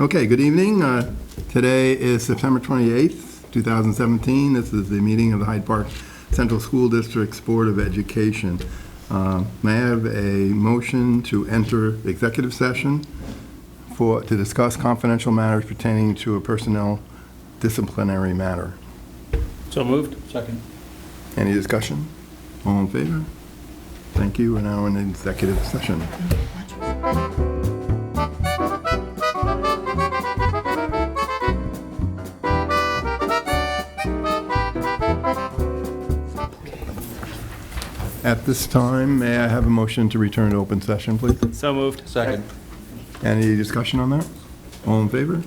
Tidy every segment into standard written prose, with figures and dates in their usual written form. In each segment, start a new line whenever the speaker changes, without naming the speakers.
Okay, good evening. Today is September 28th, 2017. This is the meeting of the Hyde Park Central School District's Board of Education. May I have a motion to enter executive session to discuss confidential matters pertaining to a personnel disciplinary matter?
So moved. Second.
Any discussion? All in favor? Thank you. We're now in executive session. At this time, may I have a motion to return to open session, please?
So moved. Second.
Any discussion on that? All in favor?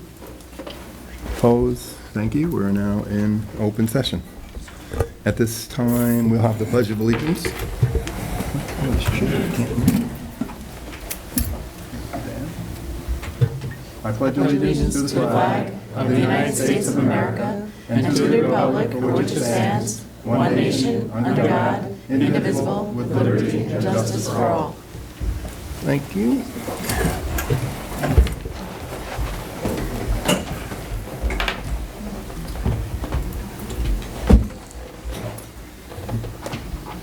Opposed? Thank you. We're now in open session. At this time, we'll have the Pledge of Allegiance. I pledge
allegiance to the flag of the United States of America and to the republic for which it stands, one nation, under God, indivisible, with liberty and justice for all.
Thank you.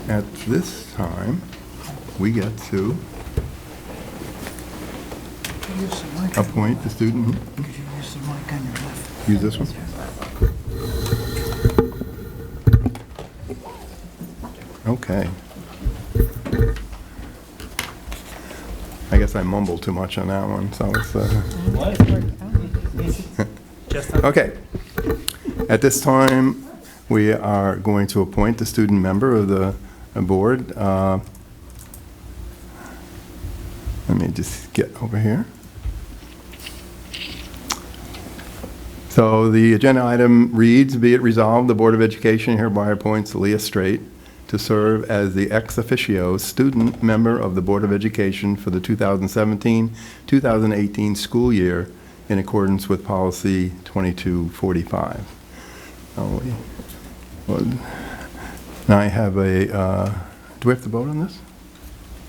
At this time, we get to appoint the student. Use this one. Okay. I guess I mumbled too much on that one, so it's... Okay. At this time, we are going to appoint the student member of the board. Let me just get over here. So the agenda item reads, be it resolved, the Board of Education hereby appoints Leah Straight to serve as the ex officio student member of the Board of Education for the 2017-2018 school year in accordance with policy 2245. Now I have a, do we have to vote on this?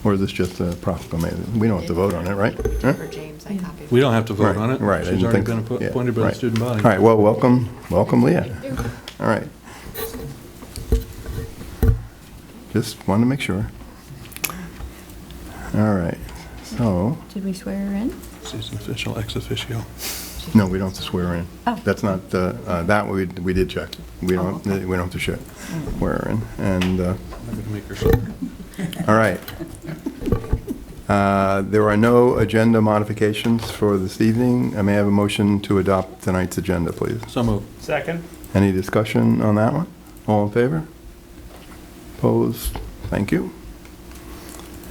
Or is this just a proclamation? We don't have to vote on it, right? Huh?
For James, I copied.
We don't have to vote on it.
Right.
She's already been appointed by the student body.
All right, well, welcome, Leah. All right. Just wanted to make sure. All right, so.
Did we swear her in?
She's an official ex officio.
No, we don't have to swear in.
Oh.
That's not, that we did check. We don't have to swear in. And,
I'm going to make her swear.
all right. There are no agenda modifications for this evening. I may have a motion to adopt tonight's agenda, please.
So moved.
Second.
Any discussion on that one? All in favor? Opposed? Thank you.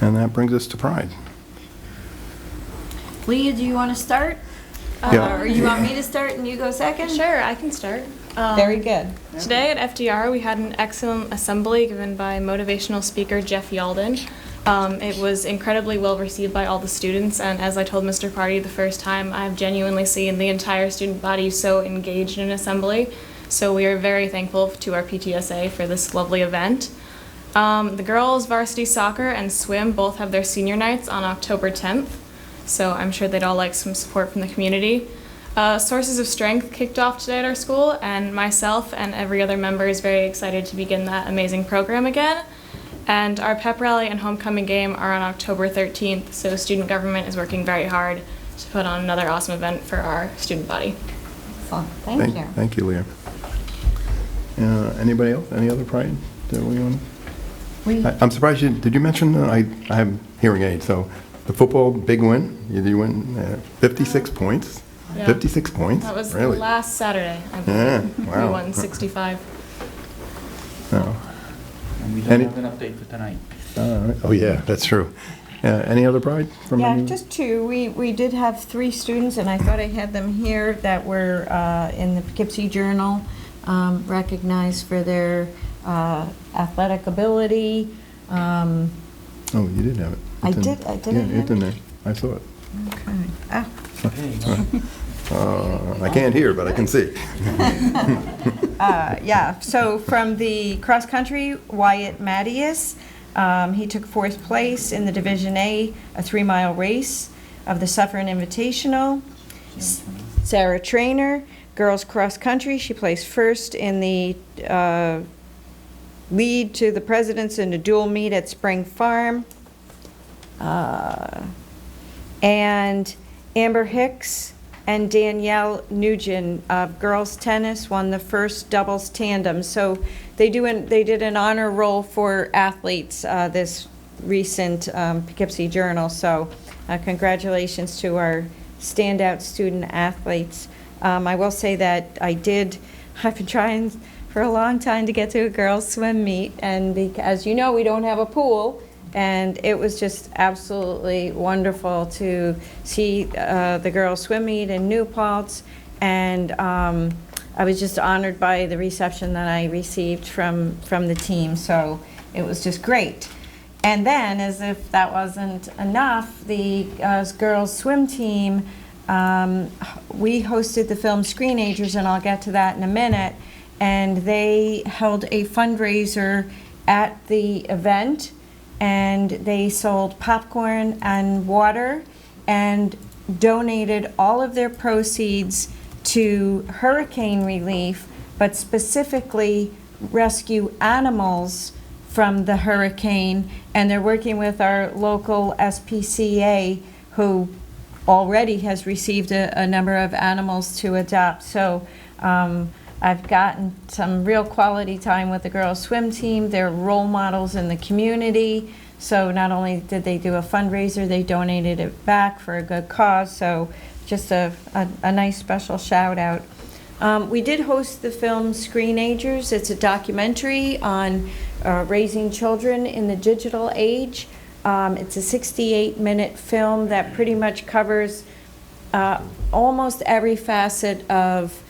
And that brings us to Pride.
Leah, do you want to start?
Yeah.
Or you want me to start and you go second?
Sure, I can start.
Very good.
Today at FDR, we had an excellent assembly given by motivational speaker Jeff Yalden. It was incredibly well received by all the students, and as I told Mr. Party the first time, I've genuinely seen the entire student body so engaged in assembly. So we are very thankful to our PTSA for this lovely event. The girls' varsity soccer and swim both have their senior nights on October 10th, so I'm sure they'd all like some support from the community. Sources of Strength kicked off today at our school, and myself and every other member is very excited to begin that amazing program again. And our pep rally and homecoming game are on October 13th, so student government is working very hard to put on another awesome event for our student body.
Thank you.
Thank you, Leah. Anybody else? Any other Pride that we want? I'm surprised did you mention, I have hearing aids, so the football big win, you win 56 points.
Yeah.
56 points?
That was
really?
last Saturday, I believe.
Yeah, wow.
We won 65.
No.
And we don't have an update for tonight.
Oh, yeah, that's true. Any other Pride? From
Yeah,
any-
just two. We did have 3 students, and I thought I had them here that were in the Poughkeepsie Journal, recognized for their athletic ability.
Oh, you did have it.
I
It's in-
did
Yeah,
have
it's in
it?
there. I saw it.
Okay. Ah.
I can't hear, but I can see.
Yeah, so from the cross country, Wyatt Mattias, he took 4th place in the Division A 3-mile race of the Suffern Invitational. Sarah Trainer, girls cross country. She placed first in the lead to the presidents in a dual meet at Spring Farm. And Amber Hicks and Danielle Nugent of girls tennis won the first doubles tandem. So they did an honor roll for athletes this recent Poughkeepsie Journal. So congratulations to our standout student athletes. I will say that I've been trying for a long time to get to a girls swim meet, and as you know, we don't have a pool. And it was just absolutely wonderful to see the girls swim meet in New Paltz. And I was just honored by the reception that I received from the team. So it was just great. And then, as if that wasn't enough, the girls swim team, we hosted the film Screenagers, and I'll get to that in a minute. And they held a fundraiser at the event. And they sold popcorn and water and donated all of their proceeds to hurricane relief, but specifically rescue animals from the hurricane. And they're working with our local SPCA, who already has received a number of animals to adopt. So I've gotten some real quality time with the girls swim team. They're role models in the community. So not only did they do a fundraiser, they donated it back for a good cause. So just a nice special shout out. We did host the film Screenagers. It's a documentary on raising children in the digital age. It's a 68-minute film that pretty much covers almost every facet of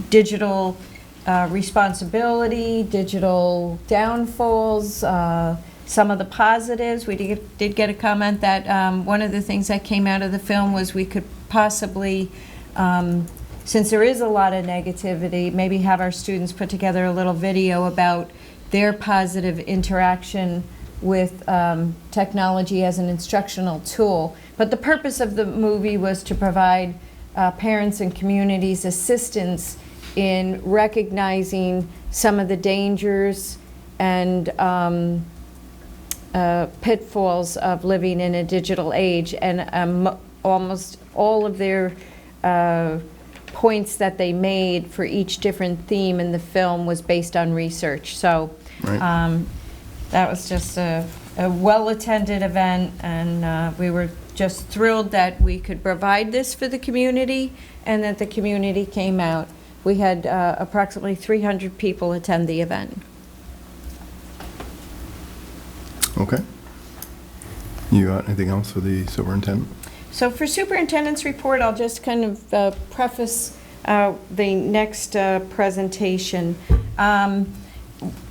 digital responsibility, digital downfalls, some of the positives. We did get a comment that one of the things that came out of the film was we could possibly, since there is a lot of negativity, maybe have our students put together a little video about their positive interaction with technology as an instructional tool. But the purpose of the movie was to provide parents and communities assistance in recognizing some of the dangers and pitfalls of living in a digital age. And almost all of their points that they made for each different theme in the film was based on research. So right. That was just a well-attended event, and we were just thrilled that we could provide this for the community and that the community came out. We had approximately 300 people attend the event. Okay.
You got anything else for the superintendent?
So for superintendent's report, I'll just kind of preface the next presentation.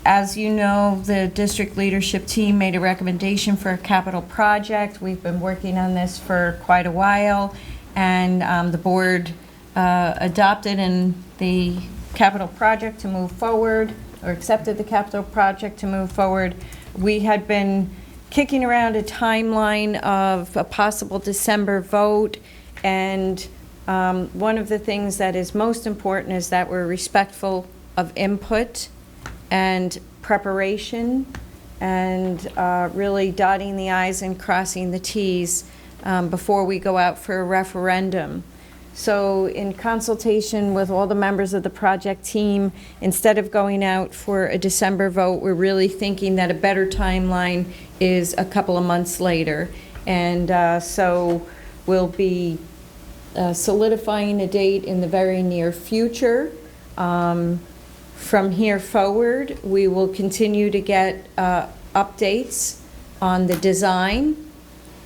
As you know, the district leadership team made a recommendation for a capital project. We've been working on this for quite a while, and the board adopted the capital project to move forward, or accepted the capital project to move forward. We had been kicking around a timeline of a possible December vote, and one of the things that is most important is that we're respectful of input and preparation, and really dotting the I's and crossing the T's before we go out for a referendum. So in consultation with all the members of the project team, instead of going out for a December vote, we're really thinking that a better timeline is a couple of months later. And so we'll be solidifying a date in the very near future. From here forward, we will continue to get updates on the design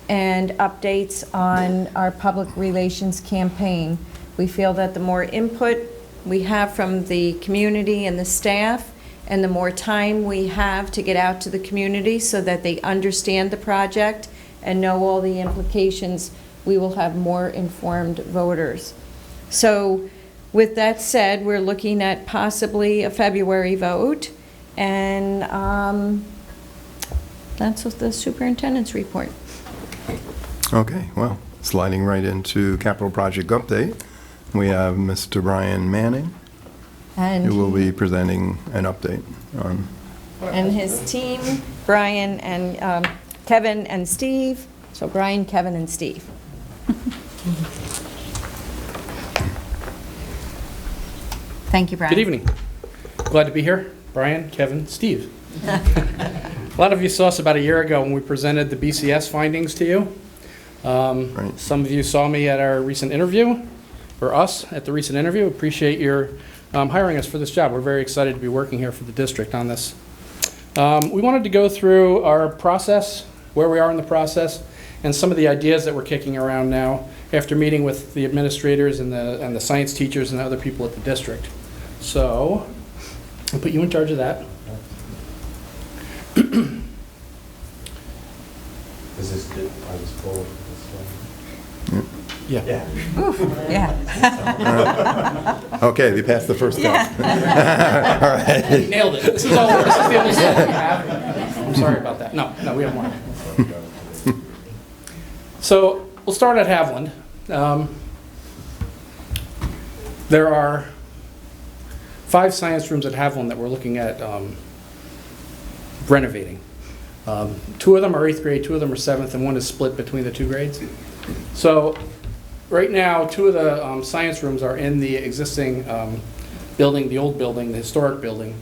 and updates on our public relations campaign. We feel that the more input we have from the community and the staff, and the more time we have to get out to the community so that they understand the project and know all the implications, we will have more informed voters. So with that said, we're looking at possibly a February vote, and that's the superintendent's report.
Okay, well, sliding right into capital project update. We have Mr. Brian Manning, who will be presenting an update on.
And his team, Brian and Kevin and Steve. So Brian, Kevin, and Steve. Thank you, Brian.
Good evening. Glad to be here. Brian, Kevin, Steve. A lot of you saw us about a year ago when we presented the BCS findings to you.
Right.
Some of you saw me at our recent interview, or us at the recent interview. Appreciate your hiring us for this job. We're very excited to be working here for the district on this. We wanted to go through our process, where we are in the process, and some of the ideas that we're kicking around now after meeting with the administrators and the science teachers and other people at the district. So I'll put you in charge of that.
Is this good? I was told this one.
Yeah.
Yeah.
Yeah.
Okay, they passed the first test. All right.
Nailed it. This is the only set we have. I'm sorry about that. No, we have more. So we'll start at Haviland. There are 5 science rooms at Haviland that we're looking at renovating. 2 of them are 8th grade, 2 of them are 7th, and 1 is split between the 2 grades. So right now, 2 of the science rooms are in the existing building, the old building, the historic building,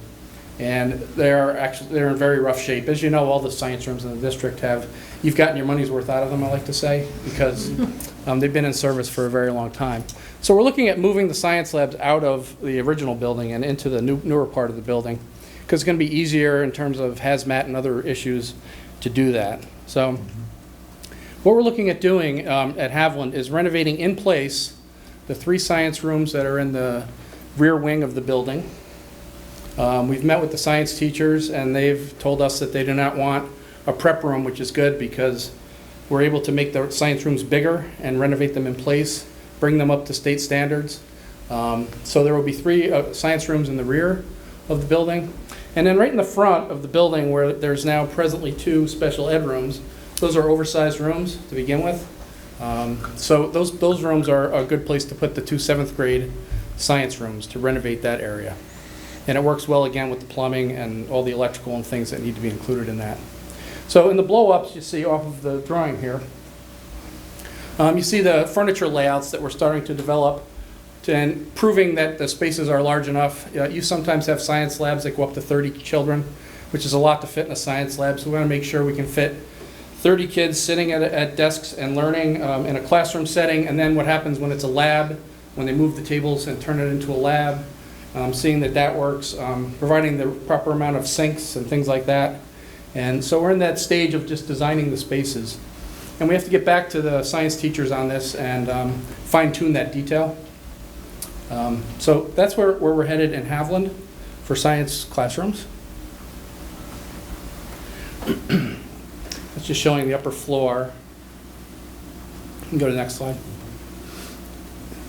and they're in very rough shape. As you know, all the science rooms in the district you've gotten your money's worth out of them, I like to say, because they've been in service for a very long time. So we're looking at moving the science labs out of the original building and into the newer part of the building, because it's going to be easier in terms of hazmat and other issues to do that. So what we're looking at doing at Haviland is renovating in place the 3 science rooms that are in the rear wing of the building. We've met with the science teachers, and they've told us that they do not want a prep room, which is good because we're able to make the science rooms bigger and renovate them in place, bring them up to state standards. So there will be 3 science rooms in the rear of the building. And then right in the front of the building, where there's now presently 2 special ed rooms, those are oversized rooms to begin with. So those rooms are a good place to put the 2 7th grade science rooms to renovate that area. And it works well again with the plumbing and all the electrical and things that need to be included in that. So in the blow-ups you see off of the drawing here, you see the furniture layouts that we're starting to develop and proving that the spaces are large enough. You sometimes have science labs that go up to 30 children, which is a lot to fit in a science lab. So we want to make sure we can fit 30 kids sitting at desks and learning in a classroom setting. And then what happens when it's a lab, when they move the tables and turn it into a lab, seeing that works, providing the proper amount of sinks and things like that. And so we're in that stage of just designing the spaces. And we have to get back to the science teachers on this and fine-tune that detail. So that's where we're headed in Haviland for science classrooms. That's just showing the upper floor. You can go to the next slide.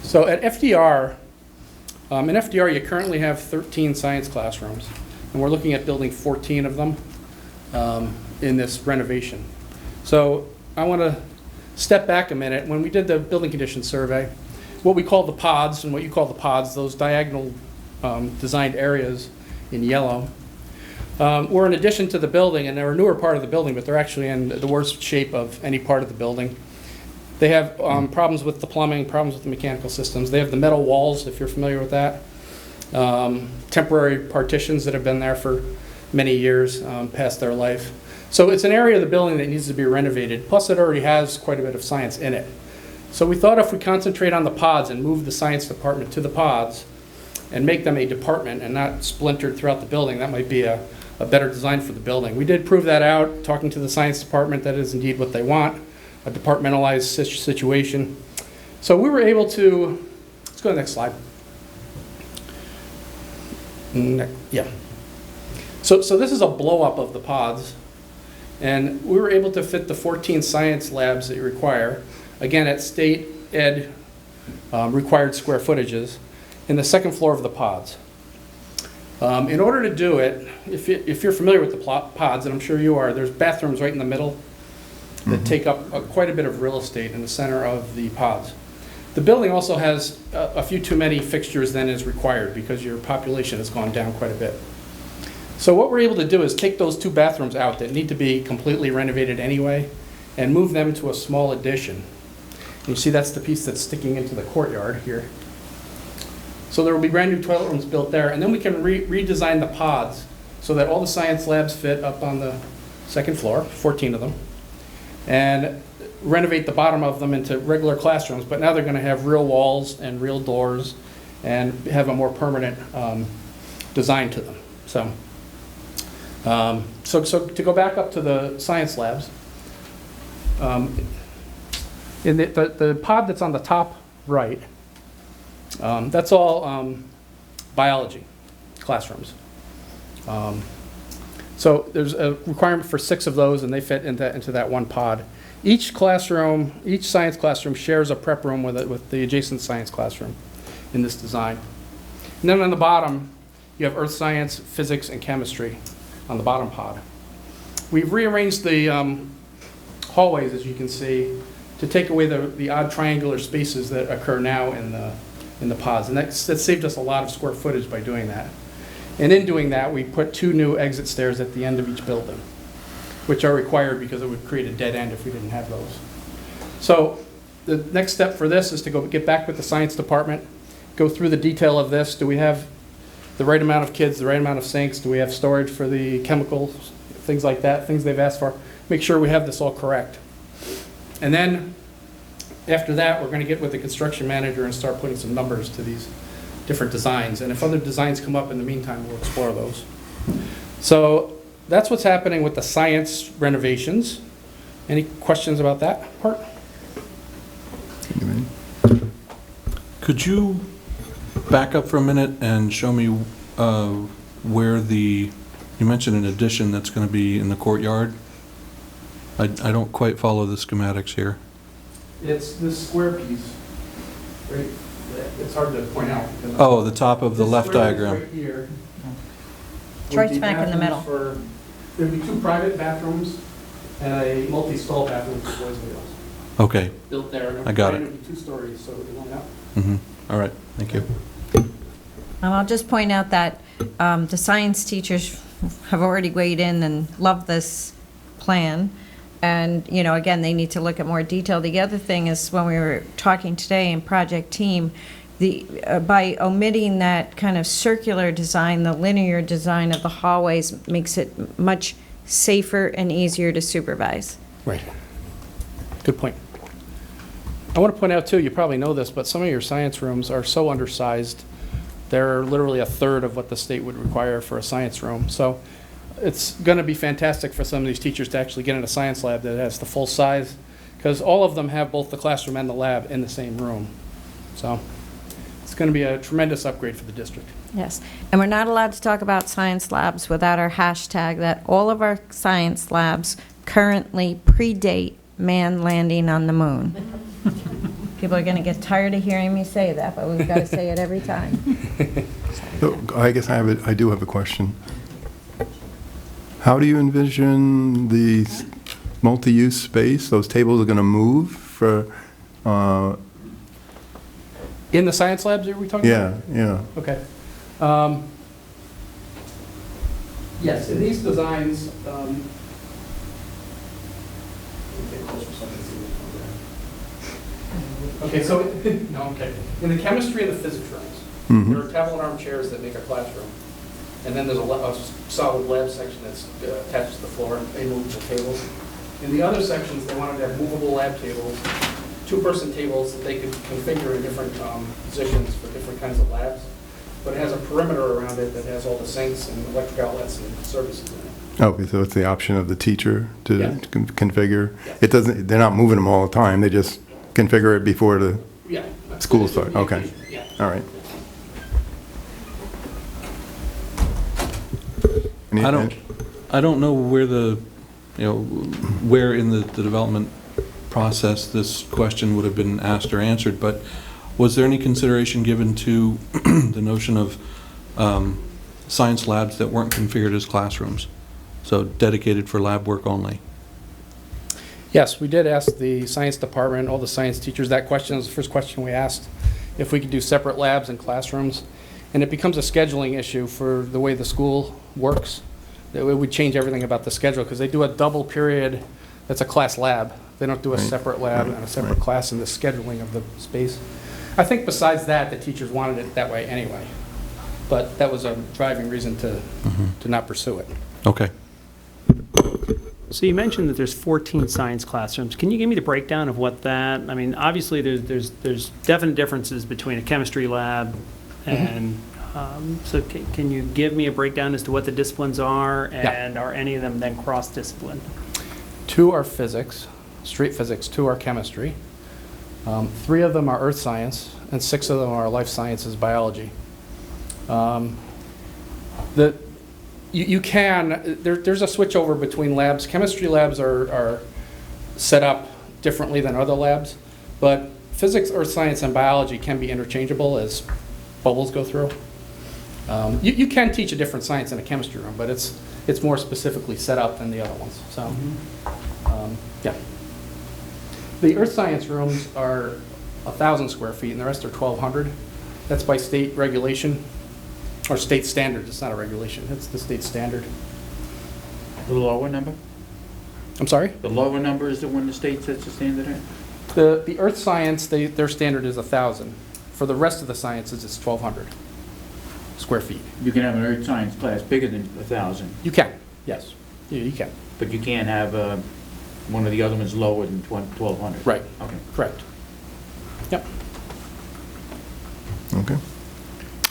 So at FDR, in FDR you currently have 13 science classrooms, and we're looking at building 14 of them in this renovation. So I want to step back a minute. When we did the building condition survey, what we call the pods and what you call the pods, those diagonal designed areas in yellow, were in addition to the building, and they're a newer part of the building, but they're actually in the worst shape of any part of the building. They have problems with the plumbing, problems with the mechanical systems. They have the metal walls, if you're familiar with that. Temporary partitions that have been there for many years past their life. So it's an area of the building that needs to be renovated, plus it already has quite a bit of science in it. So we thought if we concentrate on the pods and move the science department to the pods and make them a department and not splintered throughout the building, that might be a better design for the building. We did prove that out, talking to the science department. That is indeed what they want, a departmentalized situation. So we were able to, let's go to the next slide. Yeah. So this is a blow-up of the pods, and we were able to fit the 14 science labs that you require, again at state ed required square footages, in the second floor of the pods. In order to do it, if you're familiar with the pods, and I'm sure you are, there's bathrooms right in the middle. that take up quite a bit of real estate in the center of the pods. The building also has a few too many fixtures than is required because your population has gone down quite a bit. So what we're able to do is take those 2 bathrooms out that need to be completely renovated anyway and move them to a small addition. You see that's the piece that's sticking into the courtyard here. So there will be brand new toilet rooms built there, and then we can redesign the pods so that all the science labs fit up on the 2nd floor, 14 of them, and renovate the bottom of them into regular classrooms, but now they're going to have real walls and real doors and have a more permanent design to them. So to go back up to the science labs, in the pod that's on the top right, that's all biology classrooms. So there's a requirement for 6 of those, and they fit into that one pod. Each classroom, each science classroom shares a prep room with the adjacent science classroom in this design. And then on the bottom, you have earth science, physics, and chemistry on the bottom pod. We've rearranged the hallways, as you can see, to take away the odd triangular spaces that occur now in the pods. And that saved us a lot of square footage by doing that. And in doing that, we put 2 new exit stairs at the end of each building, which are required because it would create a dead end if we didn't have those. So the next step for this is to go get back with the science department, go through the detail of this. Do we have the right amount of kids, the right amount of sinks? Do we have storage for the chemicals, things like that, things they've asked for? Make sure we have this all correct. And then after that, we're going to get with the construction manager and start putting some numbers to these different designs. And if other designs come up in the meantime, we'll explore those. So that's what's happening with the science renovations. Any questions about that part?
Could you back up for a minute and show me where you mentioned an addition that's going to be in the courtyard? I don't quite follow the schematics here.
It's this square piece, right? It's hard to point out.
Oh, the top of the left diagram.
Right here.
It's right smack in the middle.
There'd be 2 private bathrooms and a multi-stall bathroom for boys and girls.
Okay.
Built there.
I got it.
It'd be 2 stories, so it won't out.
All right. Thank you.
I'll just point out that the science teachers have already weighed in and love this plan. And, you know, again, they need to look at more detail. The other thing is when we were talking today in Project Team, by omitting that kind of circular design, the linear design of the hallways makes it much safer and easier to supervise.
Right. Good point. I want to point out, too, you probably know this, but some of your science rooms are so undersized. They're literally a third of what the state would require for a science room. So it's going to be fantastic for some of these teachers to actually get in a science lab that has the full size, because all of them have both the classroom and the lab in the same room. So it's going to be a tremendous upgrade for the district.
Yes, and we're not allowed to talk about science labs without our hashtag that all of our science labs currently predate man landing on the moon. People are going to get tired of hearing me say that, but we've got to say it every time.
So I guess I do have a question. How do you envision the multi-use space? Those tables are going to move for...
In the science labs are we talking about?
Yeah.
Okay. Yes, in these designs, okay, so, no, okay. In the chemistry and the physics rooms, there are table and armchairs that make a classroom. And then there's a solid lab section that's attached to the floor, immovable tables. In the other sections, they wanted to have movable lab tables, 2-person tables that they could configure in different positions for different kinds of labs. But it has a perimeter around it that has all the sinks and electric outlets and services in it.
Okay, so it's the option of the teacher to configure.
Yes.
It doesn't. They're not moving them all the time. They just configure it before the school starts. Okay.
Yeah.
All right.
I don't know where where in the development process this question would have been asked or answered, but was there any consideration given to the notion of science labs that weren't configured as classrooms, so dedicated for lab work only?
Yes, we did ask the science department, all the science teachers, that question was the first question we asked, if we could do separate labs and classrooms. And it becomes a scheduling issue for the way the school works. It would change everything about the schedule, because they do a double period that's a class lab. They don't do a separate lab and a separate class in the scheduling of the space. I think besides that, the teachers wanted it that way anyway. But that was a driving reason to not pursue it.
Okay.
So you mentioned that there's 14 science classrooms. Can you give me the breakdown of what that, I mean, obviously there's definite differences between a chemistry lab and, so can you give me a breakdown as to what the disciplines are, and are any of them then cross-discipline?
2 are physics, straight physics, 2 are chemistry. 3 of them are earth science, and 6 of them are life sciences, biology. There's a switchover between labs. Chemistry labs are set up differently than other labs, but physics, earth science, and biology can be interchangeable as bubbles go through. You can teach a different science in a chemistry room, but it's more specifically set up than the other ones. So, yeah. The earth science rooms are 1,000 square feet, and the rest are 1,200. That's by state regulation. Or state standard, it's not a regulation, it's the state standard.
The lower number?
I'm sorry?
The lower number is the one the state sets the standard at?
The earth science, their standard is 1,000. For the rest of the sciences, it's 1,200 square feet.
You can have an earth science class bigger than 1,000,
You can, yes, you can.
but you can't have one of the other ones lower than 1,200.
Right,
Okay.
correct. Yep.
Okay.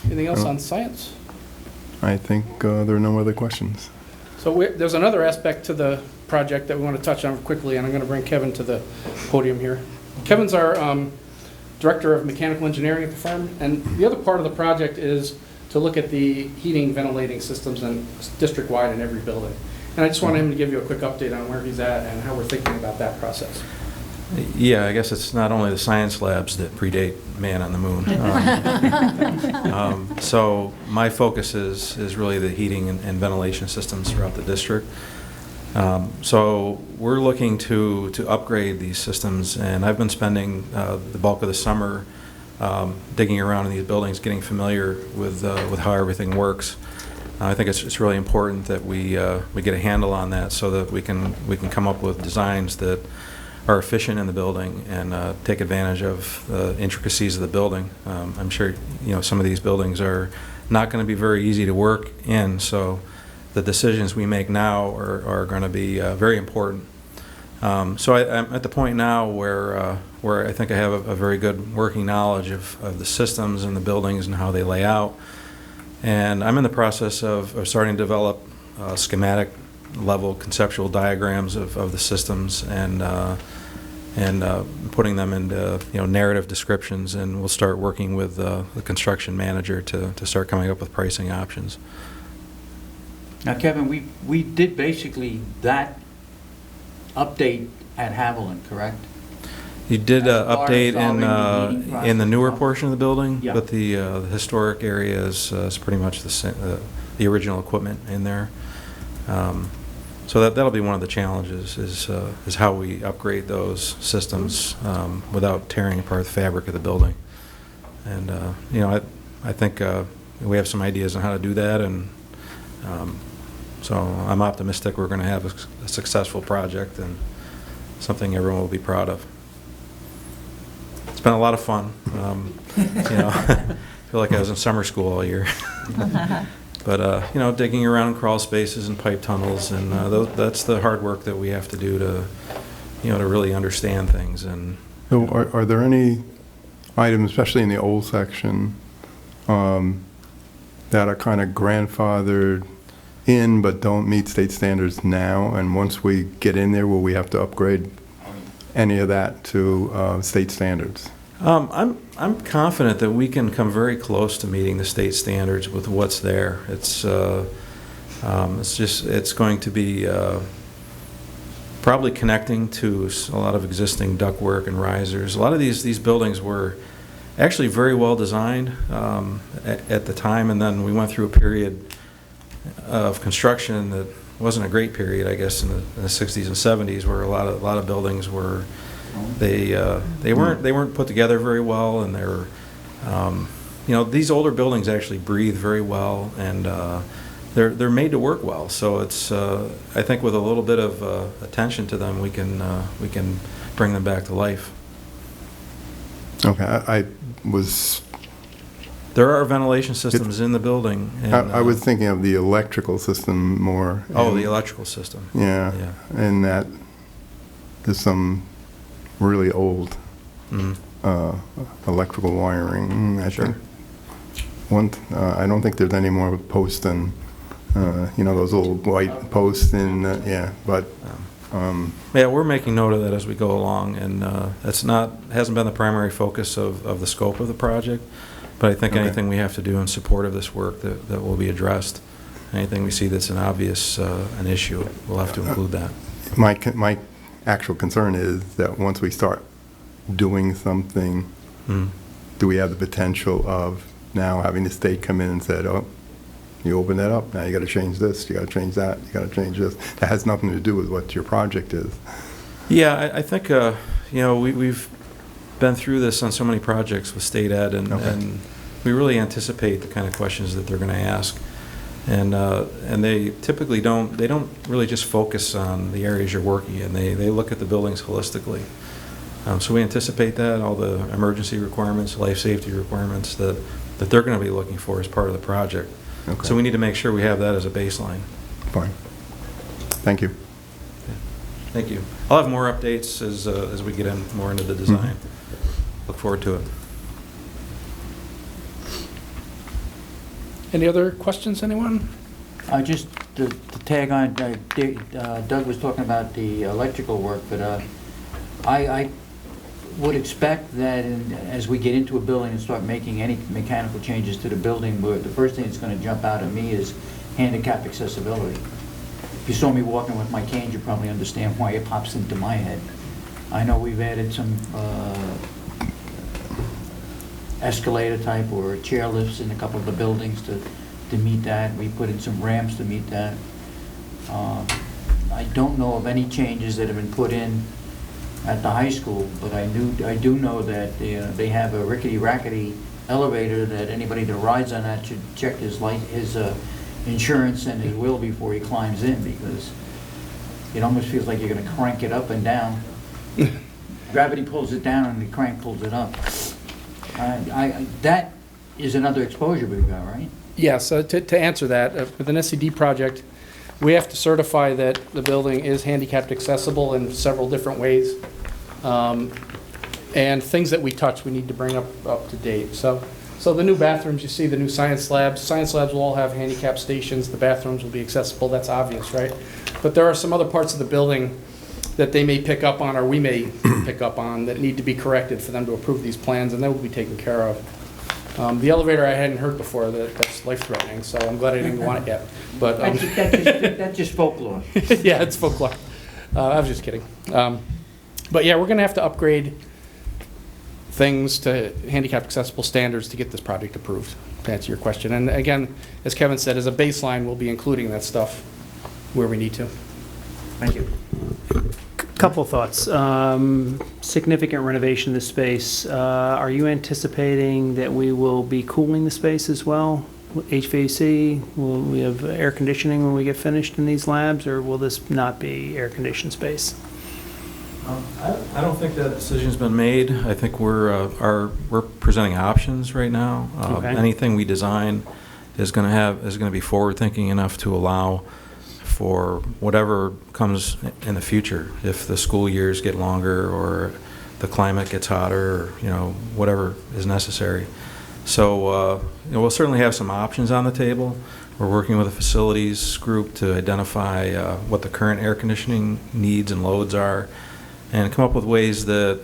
Anything else on science?
I think there are no other questions.
So there's another aspect to the project that we want to touch on quickly, and I'm going to bring Kevin to the podium here. Kevin's our director of mechanical engineering at the firm, and the other part of the project is to look at the heating, ventilating systems and district-wide in every building. And I just want him to give you a quick update on where he's at and how we're thinking about that process.
Yeah, I guess it's not only the science labs that predate man on the moon. So my focus is really the heating and ventilation systems throughout the district. So we're looking to upgrade these systems, and I've been spending the bulk of the summer digging around in these buildings, getting familiar with how everything works. I think it's really important that we get a handle on that so that we can come up with designs that are efficient in the building and take advantage of the intricacies of the building. I'm sure some of these buildings are not going to be very easy to work in, so the decisions we make now are going to be very important. So I'm at the point now where I think I have a very good working knowledge of the systems and the buildings and how they lay out, and I'm in the process of starting to develop schematic level conceptual diagrams of the systems and putting them into narrative descriptions, and we'll start working with the construction manager to start coming up with pricing options.
Now, Kevin, we did basically that update at Haviland, correct?
You did
As part of
update
solving the heating
in the newer
process.
portion of the building,
Yeah.
but the historic area is pretty much the original equipment in there. So that'll be one of the challenges is how we upgrade those systems without tearing apart the fabric of the building. And I think we have some ideas on how to do that, and so I'm optimistic we're going to have a successful project and something everyone will be proud of. It's been a lot of fun. I feel like I was in summer school all year. But, digging around crawl spaces and pipe tunnels, and that's the hard work that we have to do to really understand things. And
So are there any items, especially in the old section, that are kind of grandfathered in but don't meet state standards now? And once we get in there, will we have to upgrade any of that to state standards?
I'm confident that we can come very close to meeting the state standards with what's there. It's going to be probably connecting to a lot of existing ductwork and risers. A lot of these buildings were actually very well designed at the time, and then we went through a period of construction that
wasn't a great period, I guess, in the 60s and 70s, where a lot of buildings were, they weren't put together very well, and they're, these older buildings actually breathe very well, and they're made to work well. So it's, I think, with a little bit of attention to them, we can bring them back to life.
Okay, I was...
There are ventilation systems in the building. And,
I was thinking of the electrical system more.
Oh, the electrical system.
Yeah,
Yeah.
and that there's some really old electrical wiring. I
Sure.
think I don't think there's any more posts than those old white posts in but.
Yeah, we're making note of that as we go along, and hasn't been the primary focus of the scope of the project. But I think anything we have to do in support of this work that will be addressed, anything we see that's an issue, we'll have to include that.
My actual concern is that once we start doing something, do we have the potential of now having the state come in and say, oh, you open that up, now you got to change this, you got to change that, you got to change this. That has nothing to do with what your project is.
Yeah, I think, we've been through this on so many projects with state ed, and we really anticipate the kind of questions that they're going to ask, and they typically don't really just focus on the areas you're working in. They look at the buildings holistically. So we anticipate that all the emergency requirements, life safety requirements that they're going to be looking for as part of the project.
Okay.
So we need to make sure we have that as a baseline.
Fine. Thank you.
Thank you. I'll have more updates as we get more into the design. Look forward to it.
Any other questions, anyone?
Just to tag on, Doug was talking about the electrical work, but I would expect that as we get into a building and start making any mechanical changes to the building, the first thing that's going to jump out at me is handicap accessibility. If you saw me walking with my cane, you probably understand why it pops into my head. I know we've added some escalator type or chair lifts in a couple of the buildings to meet that. We put in some ramps to meet that. I don't know of any changes that have been put in at the high school, but I do know that they have a rickety-rackety elevator that anybody that rides on that should check his insurance and his will before he climbs in, because it almost feels like you're going to crank it up and down. Gravity pulls it down and the crank pulls it up. That is another exposure we've got, right?
Yes, to answer that, with an SCD project, we have to certify that the building is handicapped accessible in several different ways. And things that we touch, we need to bring up to date. So the new bathrooms, you see the new science labs. Science labs will all have handicap stations. The bathrooms will be accessible. That's obvious, right? But there are some other parts of the building that they may pick up on, or we may pick up on, that need to be corrected for them to approve these plans, and that will be taken care of. The elevator I hadn't heard before, that's life-threatening, so I'm glad I didn't want it yet. But
That's just folklore.
yeah, it's folklore. I was just kidding. But yeah, we're going to have to upgrade things to handicap accessible standards to get this project approved, to answer your question. And again, as Kevin said, as a baseline, we'll be including that stuff where we need to.
Thank you.
Couple thoughts. Significant renovation of the space. Are you anticipating that we will be cooling the space as well? HVAC? Will we have air conditioning when we get finished in these labs, or will this not be air-conditioned space?
I don't think that decision's been made. I think we're presenting options right now.
Okay.
Anything we design is going to be forward-thinking enough to allow for whatever comes in the future. If the school years get longer, or the climate gets hotter, or whatever is necessary. So we'll certainly have some options on the table. We're working with a facilities group to identify what the current air conditioning needs and loads are, and come up with ways that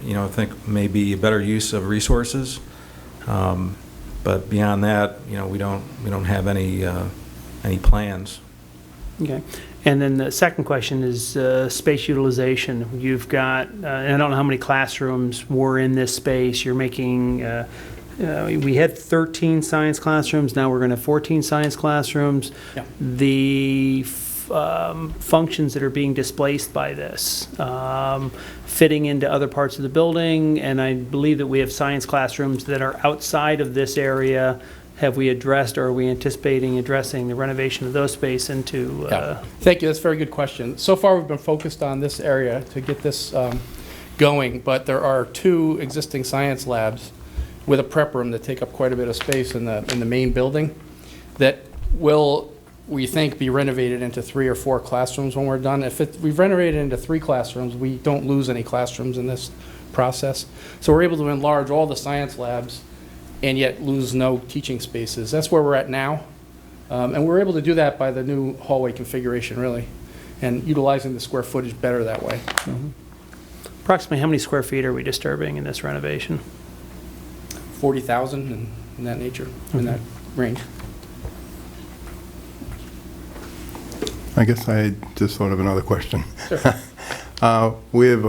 I think may be a better use of resources. But beyond that, we don't have any plans.
Okay. And then the second question is space utilization. You've got, and I don't know how many classrooms were in this space. You're making, we had 13 science classrooms. Now we're going to have 14 science classrooms.
Yeah.
The functions that are being displaced by this, fitting into other parts of the building, and I believe that we have science classrooms that are outside of this area. Have we addressed, or are we anticipating addressing the renovation of those space into?
Yeah. Thank you, that's a very good question. So far, we've been focused on this area to get this going, but there are 2 existing science labs with a prep room that take up quite a bit of space in the main building that will, we think, be renovated into 3 or 4 classrooms when we're done. If we've renovated into 3 classrooms, we don't lose any classrooms in this process. So we're able to enlarge all the science labs and yet lose no teaching spaces. That's where we're at now. And we're able to do that by the new hallway configuration, really, and utilizing the square footage better that way.
Approximately how many square feet are we disturbing in this renovation?
40,000 in that nature, in that range.
I guess I just thought of another question.
Sure.
We have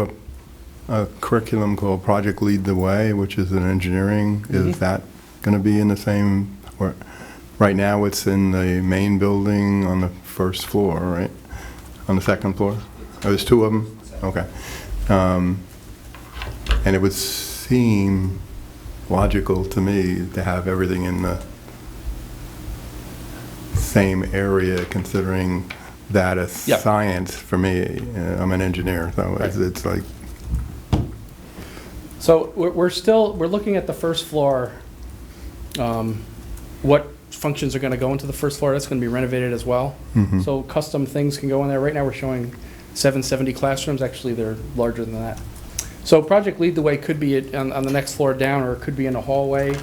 a curriculum called Project Lead the Way, which is in engineering. Is that going to be in the same, or right now it's in the main building on the first floor, right? On the second floor? Oh, there's 2 of them? Okay. And it would seem logical to me to have everything in the same area, considering that as
Yep.
science for me. I'm an engineer, so
Right.
it's like,
So we're looking at the first floor. What functions are going to go into the first floor? That's going to be renovated as well.
Mhm.
So custom things can go in there. Right now, we're showing 770 classrooms. Actually, they're larger than that. So Project Lead the Way could be on the next floor down, or it could be in a hallway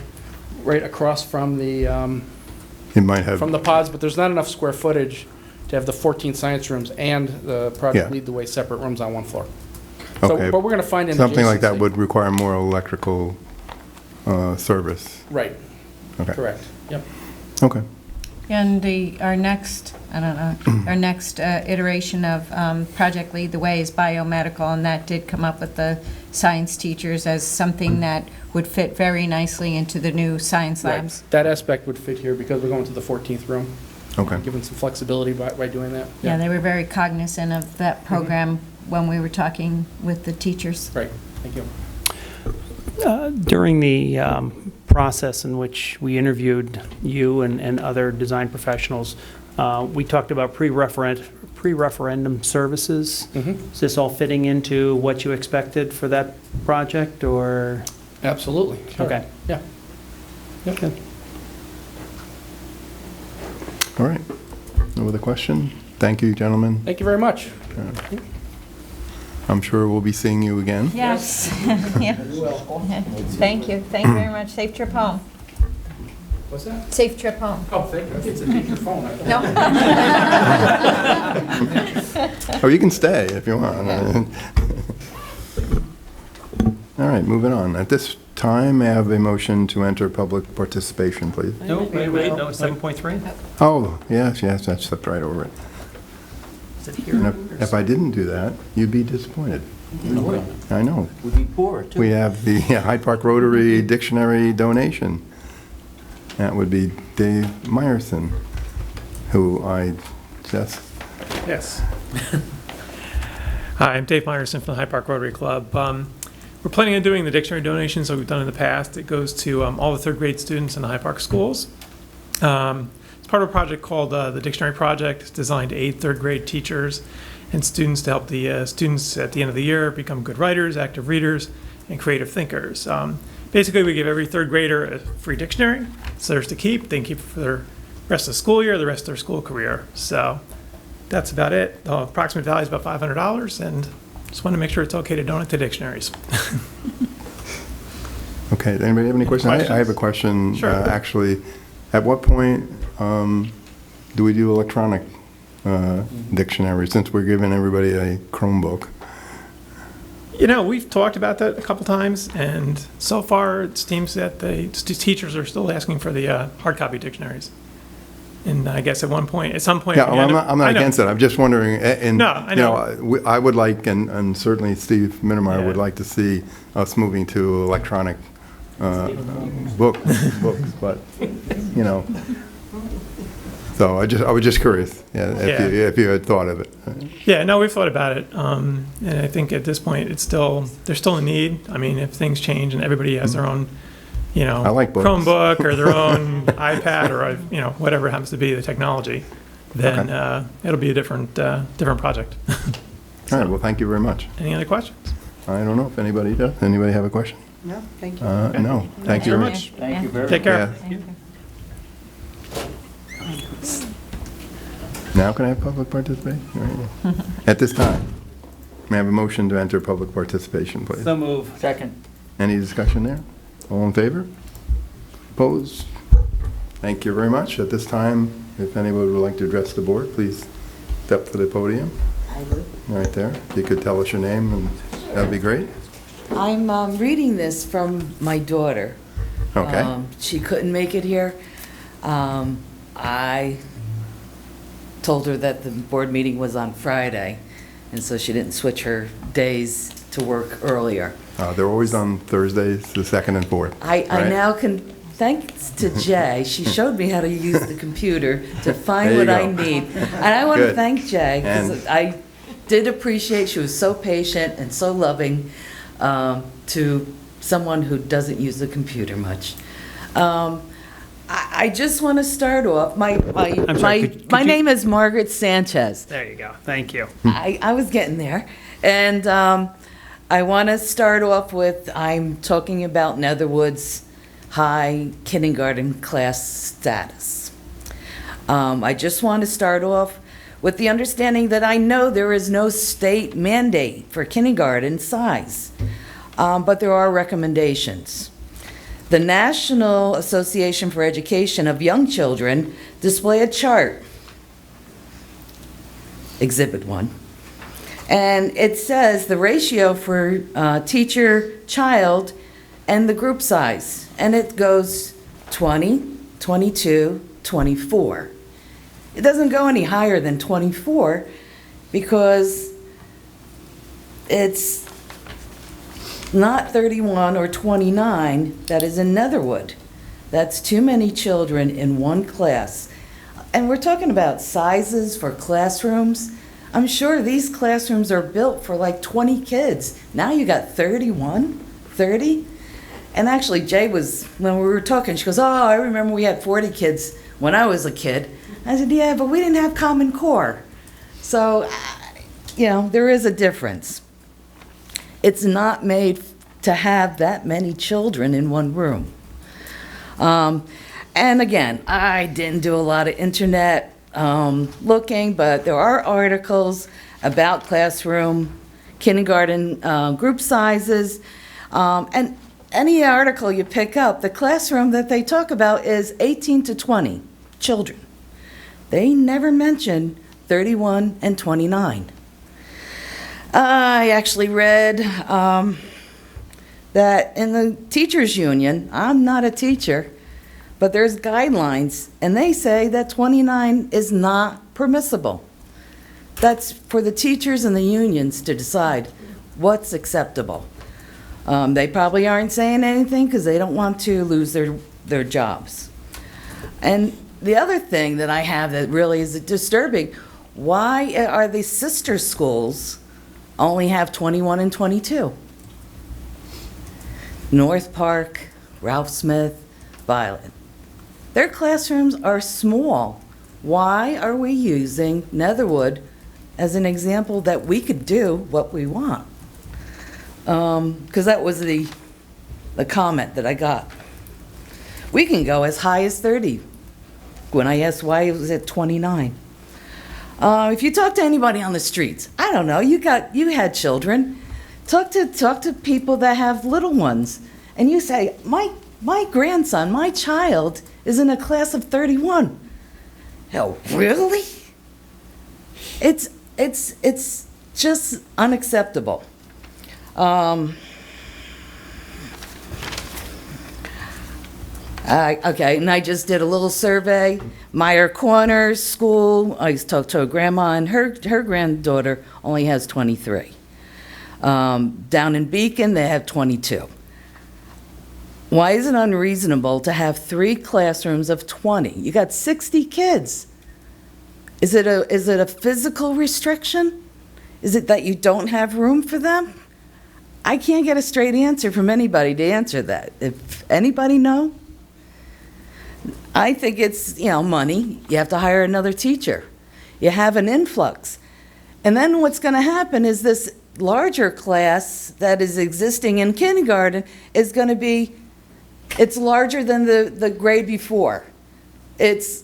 right across from the
it might have.
pods. But there's not enough square footage to have the 14 science rooms and the Project
Yeah.
Lead the Way separate rooms on one floor. So,
Okay.
but we're going to find an
Something like that
adjacency.
would require more electrical service.
Right.
Okay.
Correct. Yep.
Okay.
And our next, I don't know, our next iteration of Project Lead the Way is biomedical, and that did come up with the science teachers as something that would fit very nicely into the new science labs.
Right. That aspect would fit here because we're going to the 14th room.
Okay.
Given some flexibility by doing that.
Yeah, they were very cognizant of that program when we were talking with the teachers.
Great, thank you.
During the process in which we interviewed you and other design professionals, we talked about pre-referendum services. Is this all fitting into what you expected for that project, or?
Absolutely, sure.
Okay.
Yeah. Yep.
Okay.
All right. No other question? Thank you, gentlemen.
Thank you very much.
I'm sure we'll be seeing you again.
Yes. Yeah. Thank you. Thank you very much. Safe trip home.
What's that?
Safe trip home.
Oh, thank you. It's a take your phone.
No?
Oh, you can stay if you want. All right, moving on. At this time, may I have a motion to enter public participation, please?
No, wait, no, 7.3?
Oh, yes, I slipped right over it.
Is it here?
And if I didn't do that, you'd be disappointed. I know.
Would be poor, too.
We have the Hyde Park Rotary Dictionary donation. That would be Dave Meyerson, who I just...
Yes. Hi, I'm Dave Meyerson from the Hyde Park Rotary Club. We're planning on doing the dictionary donations like we've done in the past. It goes to all the third grade students in the Hyde Park schools. It's part of a project called the Dictionary Project. It's designed to aid third grade teachers and students to help the students at the end of the year become good writers, active readers, and creative thinkers. Basically, we give every third grader a free dictionary. It's theirs to keep. They can keep it for the rest of the school year, the rest of their school career. So that's about it. The approximate value is about $500, and just want to make sure it's okay to donate to dictionaries.
Okay, anybody have any questions? I have a question.
Sure.
Actually, at what point do we do electronic dictionary, since we're giving everybody a Chromebook?
You know, we've talked about that a couple times, and so far it seems that the teachers are still asking for the hard copy dictionaries. And I guess at some point.
Yeah, well, I'm not against it. I'm just wondering, and,
No, I know.
I would like, and certainly Steve Minnemeyer
Yeah.
would like to see us moving to electronic books, but, you know. So I was just curious, yeah, if you had thought of it.
Yeah, no, we've thought about it, and I think at this point, there's still a need. I mean, if things change and everybody has their own,
I like books.
Chromebook or their own iPad or, whatever it happens to be, the technology, then it'll be a different project.
All right, well, thank you very much.
Any other questions?
I don't know if anybody does. Anybody have a question?
No, thank you.
No, thank you very much.
Thank you very much.
Take care.
Yeah. Now can I have public participation? All right. At this time, may I have a motion to enter public participation, please?
So move. Second.
Any discussion there? All in favor? Opposed? Thank you very much. At this time, if anybody would like to address the board, please step to the podium.
I would.
Right there. If you could tell us your name, and that'd be great.
I'm reading this from my daughter.
Okay.
She couldn't make it here. I told her that the board meeting was on Friday, and so she didn't switch her days to work earlier.
They're always on Thursdays, the 2nd and 4th.
I
right?
now can, thanks to Jay, she showed me how to use the computer to find
There you
what I
go.
need. And I want to
Good.
thank Jay, because
And-
I did appreciate, she was so patient and so loving to someone who doesn't use the computer much. I just want to start off, my
sorry, could you-
name is Margaret Sanchez.
There you go. Thank you.
I was getting there. And I want to start off with, I'm talking about Netherwood's high kindergarten class status. I just want to start off with the understanding that I know there is no state mandate for kindergarten size, but there are recommendations. The National Association for Education of Young Children display a chart, Exhibit 1, and it says the ratio for teacher, child, and the group size, and it goes 20, 22, 24. It doesn't go any higher than 24 because it's not 31 or 29 that is in Netherwood. That's too many children in one class. And we're talking about sizes for classrooms. I'm sure these classrooms are built for like 20 kids. Now you got 31, 30. And actually, Jay was, when we were talking, she goes, oh, I remember we had 40 kids when I was a kid. I said, yeah, but we didn't have Common Core. So, there is a difference. It's not made to have that many children in one room. And again, I didn't do a lot of internet looking, but there are articles about classroom, kindergarten group sizes, and any article you pick up, the classroom that they talk about is 18 to 20 children. They never mention 31 and 29. I actually read that in the teachers' union, I'm not a teacher, but there's guidelines, and they say that 29 is not permissible. That's for the teachers and the unions to decide what's acceptable. They probably aren't saying anything because they don't want to lose their jobs. And the other thing that I have that really is disturbing, why are the sister schools only have 21 and 22? North Park, Ralph Smith, Violet. Their classrooms are small. Why are we using Netherwood as an example that we could do what we want? Because that was the comment that I got. We can go as high as 30. When I asked why it was at 29. If you talk to anybody on the streets, I don't know, you had children. Talk to people that have little ones, and you say, my grandson, my child is in a class of 31. Oh, really? It's just unacceptable. Okay, and I just did a little survey. Meyer Corners School, I talked to a grandma, and her granddaughter only has 23. Down in Beacon, they have 22. Why is it unreasonable to have 3 classrooms of 20? You got 60 kids. Is it a physical restriction? Is it that you don't have room for them? I can't get a straight answer from anybody to answer that. If anybody know? I think it's, money. You have to hire another teacher. You have an influx. And then what's going to happen is this larger class that is existing in kindergarten is going to be, it's larger than the grade before. It's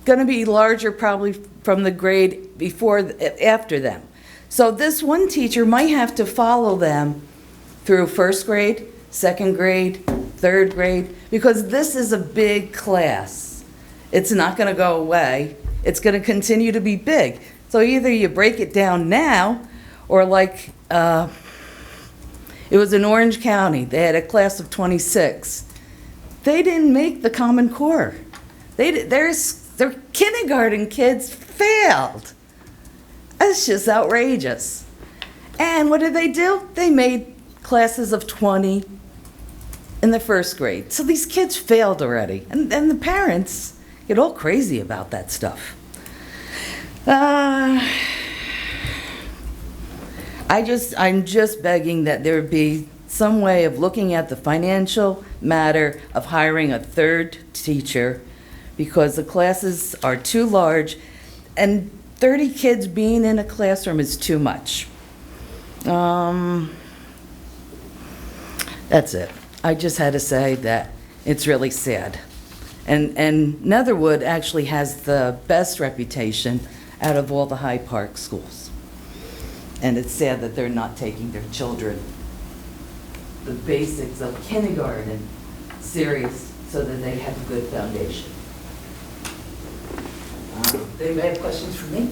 going to be larger probably from the grade before, after them. So this one teacher might have to follow them through first grade, second grade, third grade, because this is a big class. It's not going to go away. It's going to continue to be big. So either you break it down now, or like, it was in Orange County. They had a class of 26. They didn't make the Common Core. Their kindergarten kids failed. That's just outrageous. And what did they do? They made classes of 20 in the first grade. So these kids failed already. And the parents get all crazy about that stuff. I'm just begging that there be some way of looking at the financial matter of hiring a third teacher, because the classes are too large, and 30 kids being in a classroom is too much. That's it. I just had to say that it's really sad. And Netherwood actually has the best reputation out of all the Hyde Park schools. And it's sad that they're not taking their children, the basics of kindergarten, serious so that they have a good foundation. Do you have questions for me?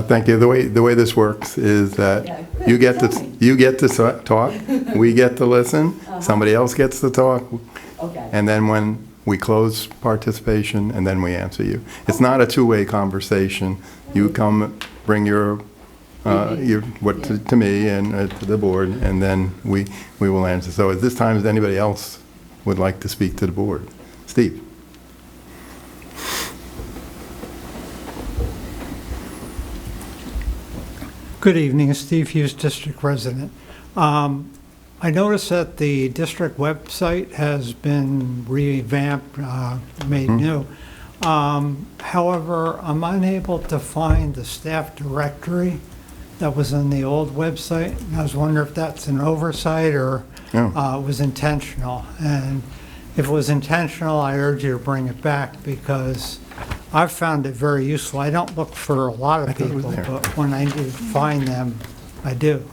Thank you. The way this works is that
Yeah,
you get
tell me.
to talk, we get to listen, somebody else gets to talk,
Okay.
and then when we close participation, and then we answer you. It's not a two-way conversation. You come, bring your to me and to the board, and then we will answer. So at this time, does anybody else would like to speak to the board? Steve?
Good evening, Steve Hughes, district resident. I noticed that the district website has been revamped, made new. However, I'm unable to find the staff directory that was in the old website. And I was wondering if that's an oversight or it was intentional. And if it was intentional, I urge you to bring it back, because I've found it very useful. I don't look for a lot of people, but when I do find them, I do.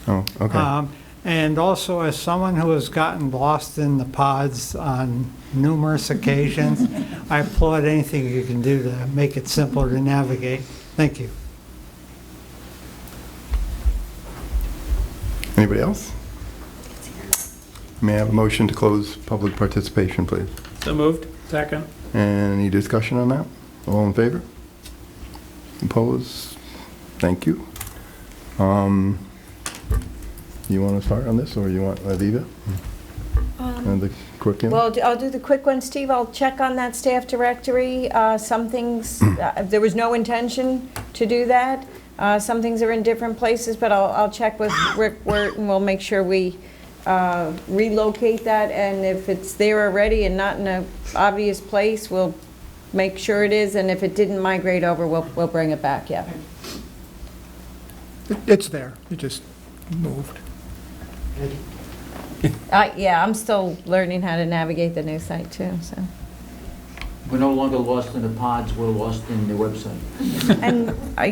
Oh, okay.
And also, as someone who has gotten lost in the pods on numerous occasions, I applaud anything you can do to make it simpler to navigate. Thank you.
Anybody else? May I have a motion to close public participation, please?
So moved. Second.
Any discussion on that? All in favor? Opposed? Thank you. You want to start on this, or you want Aviva? And the quick one?
Well, I'll do the quick one, Steve. I'll check on that staff directory. Some things, there was no intention to do that. Some things are in different places, but I'll check with Rick Wirt, and we'll make sure we relocate that. And if it's there already and not in an obvious place, we'll make sure it is. And if it didn't migrate over, we'll bring it back, yeah.
It's there, it just moved.
Yeah, I'm still learning how to navigate the new site too, so.
We're no longer lost in the pods, we're lost in the website.
And I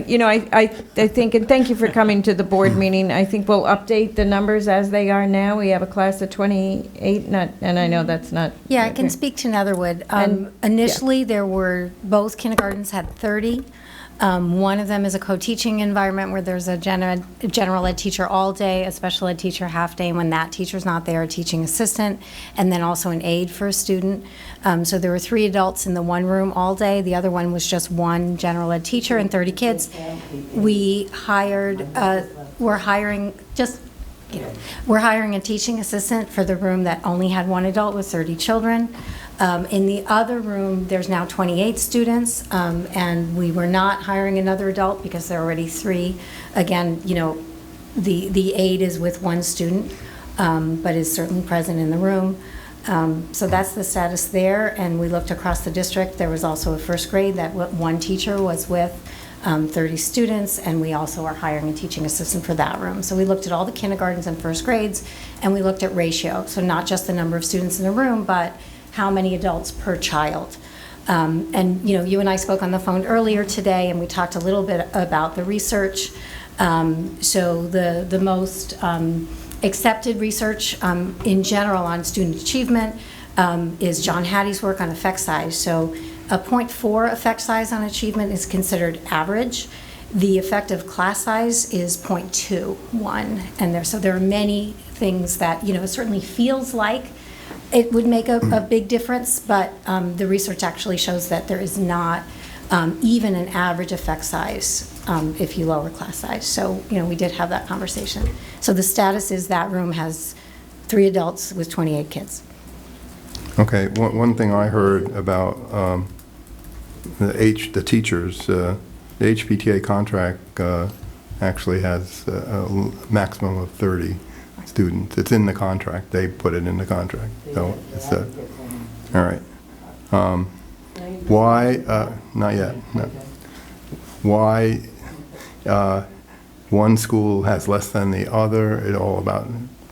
think, and thank you for coming to the board meeting. I think we'll update the numbers as they are now. We have a class of 28, and I know that's not.
Yeah, I can speak to Netherwood. Initially, there were, both kindergartens had 30. One of them is a co-teaching environment where there's a general ed teacher all day, a special ed teacher half day, and when that teacher's not there, a teaching assistant, and then also an aide for a student. So there were 3 adults in the one room all day. The other one was just one general ed teacher and 30 kids. We're hiring a teaching assistant for the room that only had one adult with 30 children. In the other room, there's now 28 students, and we were not hiring another adult because there are already 3. Again, you know, the aide is with 1 student, but is certainly present in the room. So that's the status there, and we looked across the district. There was also a first grade that 1 teacher was with 30 students, and we also are hiring a teaching assistant for that room. So we looked at all the kindergartens and first grades, and we looked at ratio. So not just the number of students in the room, but how many adults per child. And, you know, you and I spoke on the phone earlier today, and we talked a little bit about the research. So the most accepted research in general on student achievement is John Hattie's work on effect size. So a 0.4 effect size on achievement is considered average. The effective class size is 0.21. And there are many things that, you know, it certainly feels like it would make a big difference, but the research actually shows that there is not even an average effect size if you lower class size. So, you know, we did have that conversation. So the status is that room has 3 adults with 28 kids.
Okay, one thing I heard about the teachers, the HPTA contract actually has a maximum of 30 students. It's in the contract. They put it in the contract. So it's all right. Why? Not yet. No. Why? One school has less than the other. It's all about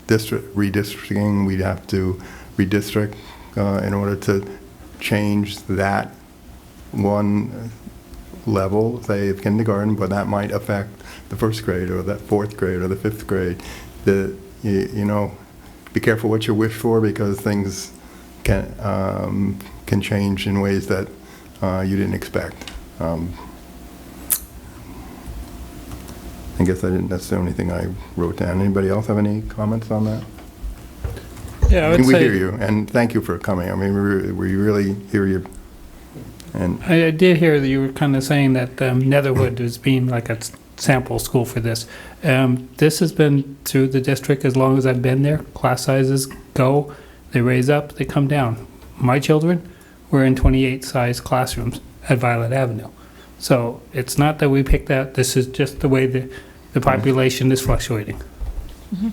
redistricting. We'd have to redistrict in order to change that one level, say of kindergarten, but that might affect the first grade or that 4th grade or the 5th grade. You know, be careful what you wish for, because things can change in ways that you didn't expect. I guess that's the only thing I wrote down. Anybody else have any comments on that?
Yeah, I would
we
say,
hear you, and thank you for coming. I mean, we really hear you. And
I did hear that you were kind of saying that Netherwood was being like a sample school for this. This has been through the district as long as I've been there. Class sizes go, they raise up, they come down. My children were in 28 size classrooms at Violet Avenue. So it's not that we picked that, this is just the way the population is fluctuating.
Mm-hmm.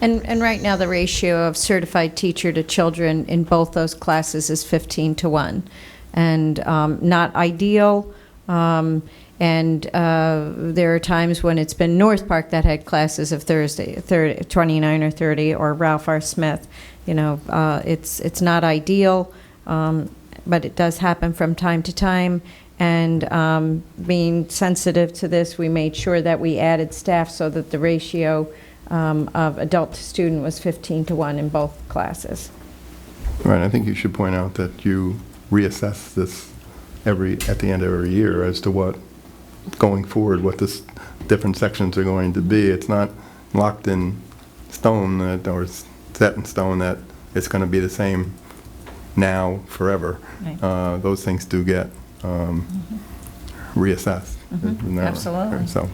And right now, the ratio of certified teacher to children in both those classes is 15-1. And not ideal. And there are times when it's been North Park that had classes of 29 or 30, or Ralph R. Smith. You know, it's not ideal, but it does happen from time to time. And being sensitive to this, we made sure that we added staff so that the ratio of adult to student was 15-1 in both classes.
right, I think you should point out that you reassess this at the end of every year as to what, going forward, what this different sections are going to be. It's not locked in stone or set in stone that it's going to be the same now forever.
Right.
Those things do get reassessed.
Absolutely.
So.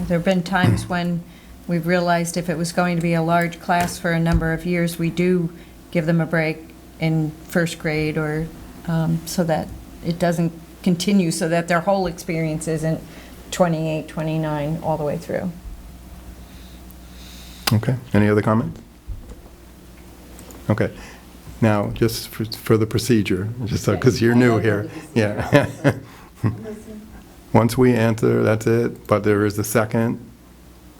There have been times when we've realized if it was going to be a large class for a number of years, we do give them a break in first grade, or so that it doesn't continue, so that their whole experience isn't 28, 29 all the way through.
Okay. Any other comments? Okay. Now, just for the procedure, just because you're new here. Yeah. Once we answer, that's it. But there is a second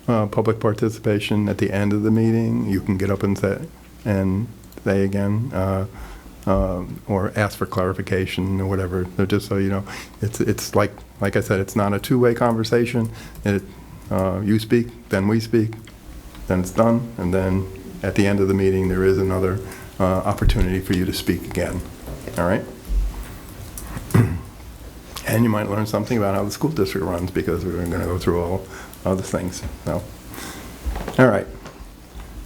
public participation at the end of the meeting. You can get up and say again, or ask for clarification or whatever. So just so you know, it's like I said, it's not a two-way conversation. You speak, then we speak, then it's done, and then at the end of the meeting there is another opportunity for you to speak again. All right? And you might learn something about how the school district runs, because we're going to go through all other things. So, all right.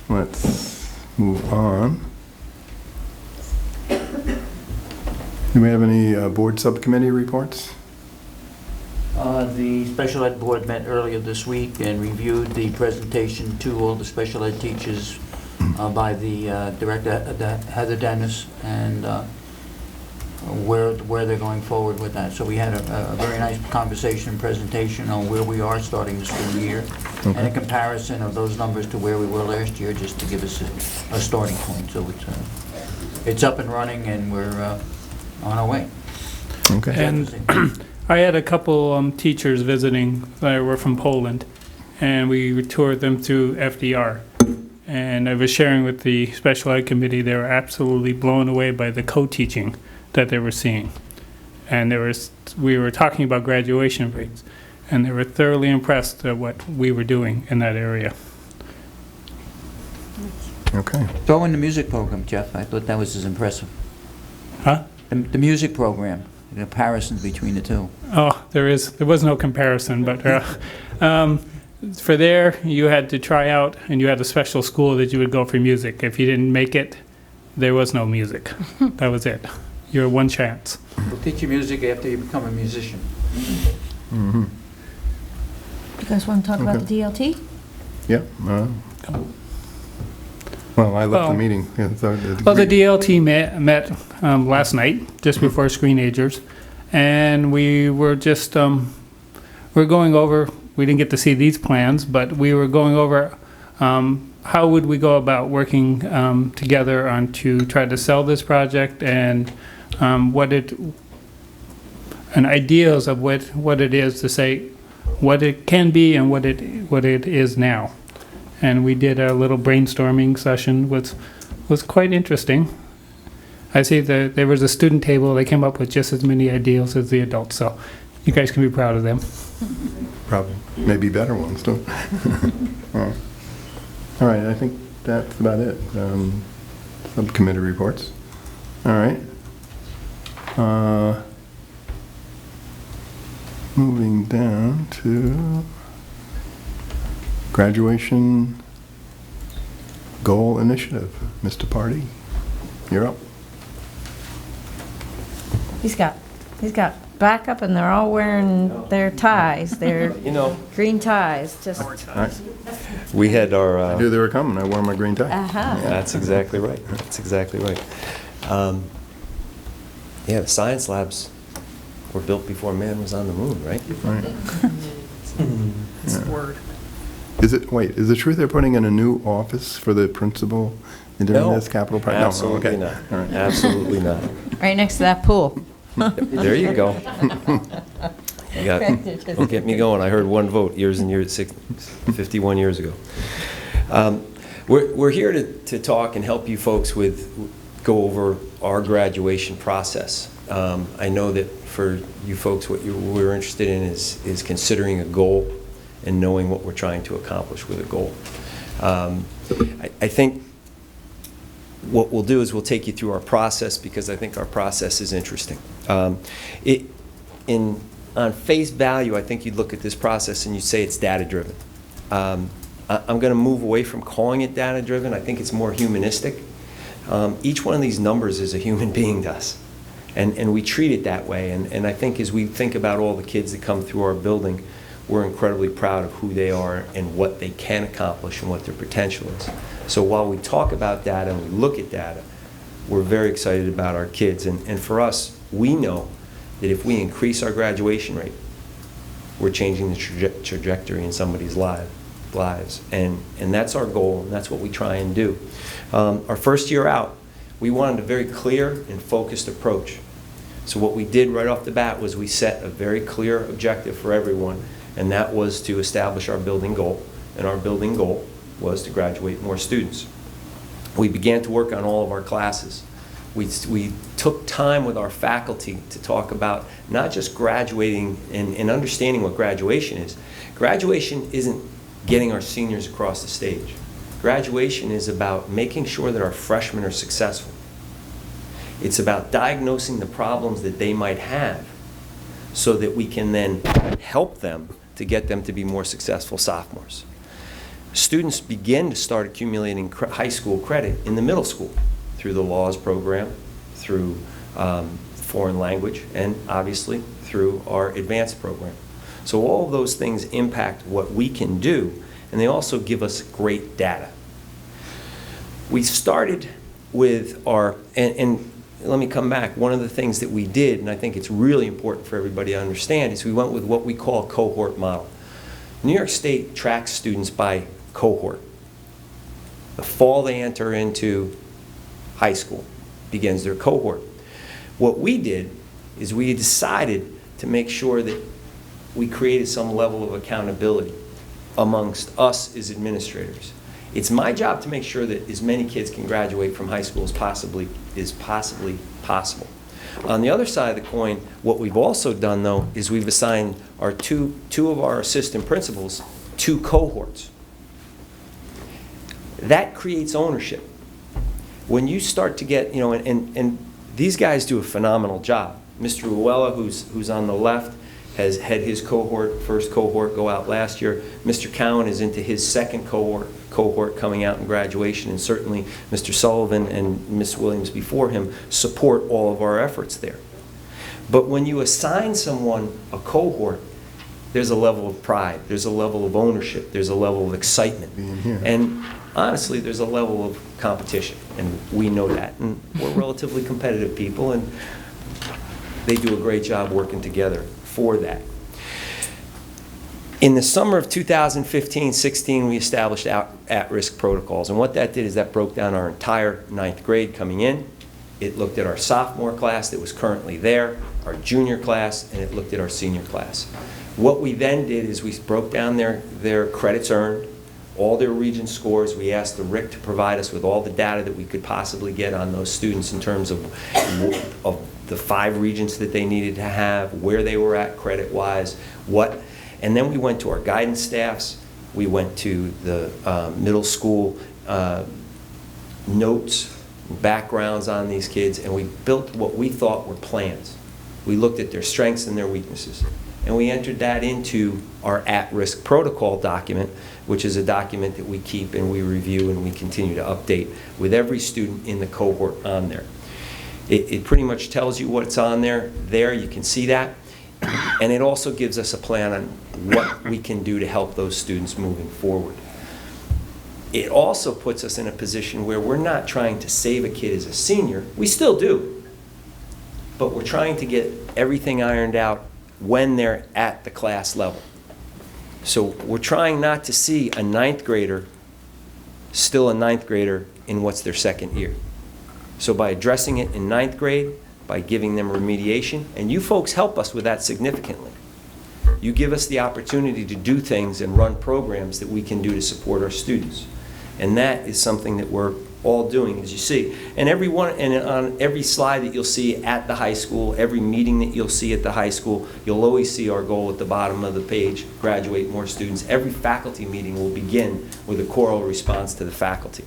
Let's move on. Do we have any board subcommittee reports?
The special ed board met earlier this week and reviewed the presentation to all the special ed teachers by the director, Heather Dennis, and where they're going forward with that. So we had a very nice conversation and presentation on where we are starting the school year, and a comparison of those numbers to where we were last year, just to give us a starting point. So it's up and running, and we're on our way.
Okay.
And I had a couple teachers visiting that were from Poland, and we toured them through FDR. And I was sharing with the special ed committee, they were absolutely blown away by the co-teaching that they were seeing. And we were talking about graduation rates, and they were thoroughly impressed at what we were doing in that area.
Okay.
Throw in the music program, Jeff. I thought that was as impressive.
Huh?
The music program, the comparisons between the two.
Oh, there was no comparison, but for there, you had to try out, and you had a special school that you would go for music. If you didn't make it, there was no music. That was it. Your one chance.
We'll teach you music after you become a musician.
Mm-hmm.
You guys want to talk about the DLT?
Yeah. Well, I left the meeting. Yeah, so
Well, the DLT met last night, just before Screenagers, and we were just we're going over. We didn't get to see these plans, but we were going over how would we go about working together to try to sell this project, and ideas of what it is, to say what it can be and what it is now. And we did a little brainstorming session, which was quite interesting. I see that there was a student table. They came up with just as many ideas as the adults, so you guys can be proud of them.
Probably, maybe better ones too. All right, I think that's about it. Subcommittee reports. All right. Moving down to graduation goal initiative. Mr. Party, you're up.
He's got backup, and they're all wearing their ties, their green ties, just.
We had our...
I knew they were coming. I wore my green tie.
Uh-huh.
That's exactly right. That's exactly right. Yeah, the science labs were built before man was on the moon, right?
Right.
It's the word.
Is it true they're putting in a new office for the principal and doing
No,
this capital project?
absolutely not.
All right.
Absolutely not.
Right next to that pool.
There you go. Don't get me going. I heard one vote years and years, 51 years ago. We're here to talk and help you folks go over our graduation process. I know that for you folks, what we're interested in is considering a goal and knowing what we're trying to accomplish with a goal. I think what we'll do is we'll take you through our process, because I think our process is interesting. On face value, I think you'd look at this process and you'd say it's data-driven. I'm going to move away from calling it data-driven. I think it's more humanistic. Each one of these numbers is a human being to us, and we treat it that way. And I think as we think about all the kids that come through our building, we're incredibly proud of who they are and what they can accomplish and what their potential is. So while we talk about data and we look at data, we're very excited about our kids. And for us, we know that if we increase our graduation rate, we're changing the trajectory in somebody's lives. And that's our goal, and that's what we try and do. Our first year out, we wanted a very clear and focused approach. So what we did right off the bat was we set a very clear objective for everyone, and that was to establish our building goal. And our building goal was to graduate more students. We began to work on all of our classes. We took time with our faculty to talk about not just graduating and understanding what graduation is. Graduation isn't getting our seniors across the stage. Graduation is about making sure that our freshmen are successful. It's about diagnosing the problems that they might have so that we can then help them to get them to be more successful sophomores. Students begin to start accumulating high school credit in the middle school through the laws program, through foreign language, and obviously through our advanced program. So all of those things impact what we can do, and they also give us great data. We started with our, and let me come back. One of the things that we did, and I think it's really important for everybody to understand, is we went with what we call a cohort model. New York State tracks students by cohort. The fall they enter into high school begins their cohort. What we did is we decided to make sure that we created some level of accountability amongst us as administrators. It's my job to make sure that as many kids can graduate from high school as possibly possible. On the other side of the coin, what we've also done, though, is we've assigned our two of our assistant principals 2 cohorts. That creates ownership. When you start to get, and these guys do a phenomenal job. Mr. Uella, who's on the left, has had his first cohort go out last year. Mr. Cowan is into his second cohort coming out in graduation, and certainly Mr. Sullivan and Ms. Williams before him support all of our efforts there. But when you assign someone a cohort, there's a level of pride, there's a level of ownership, there's a level of excitement. And honestly, there's a level of competition, and we know that. And we're relatively competitive people, and they do a great job working together for that. In the summer of 2015-16, we established at-risk protocols, and what that did is that broke down our entire 9th grade coming in. It looked at our sophomore class that was currently there, our junior class, and it looked at our senior class. What we then did is we broke down their credits earned, all their region scores. We asked the RIC to provide us with all the data that we could possibly get on those students in terms of the 5 regions that they needed to have, where they were at credit-wise, and then we went to our guidance staffs, we went to the middle school notes, backgrounds on these kids, and we built what we thought were plans. We looked at their strengths and their weaknesses, and we entered that into our at-risk protocol document, which is a document that we keep and we review and we continue to update with every student in the cohort on there. It pretty much tells you what's on there. There, you can see that. And it also gives us a plan on what we can do to help those students moving forward. It also puts us in a position where we're not trying to save a kid as a senior. We still do. But we're trying to get everything ironed out when they're at the class level. So we're trying not to see a 9th grader still a 9th grader in what's their 2nd year. So by addressing it in 9th grade, by giving them remediation, and you folks help us with that significantly. You give us the opportunity to do things and run programs that we can do to support our students. And that is something that we're all doing, as you see. And on every slide that you'll see at the high school, every meeting that you'll see at the high school, you'll always see our goal at the bottom of the page, graduate more students. Every faculty meeting will begin with a choral response to the faculty.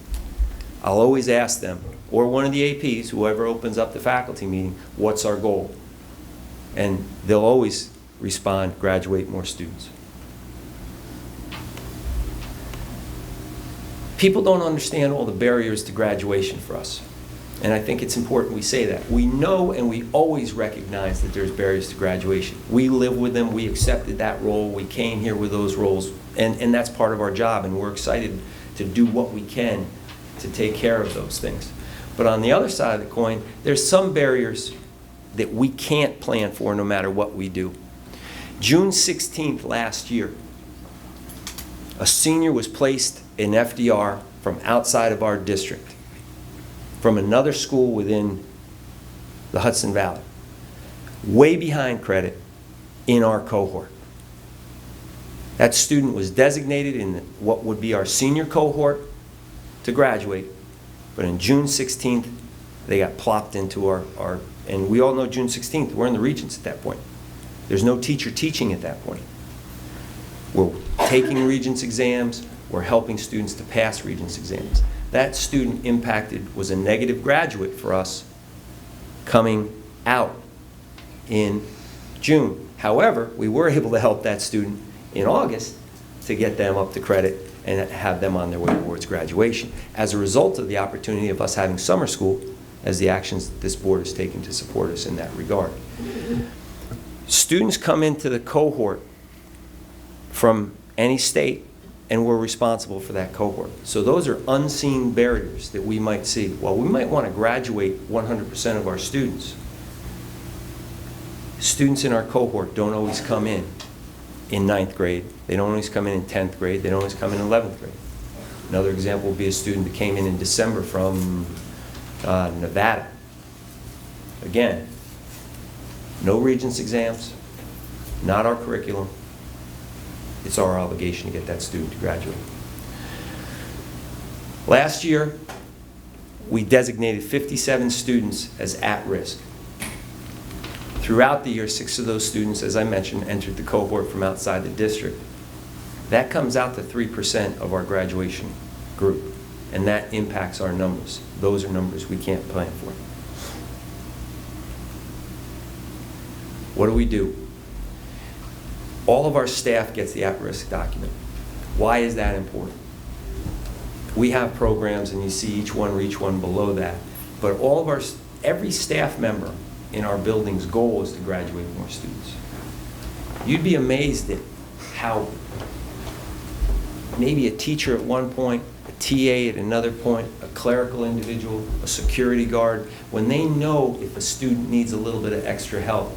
I'll always ask them, or one of the APs, whoever opens up the faculty meeting, what's our goal? And they'll always respond, graduate more students. People don't understand all the barriers to graduation for us. And I think it's important we say that. We know and we always recognize that there's barriers to graduation. We live with them, we accepted that role, we came here with those roles, and that's part of our job, and we're excited to do what we can to take care of those things. But on the other side of the coin, there's some barriers that we can't plan for no matter what we do. June 16th last year, a senior was placed in FDR from outside of our district, from another school within the Hudson Valley, way behind credit in our cohort. That student was designated in what would be our senior cohort to graduate, but on June 16th, they got plopped into our, and we all know June 16th, we're in the Regents at that point. There's no teacher teaching at that point. We're taking Regents exams, we're helping students to pass Regents exams. That student impacted was a negative graduate for us coming out in June. However, we were able to help that student in August to get them up to credit and have them on their way towards graduation as a result of the opportunity of us having summer school as the actions that this board has taken to support us in that regard. Students come into the cohort from any state and we're responsible for that cohort. So those are unseen barriers that we might see. Well, we might want to graduate 100% of our students. Students in our cohort don't always come in 9th grade. They don't always come in 10th grade. They don't always come in 11th grade. Another example would be a student that came in December from Nevada. Again, no Regents exams, not our curriculum. It's our obligation to get that student to graduate. Last year, we designated 57 students as at risk. Throughout the year, 6 of those students, as I mentioned, entered the cohort from outside the district. That comes out to 3% of our graduation group, and that impacts our numbers. Those are numbers we can't plan for. What do? All of our staff gets the at-risk document. Why is that important? We have programs, and you see each one below that, but every staff member in our building's goal is to graduate more students. You'd be amazed at how maybe a teacher at one point, a TA at another point, a clerical individual, a security guard, when they know if a student needs a little bit of extra help,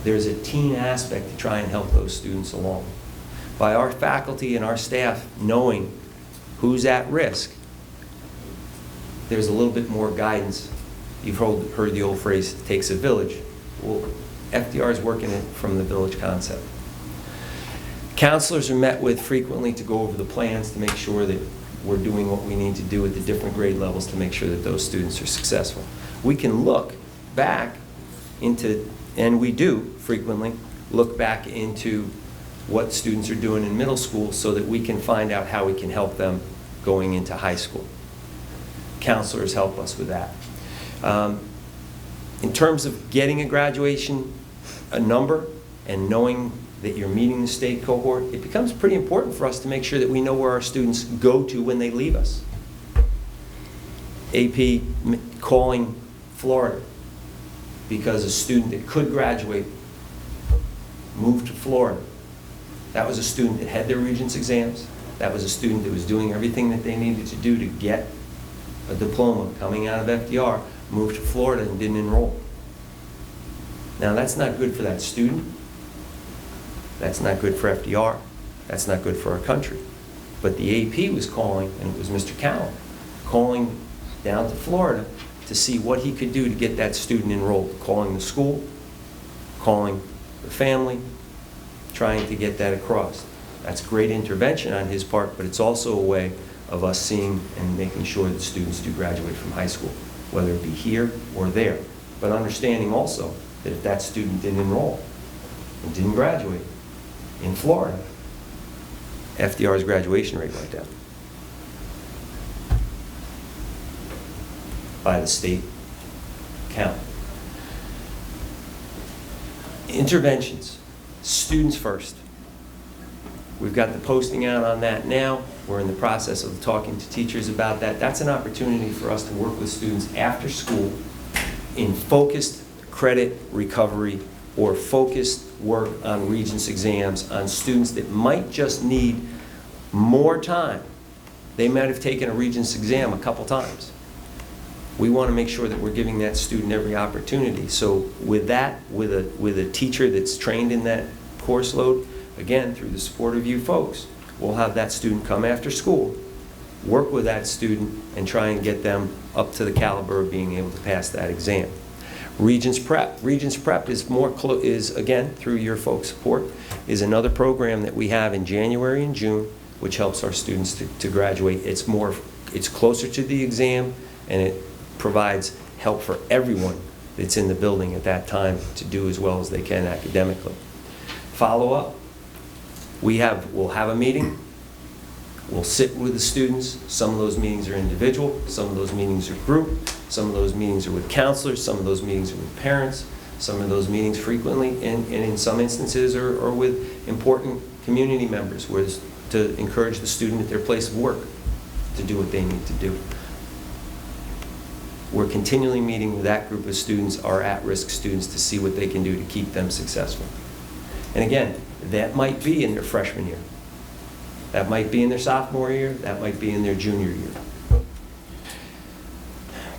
there's a team aspect to try and help those students along. By our faculty and our staff knowing who's at risk, there's a little bit more guidance. You've heard the old phrase, it takes a village. Well, FDR is working it from the village concept. Counselors are met with frequently to go over the plans to make sure that we're doing what we need to do at the different grade levels to make sure that those students are successful. We can look back into, and we do frequently, look back into what students are doing in middle school so that we can find out how we can help them going into high school. Counselors help us with that. In terms of getting a number and knowing that you're meeting the state cohort, it becomes pretty important for us to make sure that we know where our students go to when they leave us. AP calling Florida because a student that could graduate moved to Florida. That was a student that had their Regents exams. That was a student that was doing everything that they needed to do to get a diploma coming out of FDR, moved to Florida and didn't enroll. Now that's not good for that student. That's not good for FDR. That's not good for our country. But the AP was calling, and it was Mr. Callum, calling down to Florida to see what he could do to get that student enrolled, calling the school, calling the family, trying to get that across. That's great intervention on his part, but it's also a way of us seeing and making sure that students do graduate from high school, whether it be here or there. But understanding also that if that student didn't enroll and didn't graduate in Florida, FDR's graduation rate went down by the state count. Interventions, students first. We've got the posting out on that now. We're in the process of talking to teachers about that. That's an opportunity for us to work with students after school in focused credit recovery or focused work on Regents exams on students that might just need more time. They might have taken a Regents exam a couple times. We want to make sure that we're giving that student every opportunity. So with that, with a teacher that's trained in that course load, again, through the support of you folks, we'll have that student come after school, work with that student, and try and get them up to the caliber of being able to pass that exam. Regents Prep. Regents Prep is again, through your folks' support, is another program that we have in January and June, which helps our students to graduate. It's closer to the exam, and it provides help for everyone that's in the building at that time to do as well as they can academically. Follow up. We'll have a meeting. We'll sit with the students. Some of those meetings are individual. Some of those meetings are group. Some of those meetings are with counselors. Some of those meetings are with parents. Some of those meetings frequently, and in some instances, are with important community members, to encourage the student at their place of work to do what they need to do. We're continually meeting with that group of students, our at-risk students, to see what they can do to keep them successful. And again, that might be in their freshman year. That might be in their sophomore year, that might be in their junior year.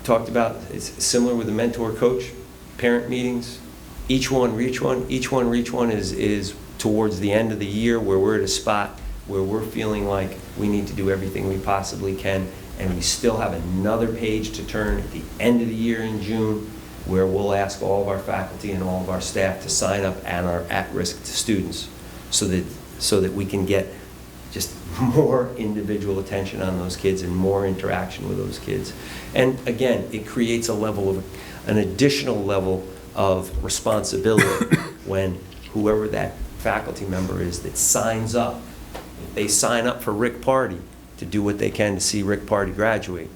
Talked about, it's similar with the mentor coach, parent meetings. Each one reach one is towards the end of the year where we're at a spot where we're feeling like we need to do everything we possibly can, and we still have another page to turn at the end of the year in June where we'll ask all of our faculty and all of our staff to sign up and our at-risk students so that we can get just more individual attention on those kids and more interaction with those kids. And again, it creates an additional level of responsibility when whoever that faculty member is that signs up, if they sign up for Rick Party to do what they can to see Rick Party graduate,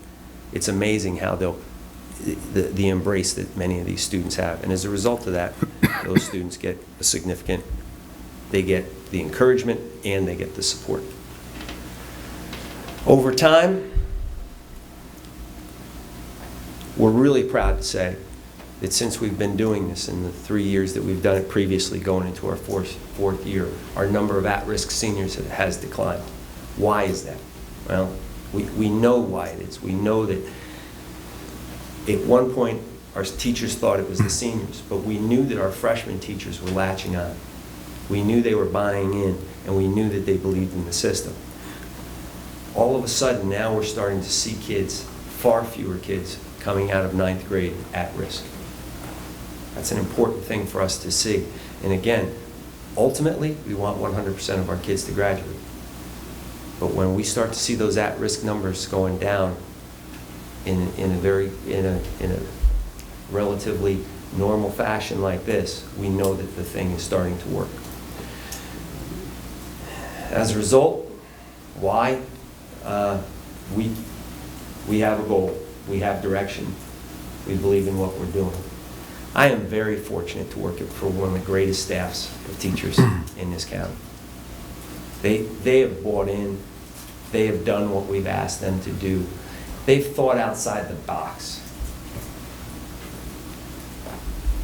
it's amazing how the embrace that many of these students have. And as a result of that, those students get they get the encouragement and they get the support. Over time, we're really proud to say that since we've been doing this in the 3 years that we've done it previously, going into our fourth year, our number of at-risk seniors has declined. Why is that? Well, we know why it is. We know that at one point our teachers thought it was the seniors, but we knew that our freshman teachers were latching on. We knew they were buying in, and we knew that they believed in the system. All of a sudden, now we're starting to see kids, far fewer kids, coming out of 9th grade at risk. That's an important thing for us to see. And again, ultimately, we want 100% of our kids to graduate. But when we start to see those at-risk numbers going down in a relatively normal fashion like this, we know that the thing is starting to work. As a result, why? We have a goal. We have direction. We believe in what we're doing. I am very fortunate to work for one of the greatest staffs of teachers in this county. They have bought in. They have done what we've asked them to do. They've thought outside the box.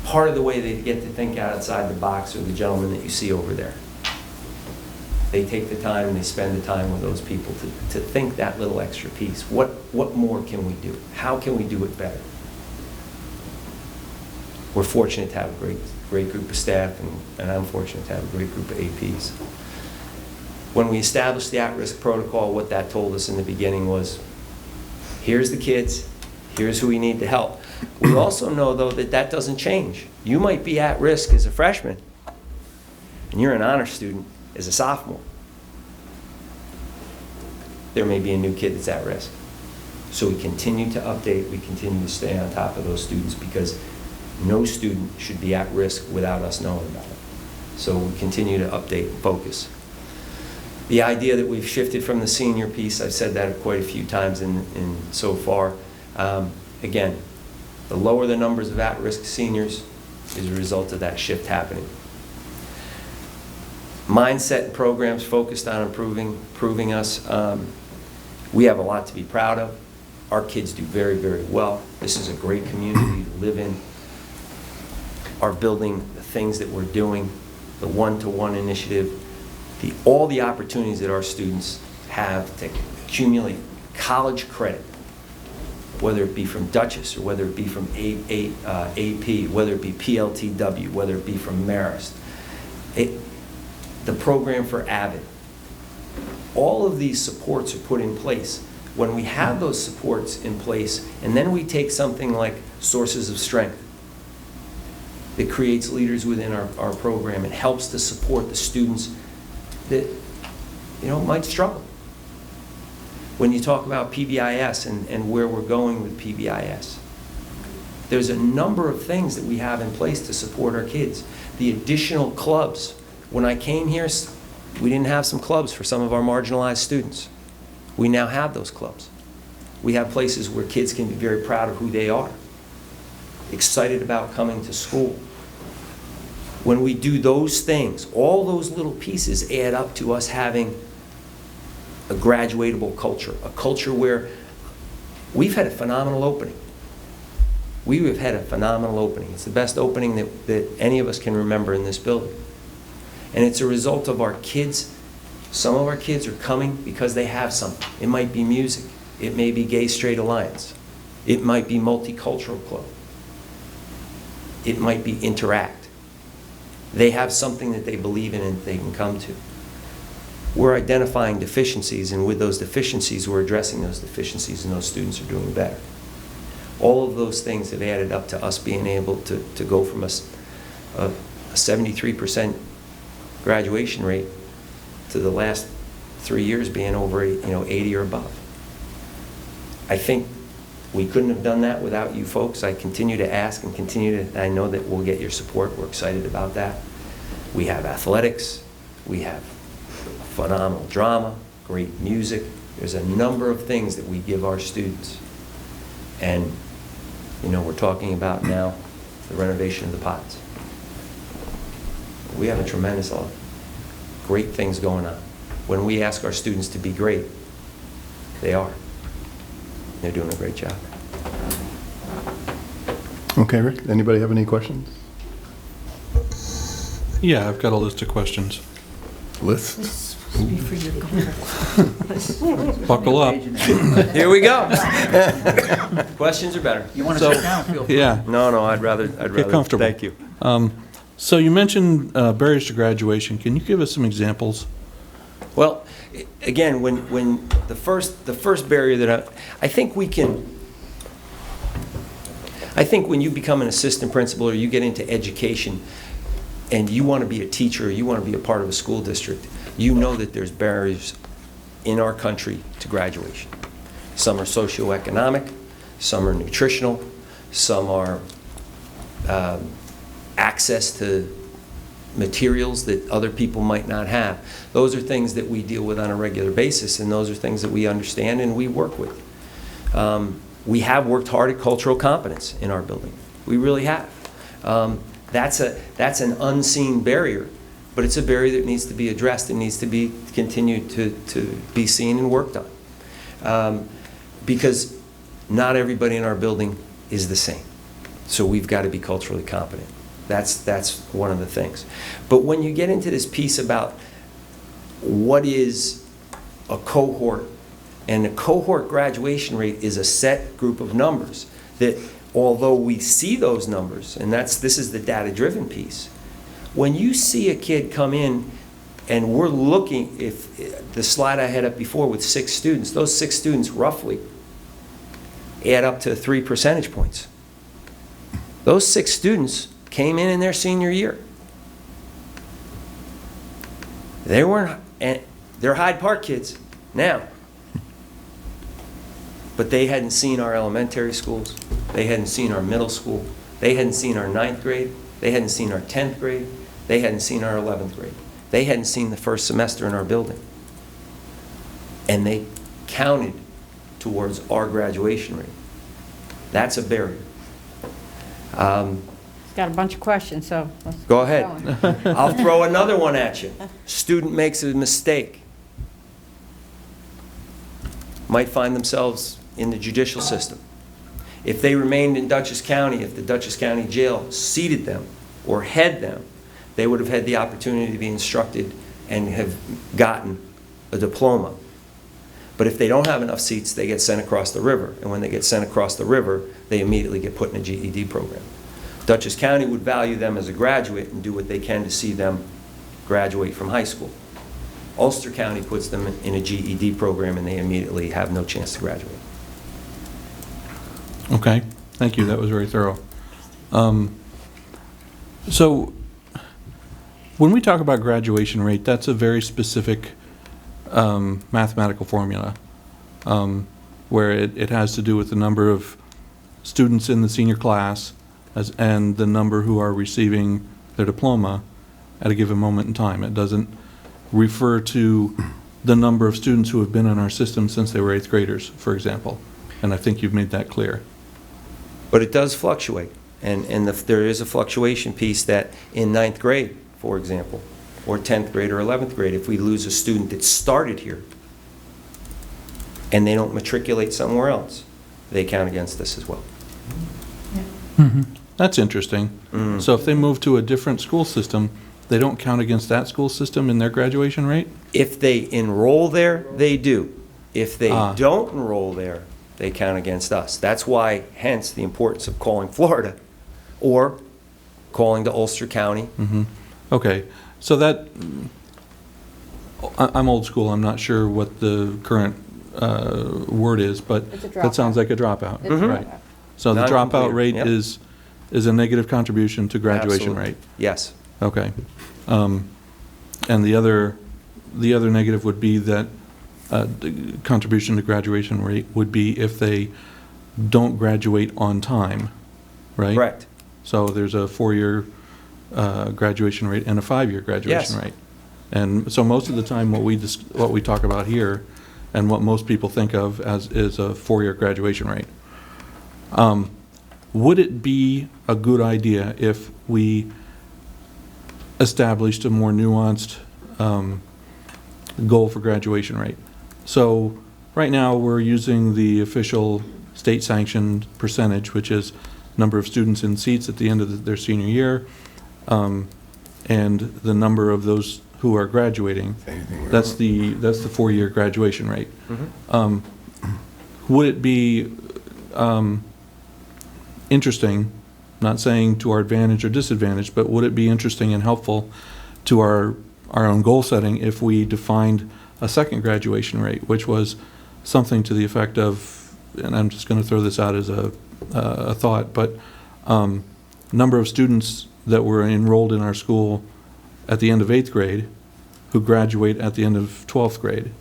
Part of the way they get to think outside the box are the gentlemen that you see over there. They take the time and they spend the time with those people to think that little extra piece. What more can we do? How can we do it better? We're fortunate to have a great group of staff, and I'm fortunate to have a great group of APs. When we established the at-risk protocol, what that told us in the beginning was, here's the kids, here's who we need to help. We also know, though, that that doesn't change. You might be at risk as a freshman, and you're an honor student as a sophomore. There may be a new kid that's at risk. So we continue to update, we continue to stay on top of those students, because no student should be at risk without us knowing about it. So we continue to update and focus. The idea that we've shifted from the senior piece, I've said that quite a few times in so far. Again, the lower the numbers of at-risk seniors is a result of that shift happening. Mindset and programs focused on improving us. We have a lot to be proud of. Our kids do very, very well. This is a great community to live in. Our building, the things that we're doing, the one-to-one initiative, all the opportunities that our students have to accumulate college credit, whether it be from Dutchess or whether it be from AP, whether it be PLTW, whether it be from Marist, the program for Avid. All of these supports are put in place. When we have those supports in place, and then we take something like Sources of Strength, that creates leaders within our program. It helps to support the students that might struggle. When you talk about PBIS and where we're going with PBIS, there's a number of things that we have in place to support our kids. The additional clubs. When I came here, we didn't have some clubs for some of our marginalized students. We now have those clubs. We have places where kids can be very proud of who they are, excited about coming to school. When we do those things, all those little pieces add up to us having a graduatable culture, a culture where we've had a phenomenal opening. We have had a phenomenal opening. It's the best opening that any of us can remember in this building. And it's a result of our kids Some of our kids are coming because they have something. It might be music. It may be Gay Straight Alliance. It might be Multicultural Club. It might be Interact. They have something that they believe in and they can come to. We're identifying deficiencies, and with those deficiencies, we're addressing those deficiencies, and those students are doing better. All of those things have added up to us being able to go from a 73% graduation rate to the last 3 years being over 80 or above. I think we couldn't have done that without you folks. I continue to ask and I know that we'll get your support. We're excited about that. We have athletics. We have phenomenal drama, great music. There's a number of things that we give our students. And, we're talking about now the renovation of the pods. We have a tremendous lot of great things going on. When we ask our students to be great, they are. They're doing a great job.
Okay, Rick, anybody have any questions?
Yeah, I've got a list of questions.
List?
Buckle up.
Here we go. Questions are better.
You want to sit down? Feel free.
Yeah.
No, I'd rather.
Get comfortable.
Thank you.
So you mentioned barriers to graduation. Can you give us some examples?
Well, again, when the first barrier that I think we can. I think when you become an assistant principal or you get into education and you want to be a teacher, or you want to be a part of a school district, you know that there's barriers in our country to graduation. Some are socioeconomic, some are nutritional, some are access to materials that other people might not have. Those are things that we deal with on a regular basis, and those are things that we understand and we work with. We have worked hard at cultural competence in our building. We really have. That's an unseen barrier, but it's a barrier that needs to be addressed and needs to be continued to be seen and worked on. Because not everybody in our building is the same. So we've got to be culturally competent. That's one of the things. But when you get into this piece about what is a cohort, and a cohort graduation rate is a set group of numbers that, although we see those numbers, and this is the data-driven piece, when you see a kid come in and we're looking, if the slide I had up before with 6 students, those 6 students roughly add up to 3 percentage points. Those 6 students came in their senior year. They weren't, and they're Hyde Park kids now. But they hadn't seen our elementary schools. They hadn't seen our middle school. They hadn't seen our 9th grade. They hadn't seen our 10th grade. They hadn't seen our 11th grade. They hadn't seen the first semester in our building. And they counted towards our graduation rate. That's a barrier.
Got a bunch of questions, so let's
Go
keep
ahead.
going.
I'll throw another one at you. Student makes a mistake. Might find themselves in the judicial system. If they remained in Dutchess County, if the Dutchess County Jail seated them or had them, they would have had the opportunity to be instructed and have gotten a diploma. But if they don't have enough seats, they get sent across the river. And when they get sent across the river, they immediately get put in a GED program. Dutchess County would value them as a graduate and do what they can to see them graduate from high school. Ulster County puts them in a GED program and they immediately have no chance to graduate.
Okay, thank you. That was very thorough. So when we talk about graduation rate, that's a very specific mathematical formula where it has to do with the number of students in the senior class and the number who are receiving their diploma at a given moment in time. It doesn't refer to the number of students who have been in our system since they were 8th graders, for example. And I think you've made that clear.
But it does fluctuate. And there is a fluctuation piece that in 9th grade, for example, or 10th grade or 11th grade, if we lose a student that started here and they don't matriculate somewhere else, they count against us as well.
That's interesting. So if they move to a different school system, they don't count against that school system in their graduation rate?
If they enroll there, they do. If they
Ah.
don't enroll there, they count against us. That's why, hence, the importance of calling Florida or calling to Ulster County.
Okay, so that, I'm old school, I'm not sure what the current word is, but
It's a
that sounds like a dropout,
It's a
right? So the dropout
Non-completer,
rate
yep.
is a negative contribution to graduation
Absolutely.
rate?
Yes.
Okay. And the other negative would be that the contribution to graduation rate would be if they don't graduate on time, right?
Correct.
So there's a 4-year graduation rate and a 5-year graduation
Yes.
rate. And so most of the time, what we talk about here, and what most people think of as is a 4-year graduation rate. Would it be a good idea if we established a more nuanced goal for graduation rate? So right now, we're using the official state-sanctioned percentage, which is number of students in seats at the end of their senior year, and the number of those who are graduating. That's the 4-year graduation rate. Would it be interesting, not saying to our advantage or disadvantage, but would it be interesting and helpful to our own goal setting if we defined a second graduation rate, which was something to the effect of, and I'm just going to throw this out as a thought, but number of students that were enrolled in our school at the end of 8th grade who graduate at the end of 12th grade.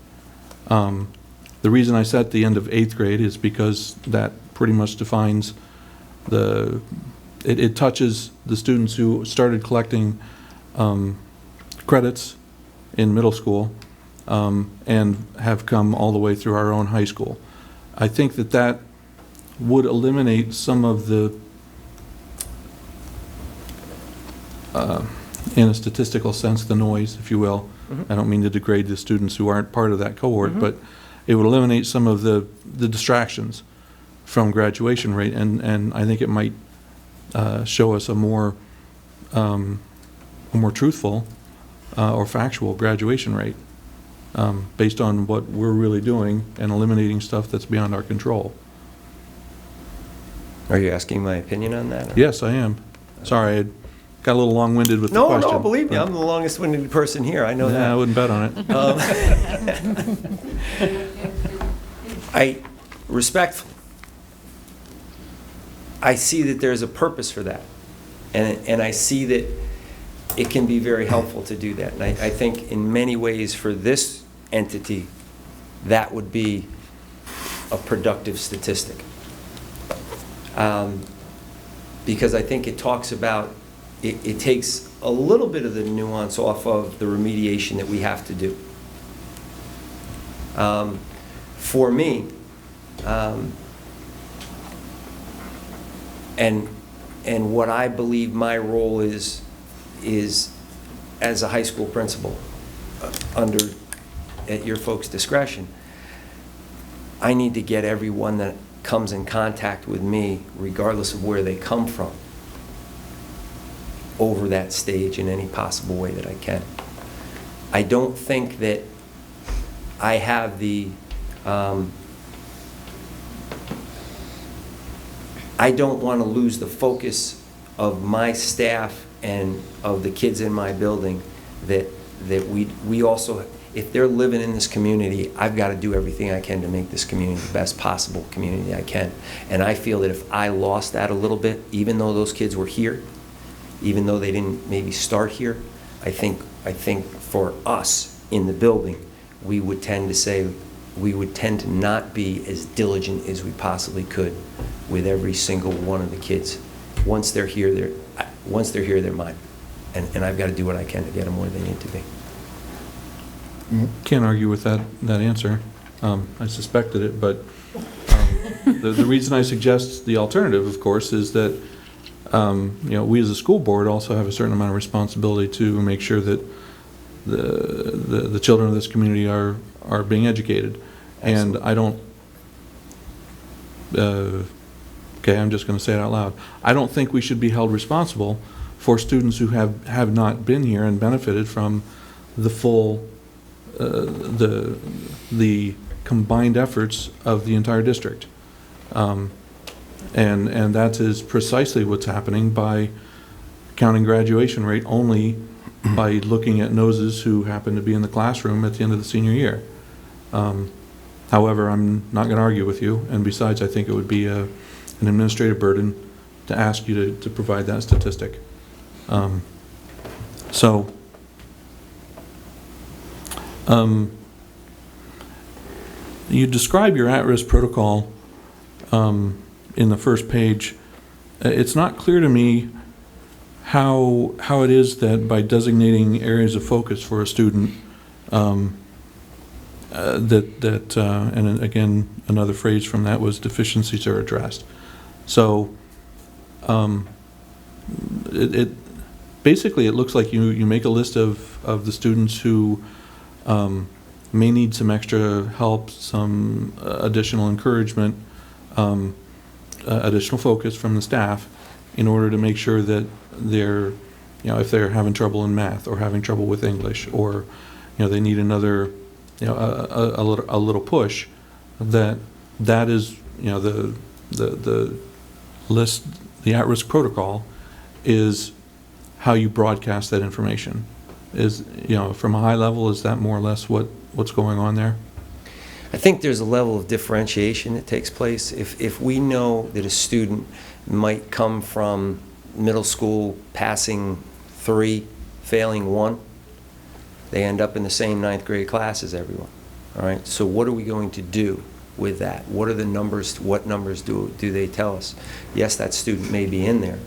The reason I set the end of 8th grade is because that pretty much defines it touches the students who started collecting credits in middle school and have come all the way through our own high school. I think that would eliminate some of the, in a statistical sense, the noise, if you will. I don't mean to degrade the students who aren't part of that cohort, but it would eliminate some of the distractions from graduation rate, and I think it might show us a more truthful or factual graduation rate based on what we're really doing and eliminating stuff that's beyond our control.
Are you asking my opinion on that? or-
Yes, I am. Sorry, I got a little long-winded with the
No,
question.
no, believe me,
but-
I'm the longest-winded person here, I know
Yeah,
that.
I wouldn't bet on it.
I respectfully, I see that there's a purpose for that. And I see that it can be very helpful to do that. And I think in many ways for this entity, that would be a productive statistic. Because I think it talks about, it takes a little bit of the nuance off of the remediation that we have to do. For me, and what I believe my role is as a high school principal, at your folks' discretion, I need to get everyone that comes in contact with me, regardless of where they come from, over that stage in any possible way that I can. I don't think that I have the I don't want to lose the focus of my staff and of the kids in my building that we also, if they're living in this community, I've got to do everything I can to make this community the best possible community I can. And I feel that if I lost that a little bit, even though those kids were here, even though they didn't maybe start here, I think for us in the building, we would tend to not be as diligent as we possibly could with every single one of the kids. Once they're here, they're mine. And I've got to do what I can to get them where they need to be.
Can't argue with that answer. I suspected it, but the reason I suggest the alternative, of course, is that we as a school board also have a certain amount of responsibility to make sure that the children of this community are being educated. And I don't, okay, I'm just going to say it out loud. I don't think we should be held responsible for students who have not been here and benefited from the full, the combined efforts of the entire district. And that is precisely what's happening by counting graduation rate only by looking at noses who happen to be in the classroom at the end of the senior year. However, I'm not going to argue with you, and besides, I think it would be an administrative burden to ask you to provide that statistic. You describe your at-risk protocol in the first page. It's not clear to me how it is that by designating areas of focus for a student, and again, another phrase from that was deficiencies are addressed. So basically it looks like you make a list of the students who may need some extra help, some additional encouragement, additional focus from the staff in order to make sure that they're, if they're having trouble in math or having trouble with English, or, they need another, a little push, that is, the list, the at-risk protocol is how you broadcast that information. Is, from a high level, is that more or less what's going on there?
I think there's a level of differentiation that takes place. If we know that a student might come from middle school passing 3, failing 1, they end up in the same 9th grade class as everyone. All right, so what are we going to do with that? What are the numbers? What numbers do they tell us? Yes, that student may be in there.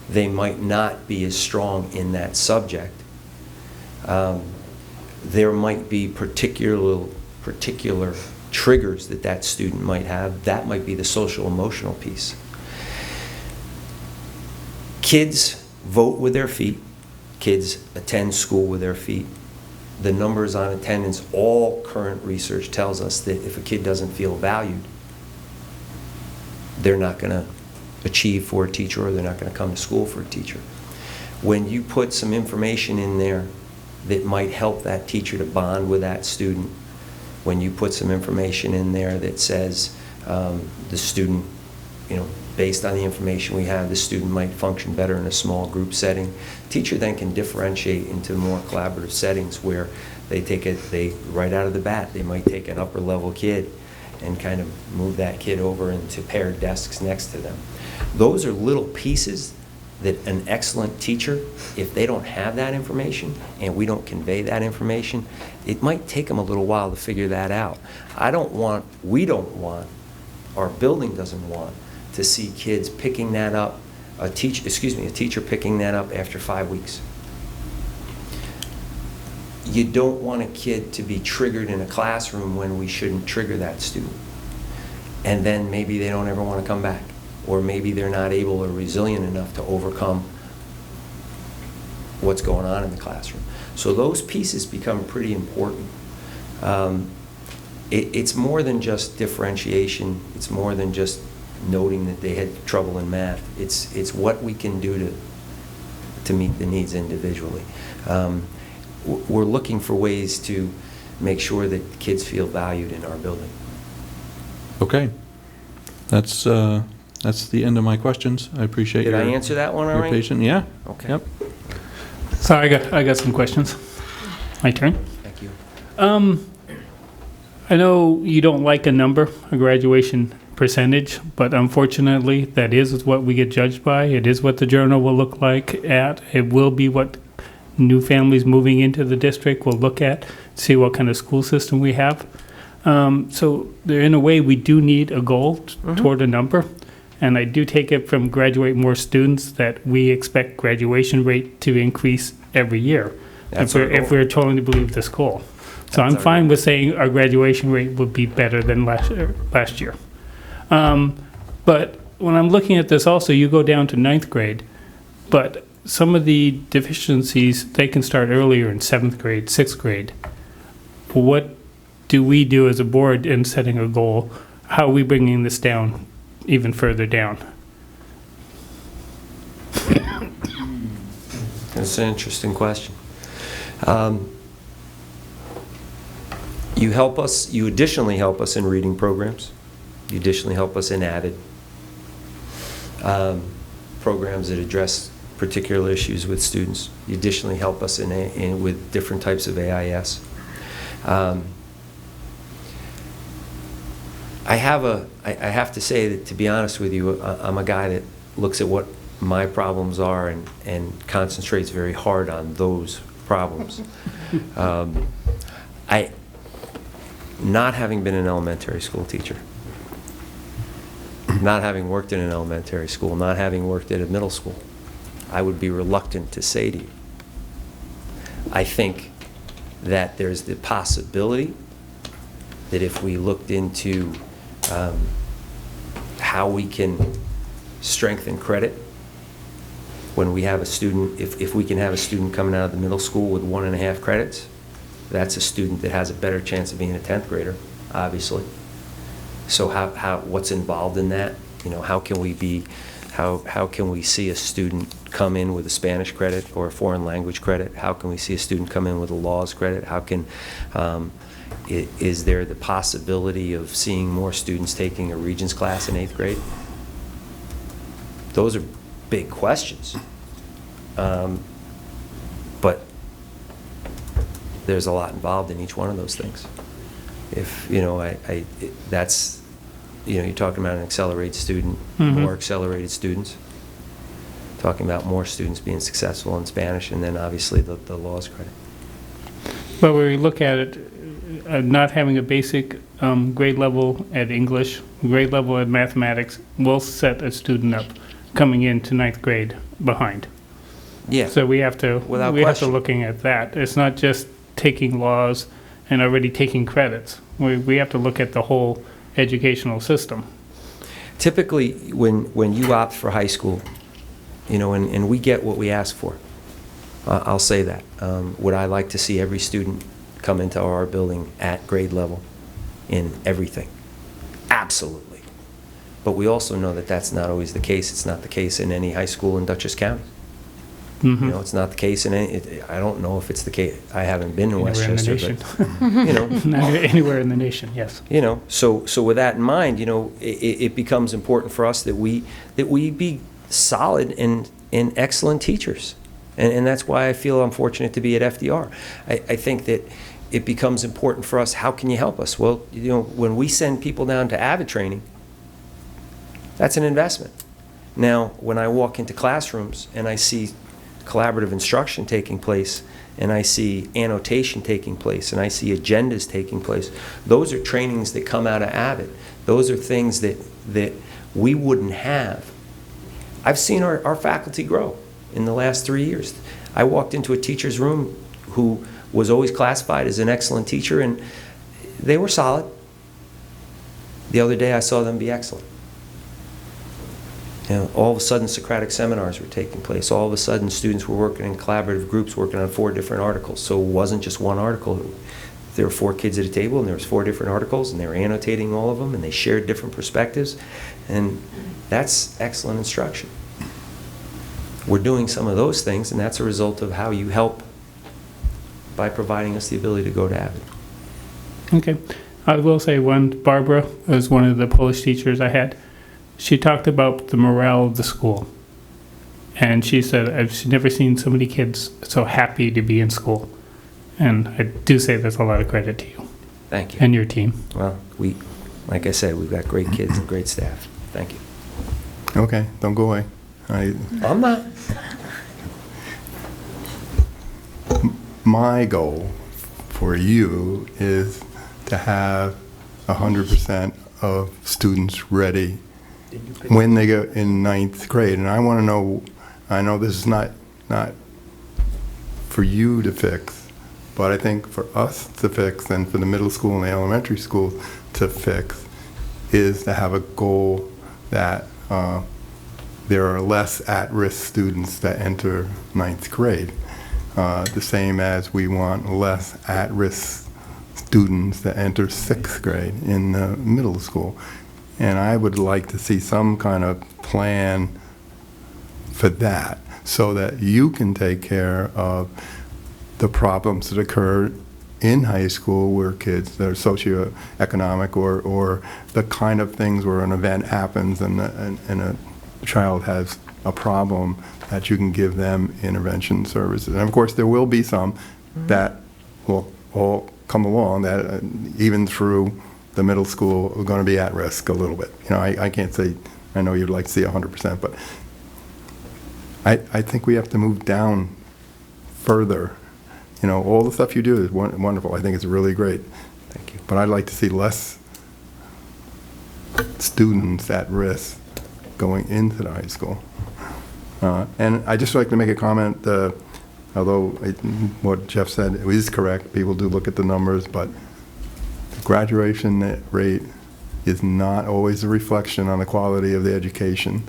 They might not be as strong in that subject. There might be particular triggers that student might have. That might be the social emotional piece. Kids vote with their feet. Kids attend school with their feet. The numbers on attendance, all current research tells us that if a kid doesn't feel valued, they're not going to achieve for a teacher, or they're not going to come to school for a teacher. When you put some information in there that might help that teacher to bond with that student, when you put some information in there that says the student, based on the information we have, the student might function better in a small group setting. Teacher then can differentiate into more collaborative settings where they right out of the bat, they might take an upper level kid and kind of move that kid over into paired desks next to them. Those are little pieces that an excellent teacher, if they don't have that information and we don't convey that information, it might take them a little while to figure that out. We don't want, our building doesn't want to see kids picking that up, a teacher picking that up after 5 weeks. You don't want a kid to be triggered in a classroom when we shouldn't trigger that student. And then maybe they don't ever want to come back. Or maybe they're not able or resilient enough to overcome what's going on in the classroom. So those pieces become pretty important. It's more than just differentiation. It's more than just noting that they had trouble in math. It's what we can do to meet the needs individually. We're looking for ways to make sure that kids feel valued in our building.
Okay. That's the end of my questions. I appreciate
Did I answer that one all right?
Patient. Yeah.
Okay.
Yep.
So I got some questions. My turn.
Thank you.
I know you don't like a number, a graduation percentage, but unfortunately that is what we get judged by. It is what the journal will look like at. It will be what new families moving into the district will look at, see what kind of school system we have. So there, in a way, we do need a goal toward a number. And I do take it from graduate more students that we expect graduation rate to increase every year if we're totally to believe this goal. So I'm fine with saying our graduation rate would be better than last year. But when I'm looking at this also, you go down to 9th grade, but some of the deficiencies, they can start earlier in 7th grade, 6th grade. What do we do as a board in setting a goal? How are we bringing this down even further down?
That's an interesting question. You additionally help us in reading programs. You additionally help us in AVID programs that address particular issues with students. You additionally help us with different types of AIS. I have to say that, to be honest with you, I'm a guy that looks at what my problems are and concentrates very hard on those problems. Not having been an elementary school teacher, not having worked in an elementary school, not having worked at a middle school, I would be reluctant to say to you, I think that there's the possibility that if we looked into how we can strengthen credit when we have a student, if we can have a student coming out of the middle school with 1.5 credits, that's a student that has a better chance of being a 10th grader, obviously. So what's involved in that? You know, how can we see a student come in with a Spanish credit or a foreign language credit? How can we see a student come in with a laws credit? How can is there the possibility of seeing more students taking a Regents class in 8th grade? Those are big questions. But there's a lot involved in each one of those things. If, you know, that's, you know, you're talking about an accelerated student, more accelerated students, talking about more students being successful in Spanish, and then obviously the laws credit.
But when we look at it, not having a basic grade level at English, grade level at mathematics will set a student up coming into 9th grade behind.
Yeah.
So we have to have to looking at that. It's not just taking laws and already taking credits. We have to look at the whole educational system.
Typically, when you opt for high school, you know, and we get what we ask for, I'll say that. Would I like to see every student come into our building at grade level in everything? Absolutely. But we also know that that's not always the case. It's not the case in any high school in Dutchess County. You know, it's not the case in any, I don't know if it's the case. I haven't been in Westchester, but, you know.
Not anywhere in the nation, yes.
You know, so with that in mind, you know, it becomes important for us that we be solid and excellent teachers. And that's why I feel I'm fortunate to be at FDR. I think that it becomes important for us, how can you help us? Well, you know, when we send people down to AVID training, that's an investment. Now, when I walk into classrooms and I see collaborative instruction taking place, and I see annotation taking place, and I see agendas taking place, those are trainings that come out of AVID. Those are things that we wouldn't have. I've seen our faculty grow in the last 3 years. I walked into a teacher's room who was always classified as an excellent teacher, and they were solid. The other day I saw them be excellent. You know, all of a sudden Socratic seminars were taking place. All of a sudden students were working in collaborative groups working on 4 different articles. So it wasn't just one article. There were 4 kids at a table and there was 4 different articles and they were annotating all of them and they shared different perspectives. And that's excellent instruction. We're doing some of those things, and that's a result of how you help by providing us the ability to go to AVID.
Okay. I will say Barbara was one of the Polish teachers I had. She talked about the morale of the school. And she said, I've never seen so many kids so happy to be in school. And I do say that's a lot of credit to you.
Thank you.
And your team.
Well, like I said, we've got great kids and great staff. Thank you.
Okay, don't go away.
I'm not.
My goal for you is to have 100% of students ready when they go in 9th grade. And I want to know, I know this is not for you to fix, but I think for us to fix and for the middle school and the elementary school to fix is to have a goal that there are less at-risk students that enter 9th grade. The same as we want less at-risk students that enter 6th grade in the middle school. And I would like to see some kind of plan for that so that you can take care of the problems that occur in high school where kids that are socioeconomic or the kind of things where an event happens and a child has a problem, that you can give them intervention services. And of course, there will be some that will all come along that even through the middle school are going to be at risk a little bit. You know, I can't say, I know you'd like to see 100%, but I think we have to move down further. You know, all the stuff you do is wonderful. I think it's really great.
Thank you.
But I'd like to see less students at risk going into the high school. And I just like to make a comment, although what Jeff said is correct, people do look at the numbers, but the graduation rate is not always a reflection on the quality of the education.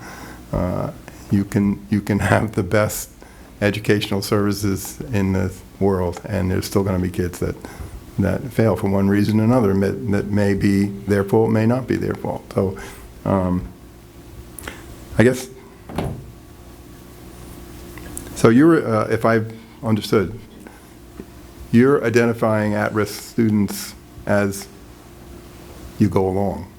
You can have the best educational services in the world, and there's still going to be kids that fail for one reason or another. That may be their fault, may not be their fault. So I guess, so you're, if I've understood, you're identifying at-risk students as you go along.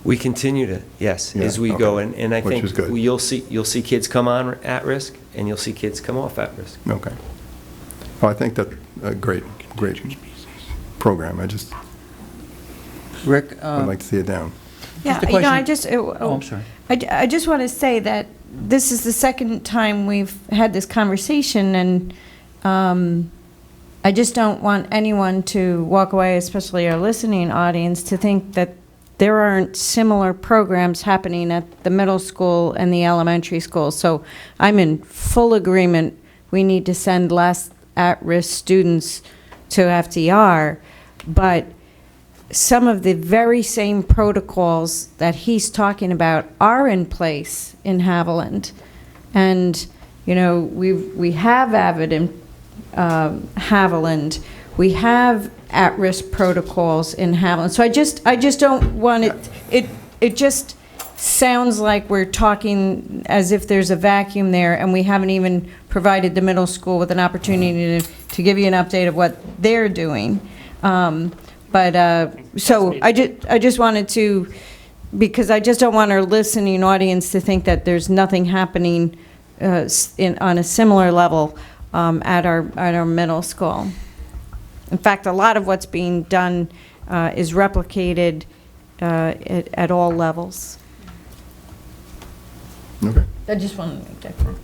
We continue to, yes, as we go, and I think you'll see kids come on at risk, and you'll see kids come off at risk.
Okay. Well, I think that's a great program. I just
Rick,
would like to see it down.
Yeah,
Just a
you know,
question. I'm sorry.
I just want to say that this is the second time we've had this conversation, and I just don't want anyone to walk away, especially our listening audience, to think that there aren't similar programs happening at the middle school and the elementary school. So I'm in full agreement. We need to send less at-risk students to FDR, but some of the very same protocols that he's talking about are in place in Haviland. And, you know, we have AVID in Haviland. We have at-risk protocols in Haviland. So I just don't want it just sounds like we're talking as if there's a vacuum there, and we haven't even provided the middle school with an opportunity to give you an update of what they're doing. So I just wanted to, because I just don't want our listening audience to think that there's nothing happening on a similar level at our middle school. In fact, a lot of what's being done is replicated at all levels.
Okay.
I just want to make that clear.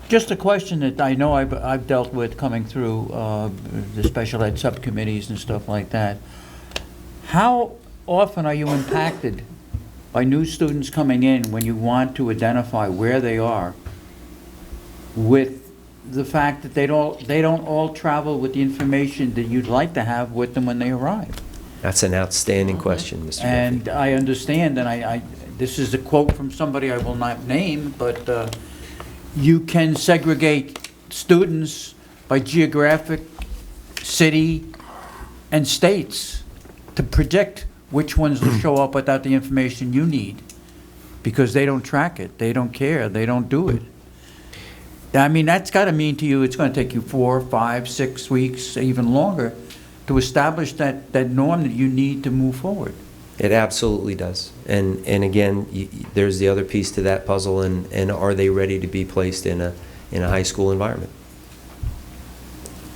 Just a question that I know I've dealt with coming through the special ed subcommittees and stuff like that. How often are you impacted by new students coming in when you want to identify where they are, with the fact that they don't all travel with the information that you'd like to have with them when they arrive?
That's an outstanding question, Mr.
And
Murphy.
I understand, and this is a quote from somebody I will not name, but you can segregate students by geographic, city, and states to predict which ones will show up without the information you need, because they don't track it, they don't care, they don't do it. I mean, that's got to mean to you it's going to take you 4, 5, 6 weeks, even longer, to establish that norm that you need to move forward.
It absolutely does. And again, there's the other piece to that puzzle, and are they ready to be placed in a high school environment?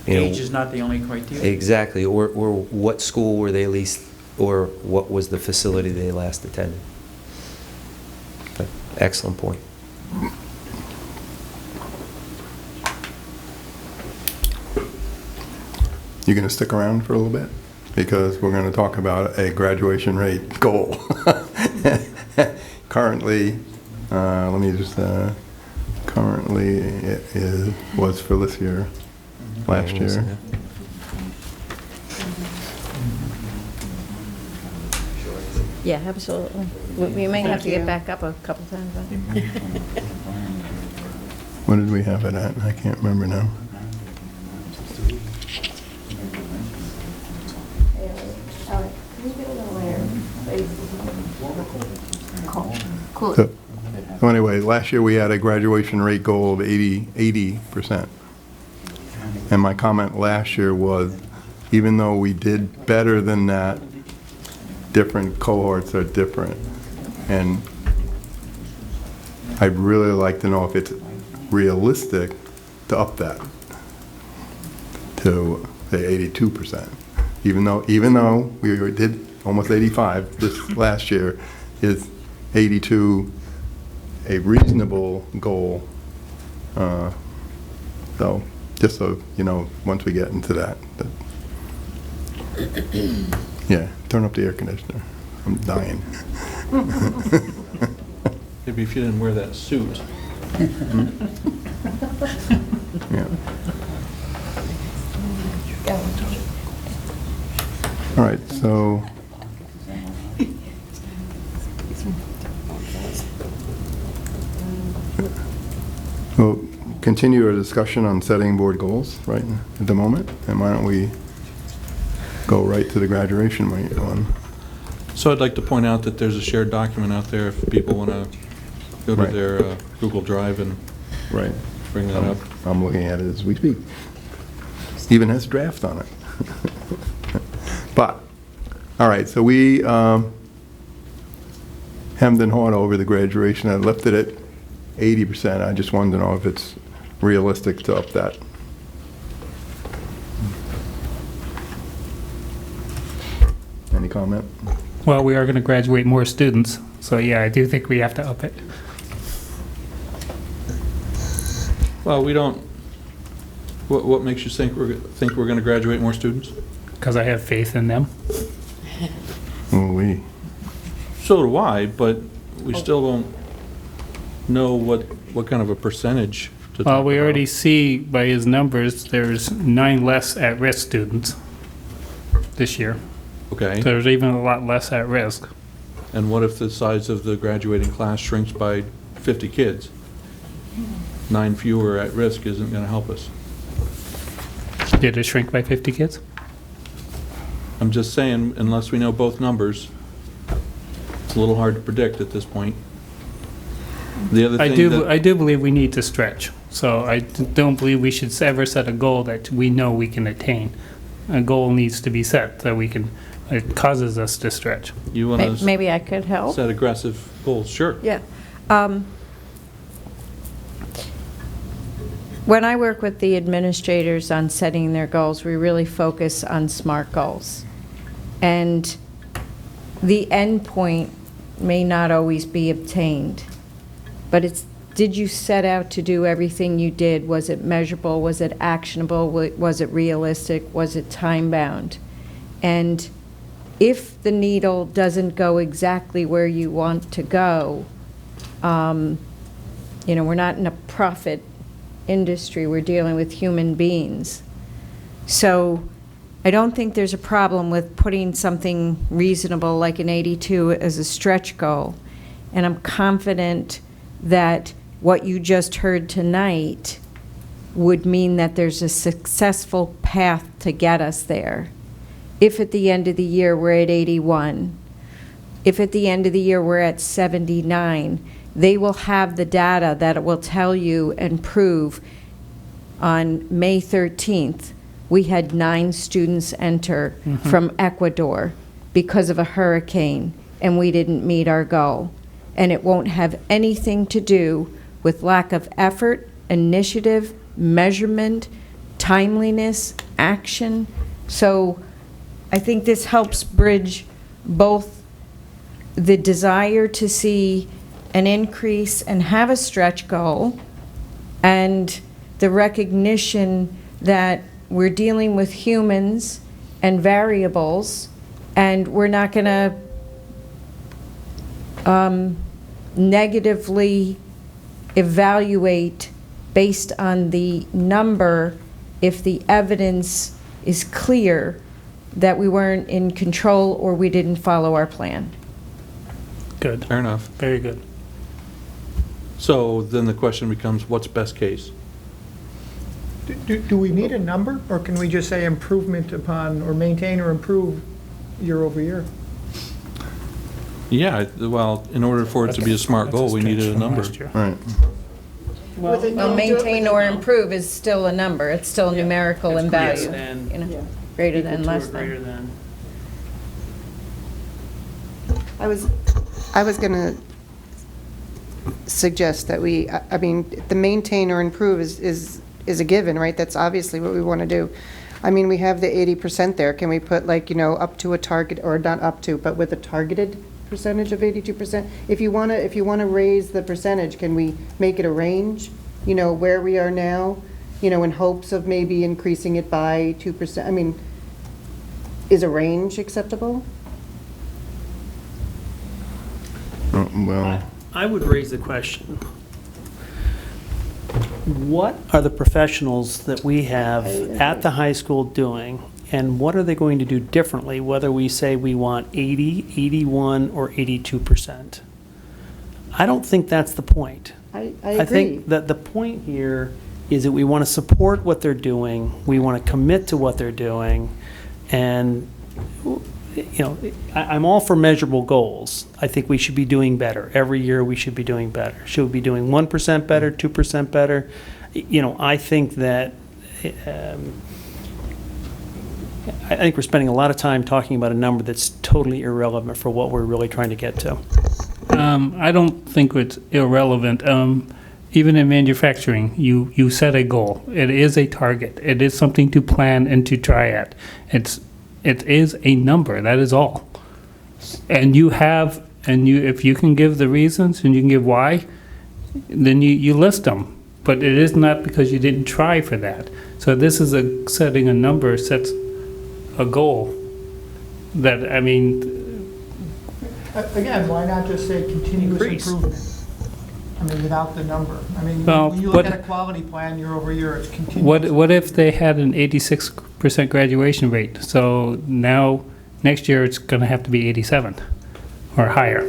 Age is not the only criteria.
Exactly. Or what school were they least, or what was the facility they last attended? But excellent point.
You going to stick around for a little bit? Because we're going to talk about a graduation rate goal. Currently, let me just, currently it was for this year, last year.
Yeah, absolutely. We may have to get back up a couple times.
What did we have it at? I can't remember now.
Cool.
So, So anyway, last year we had a graduation rate goal of 80%. And my comment last year was, even though we did better than that, different cohorts are different. And I'd really like to know if it's realistic to up that to, say, 82%. Even though we did almost 85 this last year, is 82 a reasonable goal? So, just so you know, once we get into that. Yeah, turn up the air conditioner. I'm dying.
Maybe if you didn't wear that suit.
Yeah. All right, so we'll continue our discussion on setting board goals right at the moment, and why don't we go right to the graduation one?
So I'd like to point out that there's a shared document out there if people want to go to
Right.
their Google Drive and bring that up.
I'm looking at it as we speak. Even has draft on it. But, all right, so we hemmed and hawed over the graduation. I left it at 80%. I just wanted to know if it's realistic to up that. Any comment?
Well, we are going to graduate more students, so yeah, I do think we have to up it.
Well, we don't, what makes you think we're going to graduate more students?
Because I have faith in them.
Oh,
So do I, but we still don't know what kind of a percentage to
Well,
talk
we
about.
already see by his numbers, there's 9 less at-risk students this year.
Okay.
There's even a lot less at risk.
And what if the size of the graduating class shrinks by 50 kids? 9 fewer at risk isn't going to help us.
Did it shrink by 50 kids?
I'm just saying, unless we know both numbers, it's a little hard to predict at this point. The other thing
I do believe we need to stretch. So I don't believe we should ever set a goal that we know we can attain. A goal needs to be set that it causes us to stretch.
You want to
Maybe I could help?
set aggressive goals? Sure.
Yeah. When I work with the administrators on setting their goals, we really focus on SMART goals. And the end point may not always be obtained, but did you set out to do everything you did? Was it measurable? Was it actionable? Was it realistic? Was it time-bound? And if the needle doesn't go exactly where you want to go, we're not in a profit industry, we're dealing with human beings. So I don't think there's a problem with putting something reasonable like an 82 as a stretch goal. And I'm confident that what you just heard tonight would mean that there's a successful path to get us there. If at the end of the year we're at 81, if at the end of the year we're at 79, they will have the data that it will tell you and prove. On May 13th, we had 9 students enter from Ecuador because of a hurricane, and we didn't meet our goal. And it won't have anything to do with lack of effort, initiative, measurement, timeliness, action. So I think this helps bridge both the desire to see an increase and have a stretch goal, and the recognition that we're dealing with humans and variables, and we're not going to negatively evaluate based on the number if the evidence is clear that we weren't in control or we didn't follow our plan.
Good.
Fair enough.
Very good.
So then the question becomes, what's best case?
Do we need a number, or can we just say improvement upon, or maintain or improve year over year?
Yeah, well, in order for it to be a SMART goal, we needed a number.
Right.
Well, maintain or improve is still a number, it's still numerical in value. You know, greater than, less than.
I was going to suggest that I mean, the maintain or improve is a given, right? That's obviously what we want to do. I mean, we have the 80% there. Can we put like, up to a target, or not up to, but with a targeted percentage of 82%? If you want to raise the percentage, can we make it a range, where we are now, in hopes of maybe increasing it by 2%? I mean, is a range acceptable?
Well,
I would raise the question, what are the professionals that we have at the high school doing, and what are they going to do differently, whether we say we want 80, 81, or 82%? I don't think that's the point.
I agree.
I think that the point here is that we want to support what they're doing, we want to commit to what they're doing, and I'm all for measurable goals. I think we should be doing better. Every year we should be doing better. Should we be doing 1% better, 2% better? I think that I think we're spending a lot of time talking about a number that's totally irrelevant for what we're really trying to get to.
I don't think it's irrelevant. Even in manufacturing, you set a goal. It is a target. It is something to plan and to try at. It is a number, that is all. And if you can give the reasons and you can give why, then you list them. But it is not because you didn't try for that. So this is setting a number, sets a goal that, I mean.
Again, why not just say continuous improvement? I mean, without the number. I mean,
Well,
when you look at a quality plan year over year, it's continuous.
What if they had an 86% graduation rate? So now, next year, it's going to have to be 87 or higher.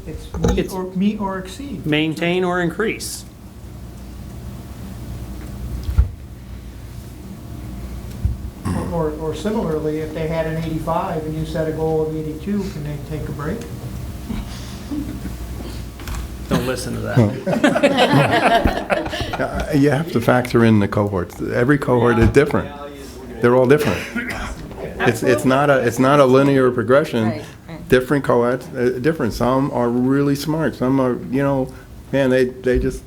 It's meet or exceed.
Maintain or increase.
Or similarly, if they had an 85 and you set a goal of 82, can they take a break?
Don't listen to that.
you have to factor in the cohorts. Every cohort is different. They're all different. It's not a linear progression.
Right.
Different cohorts, different. Some are really smart. Some are, man, they just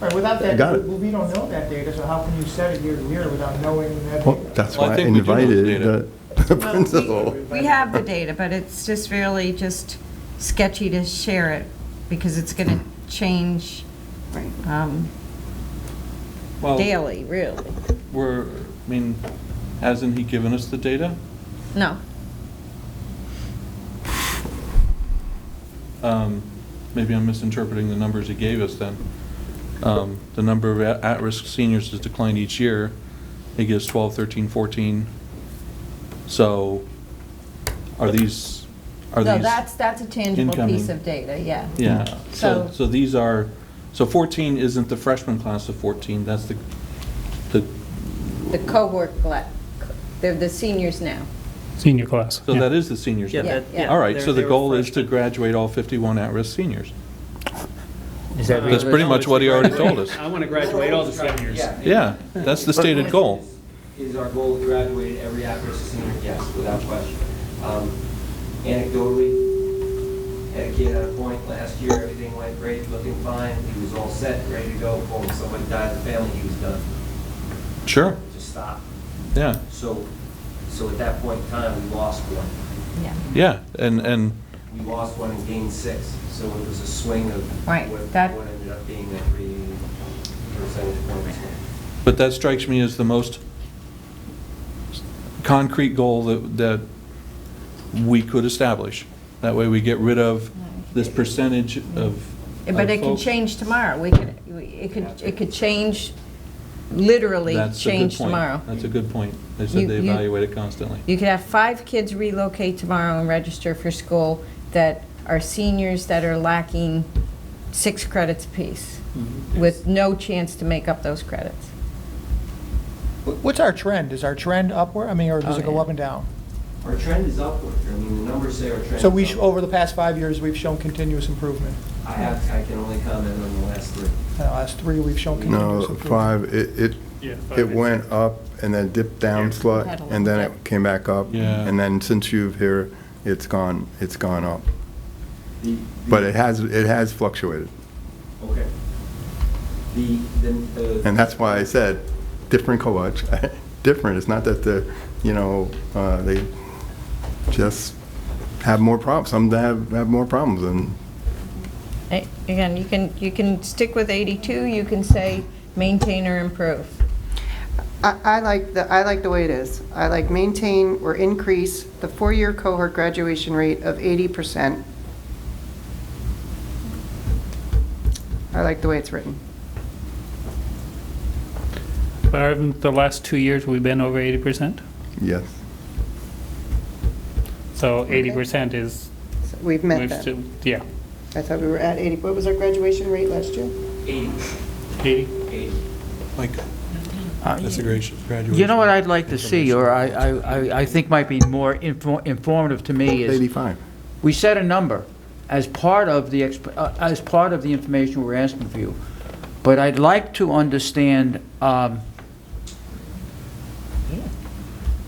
Right, without that,
got it.
well, we don't know that data, so how can you set it year to year without knowing that
Well,
data?
that's
Well, I
why I
think we do know the
invited
data.
the principal.
We have the data, but it's just really just sketchy to share it because it's going to change
Well,
daily, really.
hasn't he given us the data?
No.
Maybe I'm misinterpreting the numbers he gave us then. The number of at-risk seniors has declined each year. He gives 12, 13, 14. So are these
No, that's a tangible
incoming?
piece of data, yeah.
Yeah.
So-
So these are, 14 isn't the freshman class of 14, that's the
The cohort, they're the seniors now.
Senior class.
so that is the seniors.
Yeah,
now.
that- yeah.
All right,
They're-
so the
they were
goal is to
freshmen.
graduate all 51 at-risk seniors.
Is that
That's pretty much what he already told us.
I want to graduate all the seniors.
Yeah, that's the stated goal.
Is our goal to graduate every at-risk senior? Yes, without question. Anecdotally, had a kid at a point last year, everything went great, looking fine, he was all set, ready to go, boom, somebody died in the family, he was done.
Sure,
Just stopped.
yeah,
So at that point in time, we lost one.
yeah, and
We lost one and gained 6. So it was a swing of
Right,
what
that-
ended up being that 3 percentage points.
but that strikes me as the most concrete goal that we could establish. That way we get rid of this percentage of.
But it can
folks.
change tomorrow. It could change, literally
That's a good
change
point.
tomorrow.
That's a good point. They said they evaluate it constantly.
You could have 5 kids relocate tomorrow and register for school that are seniors that are lacking 6 credits apiece, with no chance to make up those credits.
What's our trend? Is our trend upward? I mean, or does it go up and down?
Our trend is upward. I mean, the numbers say our trend is
So
upward.
over the past 5 years, we've shown continuous improvement.
I can only comment on the last 3.
In the last 3, we've shown continuous
No,
improvement.
5, it went up and then dipped down slight,
Had a
and then
little
it came back up.
Yeah.
And then since you've here, it's gone up.
The-
But it has fluctuated.
Okay.
And that's why I said, different cohorts, different. It's not that they just have more problems. Some have more problems, and
Again, you can stick with 82, you can say maintain or improve.
I like the way it is. I like maintain or increase the 4-year cohort graduation rate of 80%. I like the way it's written.
But haven't the last 2 years we've been over 80%?
yes.
So 80% is.
So we've met that.
Yeah.
I thought we were at 80. What was our graduation rate last year?
80.
80?
Like, that's a graduation.
You know what I'd like to see, or I think might be more informative to me is.
85.
We set a number as part of the information we're asking for you. But I'd like to understand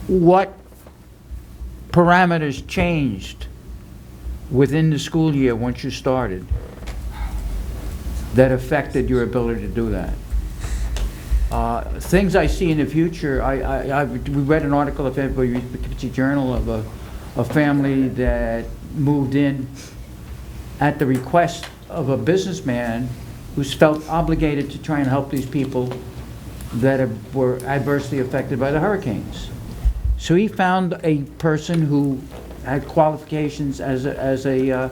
what parameters changed within the school year once you started that affected your ability to do that. Things I see in the future, we read an article, if everybody reads the Poughkeepsie Journal, of a family that moved in at the request of a businessman who's felt obligated to try and help these people that were adversely affected by the hurricanes. So he found a person who had qualifications as a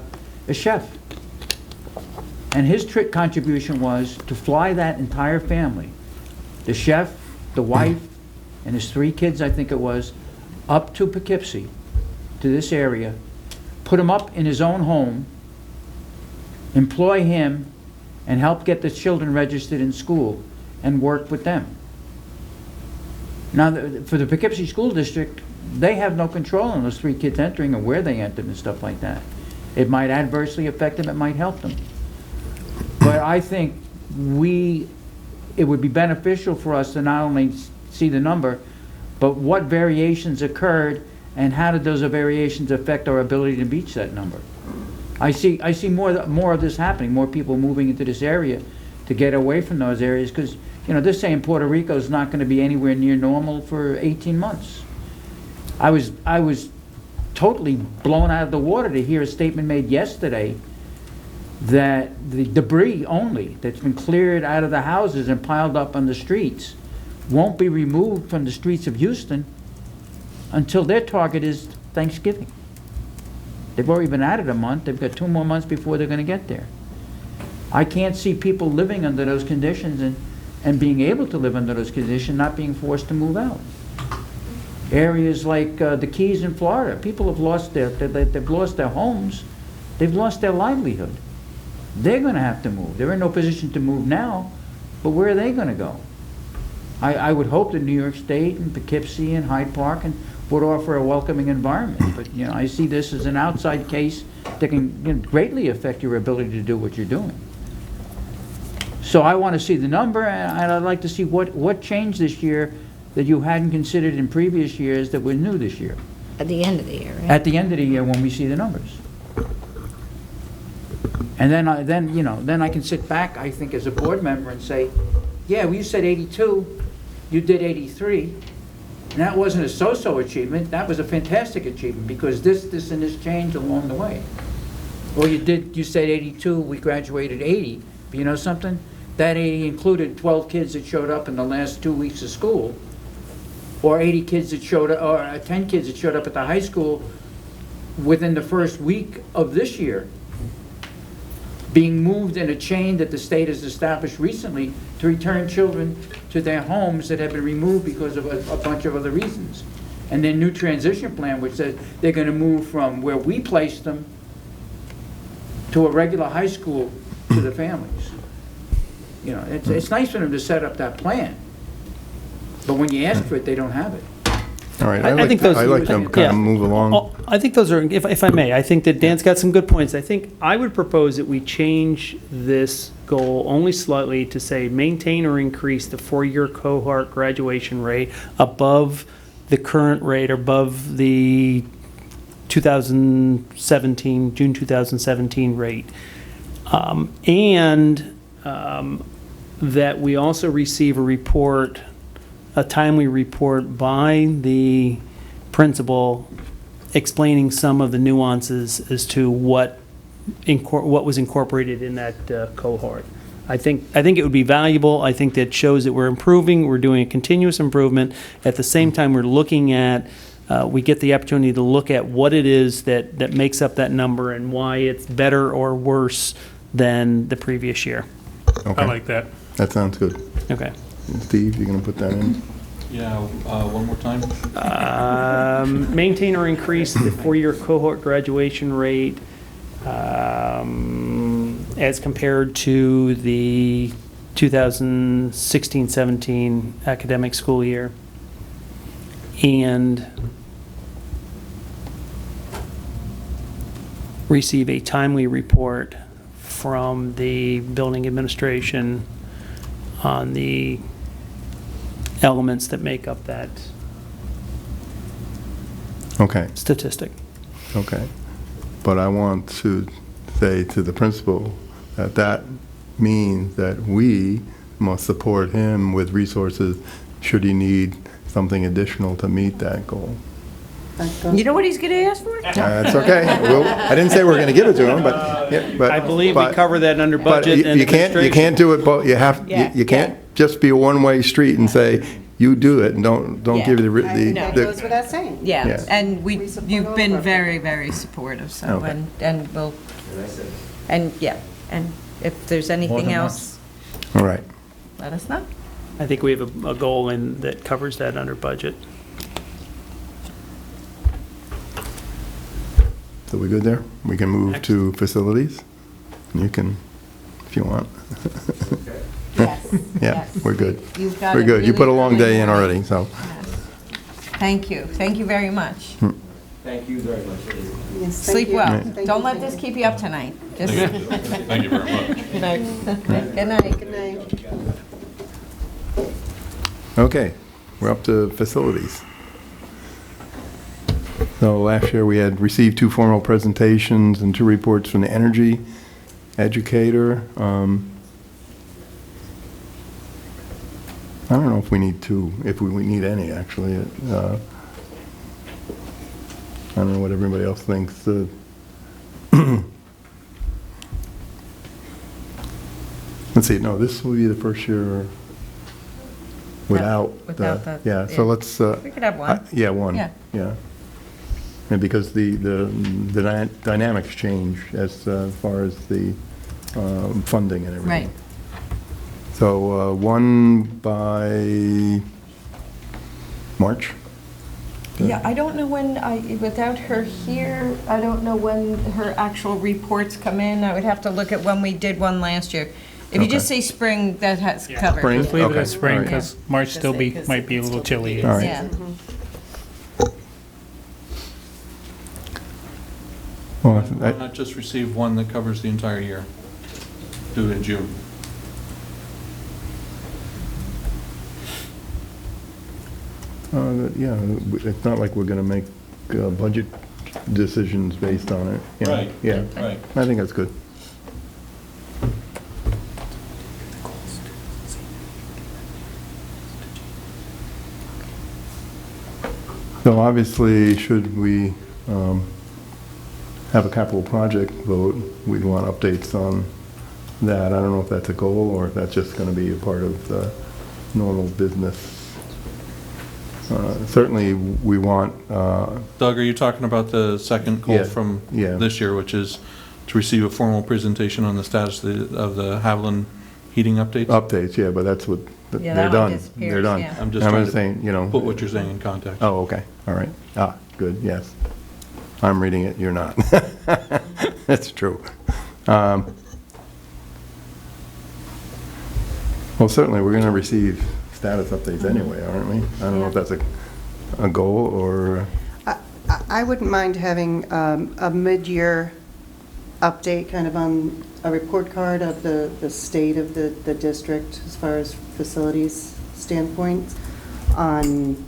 chef. And his contribution was to fly that entire family, the chef, the wife, and his 3 kids, I think it was, up to Poughkeepsie, to this area, put him up in his own home, employ him, and help get the children registered in school and work with them. Now, for the Poughkeepsie School District, they have no control on those 3 kids entering or where they entered and stuff like that. It might adversely affect them, it might help them. But I think it would be beneficial for us to not only see the number, but what variations occurred and how did those variations affect our ability to reach that number. I see more of this happening, more people moving into this area to get away from those areas, because they're saying Puerto Rico is not going to be anywhere near normal for 18 months. I was totally blown out of the water to hear a statement made yesterday that the debris only that's been cleared out of the houses and piled up on the streets won't be removed from the streets of Houston until their target is Thanksgiving. They've already been at it a month. They've got 2 more months before they're going to get there. I can't see people living under those conditions and being able to live under those conditions, not being forced to move out. Areas like the Keys in Florida, people have lost they've lost their homes, they've lost their livelihood. They're going to have to move. They're in no position to move now, but where are they going to go? I would hope that New York State and Poughkeepsie and Hyde Park would offer a welcoming environment, but I see this as an outside case that can greatly affect your ability to do what you're doing. So I want to see the number, and I'd like to see what changed this year that you hadn't considered in previous years that were new this year.
At the end of the year, right?
At the end of the year when we see the numbers. And then I can sit back, I think, as a board member and say, yeah, well, you said 82, you did 83, and that wasn't a so-so achievement, that was a fantastic achievement, because this, and this changed along the way. Or you said 82, we graduated 80, but you know something? That 80 included 12 kids that showed up in the last 2 weeks of school, or 80 kids that showed up, or 10 kids that showed up at the high school within the first week of this year, being moved in a chain that the state has established recently to return children to their homes that have been removed because of a bunch of other reasons. And their new transition plan, which says they're going to move from where we placed them to a regular high school to the families. It's nice for them to set up that plan, but when you ask for it, they don't have it.
All right,
I think those.
I like to kind
yeah.
of move along.
Oh, I think those are, if I may, I think that Dan's got some good points. I think I would propose that we change this goal only slightly to say maintain or increase the four-year cohort graduation rate above the current rate, or above the 2017, June 2017 rate. And that we also receive a report, a timely report by the principal explaining some of the nuances as to what was incorporated in that cohort. I think it would be valuable. I think that shows that we're improving, we're doing a continuous improvement. At the same time, we're looking at, we get the opportunity to look at what it is that makes up that number and why it's better or worse than the previous year.
Okay.
I like that.
That sounds good.
Okay.
Steve, you going to put that in?
Yeah, one more time.
Maintain or increase the four-year cohort graduation rate as compared to the 2016-17 academic school year. And receive a timely report from the building administration on the elements that make up that
Okay.
statistic.
Okay. But I want to say to the principal that that means that we must support him with resources should he need something additional to meet that goal.
You know what he's going to ask for?
It's okay. Well, I didn't say we're going to give it to him, but, yeah, but
I believe we
but-
cover that under
but
budget and
you can't
administration.
do it both. You have
Yeah,
you can't just be a one-way street and say you do it and don't
Yeah.
give the
No.
the
Goes without saying.
Yeah,
Yeah.
and
We support
you've
all
been
of our-
very, very supportive, so,
Okay.
and we'll,
And I said,
and, yeah, and if there's anything
than
else,
all right.
let us know.
I think we have a goal that covers that under budget.
So we good there? We can move to facilities. You can, if you want.
Yes,
Yeah,
yes.
we're good.
You've got
We're
it
good. You put a
really
long
early
day in
morning.
already, so.
Thank you very much.
thank you very much.
Yes, thank
Sleep
you.
well.
Thank you,
Don't let
thank
this
you.
keep you up tonight. Just-
Thank you very much.
Good night. Good night.
Good night.
Okay, we're up to facilities. So last year, we had received 2 formal presentations and 2 reports from the energy educator. I don't know if we need 2, if we need any, actually. I don't know what everybody else thinks. Let's see, no, this will be the first year without
Without
yeah,
the-
so
yeah.
let's.
We could have one.
Yeah, one.
Yeah.
Yeah. And because the dynamics change as far as the funding and everything.
Right.
So one by March?
Yeah, I don't know when, without her here, I don't know when her actual reports come in. I would have to look at when we did one last year. If you just say spring, that has covered.
Spring?
Just leave it
Okay.
at spring,
All right.
because March still might be a little chilly.
All right.
Yeah.
Well,
Why not just receive one that covers the entire year? Do it in June.
Yeah, it's not like we're going to make budget decisions based on it. you know.
Right.
Yeah,
Right.
I think that's good. So obviously, should we have a capital project vote, we'd want updates on that. I don't know if that's a goal or if that's just going to be a part of the normal business. Certainly, we want,
Doug, are you talking about the second goal
Yeah,
from
yeah.
this year, which is to receive a formal presentation on the status of the Haviland heating updates?
updates, yeah, but that's what,
Yeah,
they're
that one
done.
disappears,
They're done.
yeah.
I'm just trying to
saying, you know.
Put what you're saying in context.
Oh, okay, all right. Ah, good, yes. I'm reading it, you're not. That's true. Well, certainly, we're going to receive status updates anyway, aren't we? I don't know if that's a a goal or?
I wouldn't mind having a mid-year update, kind of on a report card of the state of the district as far as facilities standpoint on,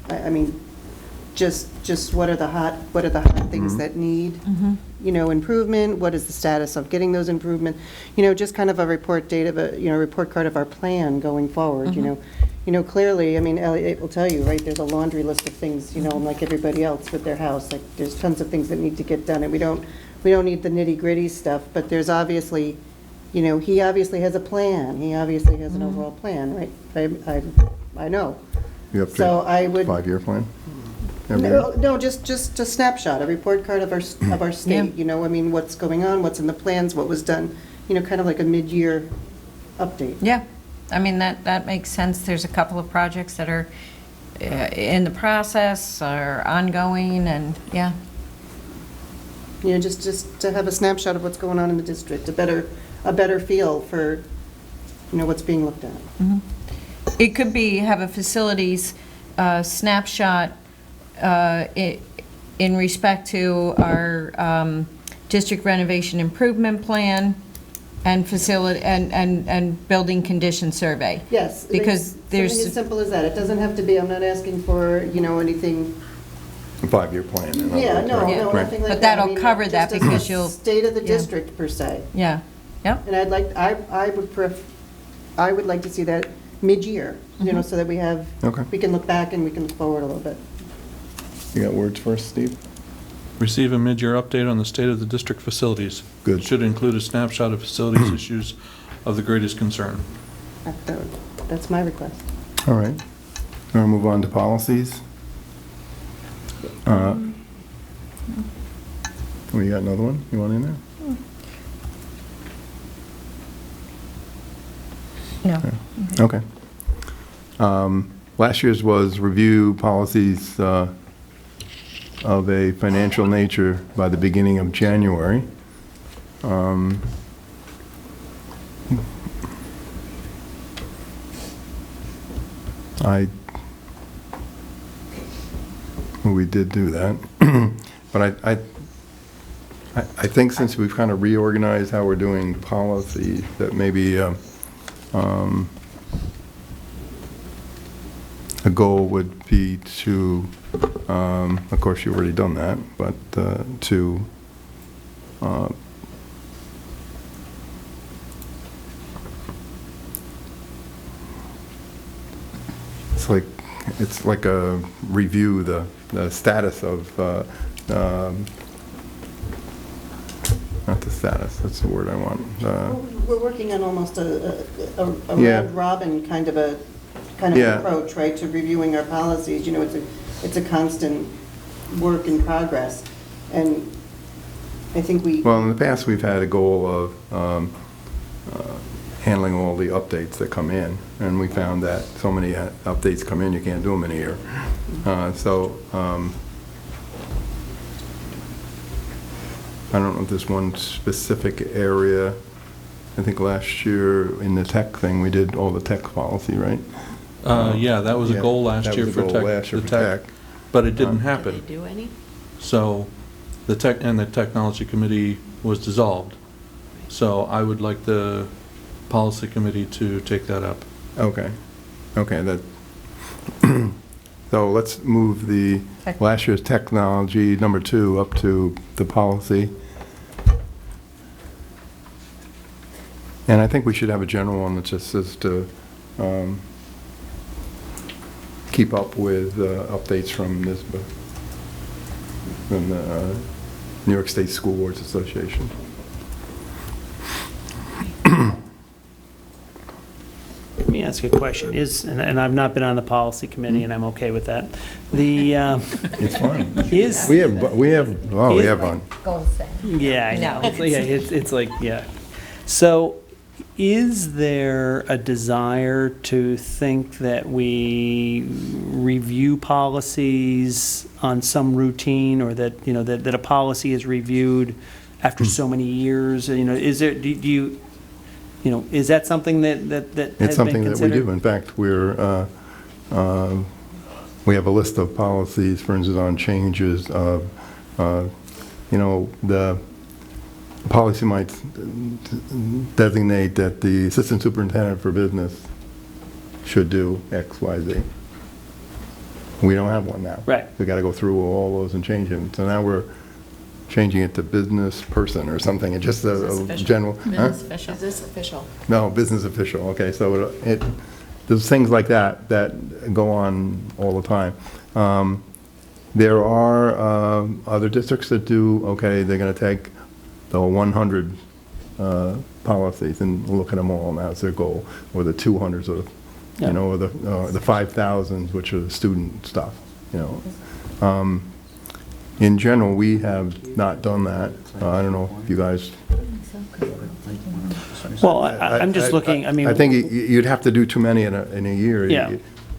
I mean, just what are the hot things that need, improvement? What is the status of getting those improvement? Just kind of a report card of our plan going forward, clearly, I mean, Elliot will tell you, right, there's a laundry list of things, like everybody else with their house, like, there's tons of things that need to get done, and we don't need the nitty-gritty stuff, but there's obviously, he obviously has a plan, he obviously has an overall plan, right? I know.
You have
So I would.
5-year plan? Every year?
No, just a snapshot, a report card of our state, I mean, what's going on, what's in the plans, what was done, kind of like a mid-year update.
Yeah, I mean, that makes sense. There's a couple of projects that are in the process, are ongoing, and, yeah.
Just to have a snapshot of what's going on in the district, a better feel for, what's being looked at.
It could be, have a facilities snapshot in respect to our district renovation improvement plan and facility, and building condition survey.
Yes.
Because there's.
Something as simple as that. It doesn't have to be, I'm not asking for, anything.
A 5-year plan.
Yeah, no, nothing like that.
But that'll
I mean,
cover that
just
because
a
you'll.
State of the district, per se.
Yeah, yep.
And I would like to see that mid-year, so that we have, we can look back and we can look forward a little bit.
You got words for us, Steve?
Receive a mid-year update on the state of the district facilities.
Good.
Should include a snapshot of facilities issues of the greatest concern.
That's my request.
All right. Want to move on to policies? We got another one? You want in there?
No.
Okay. Last year's was review policies of a financial nature by the beginning of January. We did do that, but I think since we've kind of reorganized how we're doing policy, that maybe a goal would be to, of course you've already done that, but to it's like a review the status of not the status, that's the word I want.
We're working on almost a
Yeah.
round robin kind of
Yeah.
approach, right, to reviewing our policies. It's a constant work in progress, and I think we.
Well, in the past, we've had a goal of handling all the updates that come in, and we found that so many updates come in, you can't do them in a year. I don't know if there's one specific area. I think last year in the tech thing, we did all the tech policy, right?
Yeah, that was a goal last year for tech, but it didn't happen.
Did they do any?
So the technology committee was dissolved. So I would like the policy committee to take that up.
Okay. So let's move the last year's technology number 2 up to the policy. And I think we should have a general one that just says to keep up with updates from NISBA, from the New York State School Boards Association.
Let me ask you a question. And I've not been on the policy committee, and I'm okay with that.
It's fine. We have one.
Goal setting.
Yeah, I know. It's like, yeah. So is there a desire to think that we review policies on some routine, or that, that a policy is reviewed after so many years? Is there, do you, is that something that has been considered?
It's something that we do. In fact, we're we have a list of policies, for instance, on changes of, the policy might designate that the assistant superintendent for business should do X, Y, Z. We don't have one now.
Right.
We got to go through all those and change them. So now we're changing it to business person or something. It's just a general.
Business official. Is this official?
No, business official. Okay, so there's things like that go on all the time. There are other districts that do, okay, they're going to take the 100 policies and look at them all, and that's their goal, or the 200s, or or the 5,000s, which are the student stuff. In general, we have not done that. I don't know if you guys.
Well, I'm just looking, I mean.
I think you'd have to do too many in a year.
Yeah.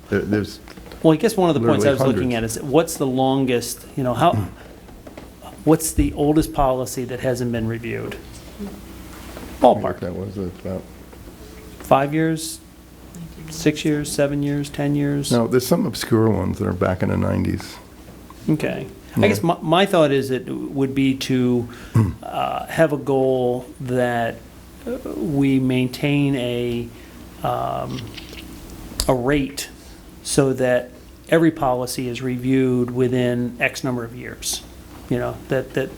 There's.
Well, I guess one of the points I was
literally
looking at is, what's the longest, what's the oldest policy that hasn't been reviewed? Ballpark.
That was about
5 years, 6 years, 7 years, 10 years?
No, there's some obscure ones that are back in the 90s.
Okay. I guess my thought is it would be to have a goal that we maintain a rate so that every policy is reviewed within X number of years. That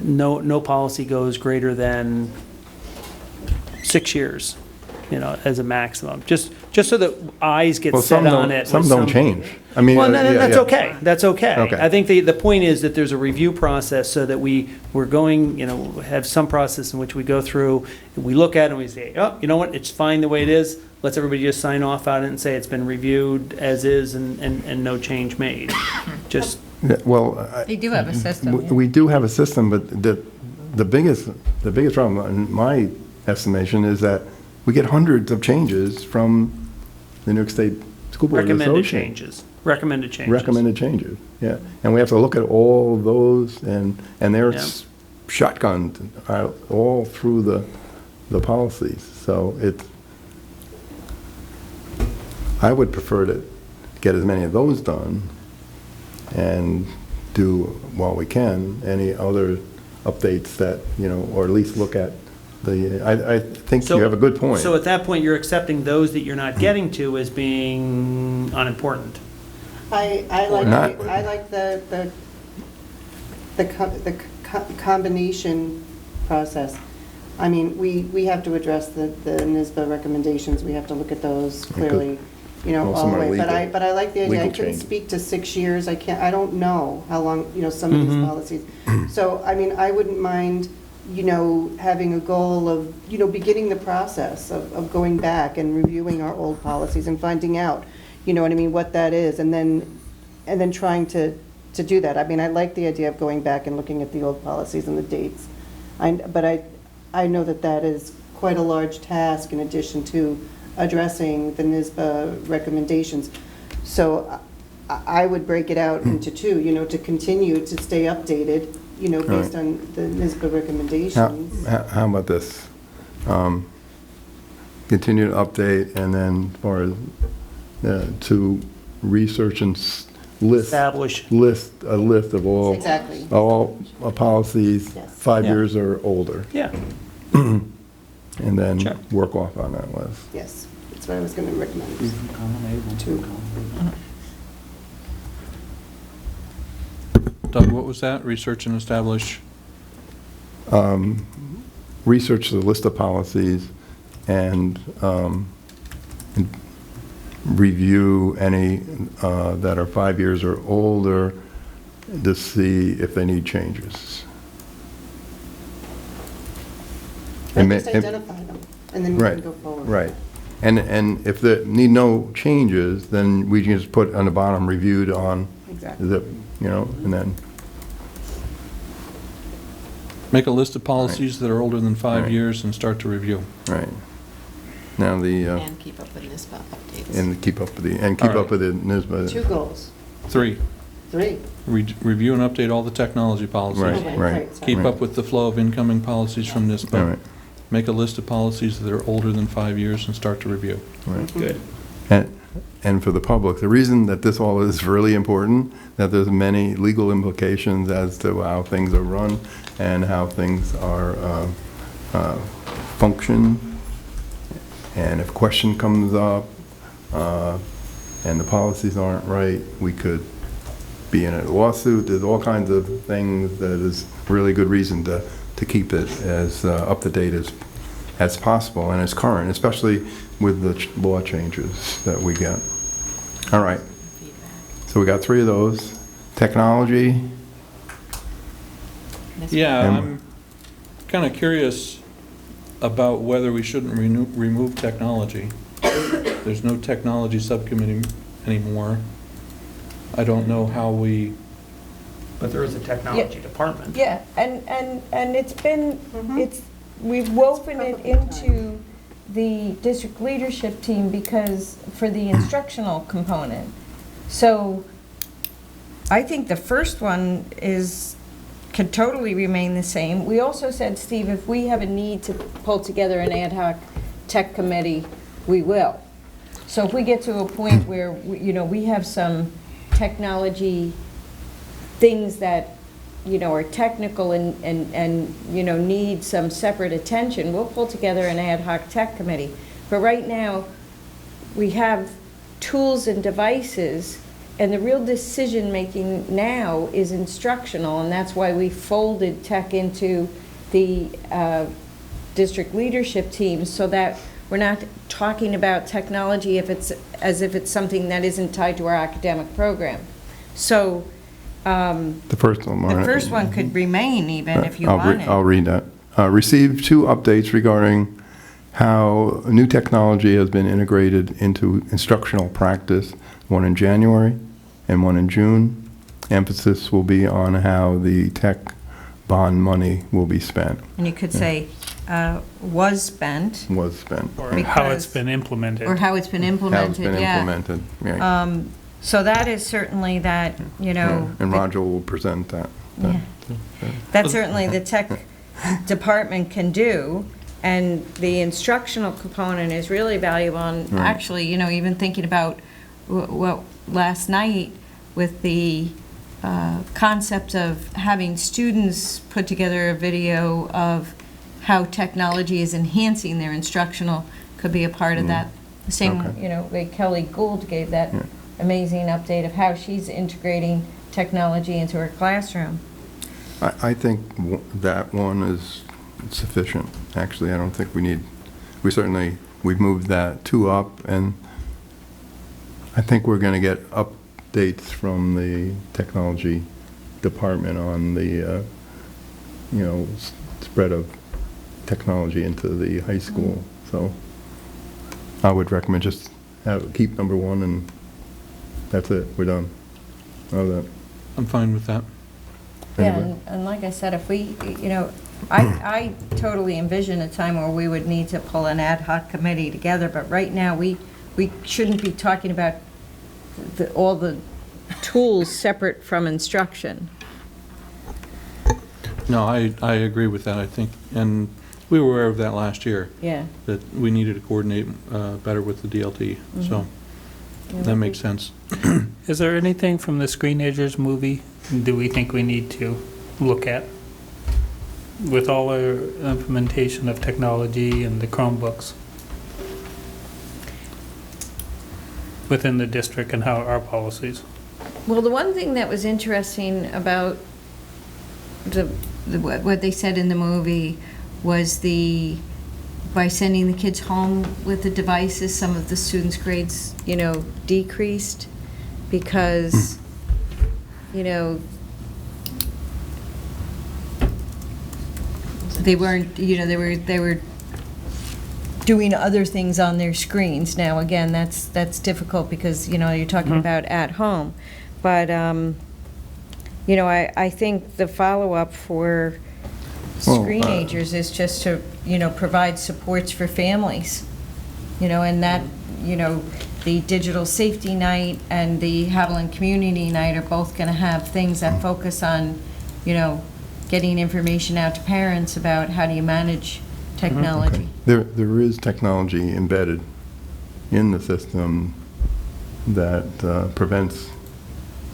no policy goes greater than 6 years, as a maximum. Just so that eyes get set on it.
Some don't change. I mean,
well, no, that's
yeah.
okay. That's okay. I think the point is that there's a review process so that we're going, have some process in which we go through, we look at it and we say, oh, you know what, it's fine the way it is. Let's everybody just sign off on it and say it's been reviewed as is and no change made. Just.
Yeah, well,
They do have a system.
We do have a system, but the biggest problem, in my estimation, is that we get hundreds of changes from the New York State School Board Association.
Recommended changes.
Recommended changes, yeah. And we have to look at all of those, and they're shotgunned all through the policies. So I would prefer to get as many of those done and do, while we can, any other updates that, or at least look at I think you have a good point.
So at that point, you're accepting those that you're not getting to as being unimportant.
I like the combination process. I mean, we have to address the NYSBA recommendations. We have to look at those clearly, all the way. But I like the idea. I couldn't speak to 6 years. I don't know how long, some of these policies. So, I mean, I wouldn't mind, having a goal of, beginning the process of going back and reviewing our old policies and finding out, what that is, and then trying to do that. I mean, I like the idea of going back and looking at the old policies and the dates. But I know that is quite a large task in addition to addressing the NYSBA recommendations. So I would break it out into two, to continue to stay updated, based on the NYSBA recommendations.
How about this? Continue to update, and then as far as to research and
establish
a list of all
exactly
all policies 5 years or older.
Yeah.
And then work off on that list.
Yes, that's what I was going to recommend. Two.
Doug, what was that? Research and establish?
Research the list of policies and review any that are 5 years or older to see if they need changes.
Just identify them, and then we can go forward.
Right. And if they need no changes, then we can just put on the bottom, reviewed on the, and then.
Make a list of policies that are older than 5 years and start to review.
Right. Now
and keep up with NYSBA updates.
And keep up with the NYSBA.
2 goals.
3.
3.
Review and update all the technology policies.
Right.
Keep up with the flow of incoming policies from NYSBA. Make a list of policies that are older than 5 years and start to review.
Right.
Good.
and for the public. The reason that this all is really important, that there's many legal implications as to how things are run and how things are function. And if a question comes up and the policies aren't right, we could be in a lawsuit. There's all kinds of things that is really good reason to keep it as up to date as possible and as current, especially with the law changes that we get. All right. So we got 3 of those. Technology.
Yeah, I'm kind of curious about whether we shouldn't remove technology. There's no technology subcommittee anymore. I don't know how we...
But there is a technology department.
Yeah, and it's been, we've woven it into the district leadership team because, for the instructional component. So I think the first one could totally remain the same. We also said, Steve, if we have a need to pull together an ad hoc tech committee, we will. So if we get to a point where, we have some technology things that, are technical and need some separate attention, we'll pull together an ad hoc tech committee. But right now, we have tools and devices, and the real decision-making now is instructional, and that's why we folded tech into the district leadership team, so that we're not talking about technology as if it's something that isn't tied to our academic program. So
the first one,
the first one could remain even if you want it.
I'll read that. Received 2 updates regarding how new technology has been integrated into instructional practice, one in January and one in June. Emphasis will be on how the tech bond money will be spent.
And you could say was spent.
Was spent.
Or how it's been implemented.
Or how it's been implemented,
implemented, right.
So that is certainly that,
And Roger will present that.
That certainly the tech department can do, and the instructional component is really valuable. And actually, even thinking about last night with the concept of having students put together a video of how technology is enhancing their instructional could be a part of that. The same, way Kelly Gould gave that amazing update of how she's integrating technology into her classroom.
I think that one is sufficient. Actually, I don't think we've moved that 2 up, and I think we're going to get updates from the technology department on the, spread of technology into the high school. So I would recommend just keep number 1, and that's it. We're done.
I'm fine with that.
Yeah, and like I said, if we, I totally envision a time where we would need to pull an ad hoc committee together, but right now we shouldn't be talking about all the tools separate from instruction.
No, I agree with that, I think, and we were aware of that last year.
Yeah.
That we needed to coordinate better with the DLT, so that makes sense.
Is there anything from the Screenagers movie do we think we need to look at with all our implementation of technology and the Chromebooks within the district and how our policies?
Well, the one thing that was interesting about what they said in the movie was by sending the kids home with the devices, some of the students' grades, decreased because, they weren't, they were doing other things on their screens. Now, again, that's difficult because, you're talking about at home. But, I think the follow-up for Screenagers is just to, provide supports for families, and that, the Digital Safety Night and the Haviland Community Night are both going to have things that focus on, getting information out to parents about how do you manage technology.
There is technology embedded in the system that prevents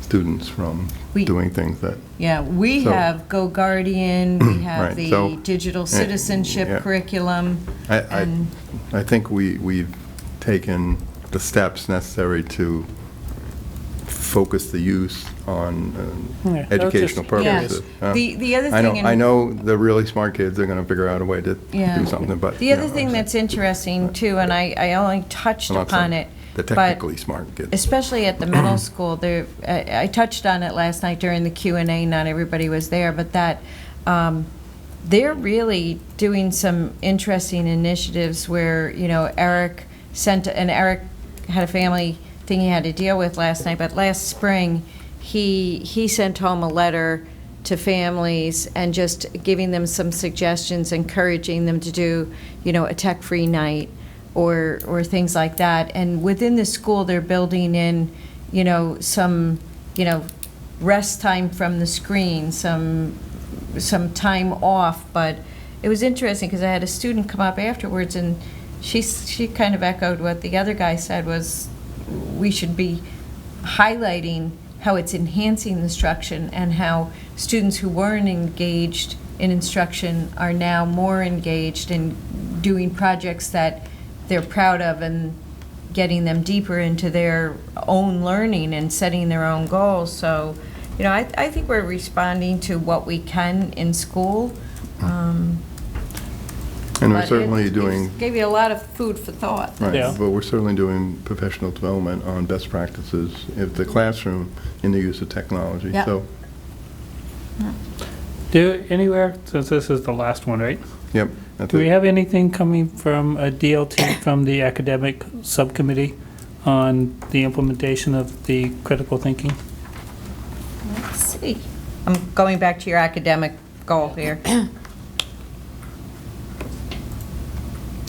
students from doing things that.
Yeah, we
So-
have Go Guardian, we have
Right,
the
so-
digital
yeah.
citizenship curriculum. and
I think we've taken the steps necessary to focus the use on
Yeah.
educational
Just-
purposes.
Yeah. The other
I know,
thing in-
I know the really smart kids are going to figure out a way to
Yeah.
do something, but.
The
you
other
know,
thing that's interesting too, and I only touched
I'm not
upon
saying
it,
the
but
technically smart kids.
especially at the middle school, there, I touched on it last night during the Q&A, not everybody was there, but that they're really doing some interesting initiatives where, Eric Eric had a family thing he had to deal with last night, but last spring, he sent home a letter to families and just giving them some suggestions, encouraging them to do, a tech-free night or things like that. And within the school, they're building in, some, rest time from the screen, some time off. But it was interesting because I had a student come up afterwards and she kind of echoed what the other guy said, was we should be highlighting how it's enhancing the instruction and how students who weren't engaged in instruction are now more engaged in doing projects that they're proud of and getting them deeper into their own learning and setting their own goals. So, I think we're responding to what we can in school.
And we're
But
certainly
it
doing.
gave you a lot of food for thought.
Right,
Yeah.
but we're certainly doing professional development on best practices of the classroom in the use of technology,
Yeah.
so,
Do anywhere, since this is the last one, right?
yep. That's
Do we
it.
have anything coming from a DLT from the academic subcommittee on the implementation of the critical thinking?
Let's see. I'm going back to your academic goal here.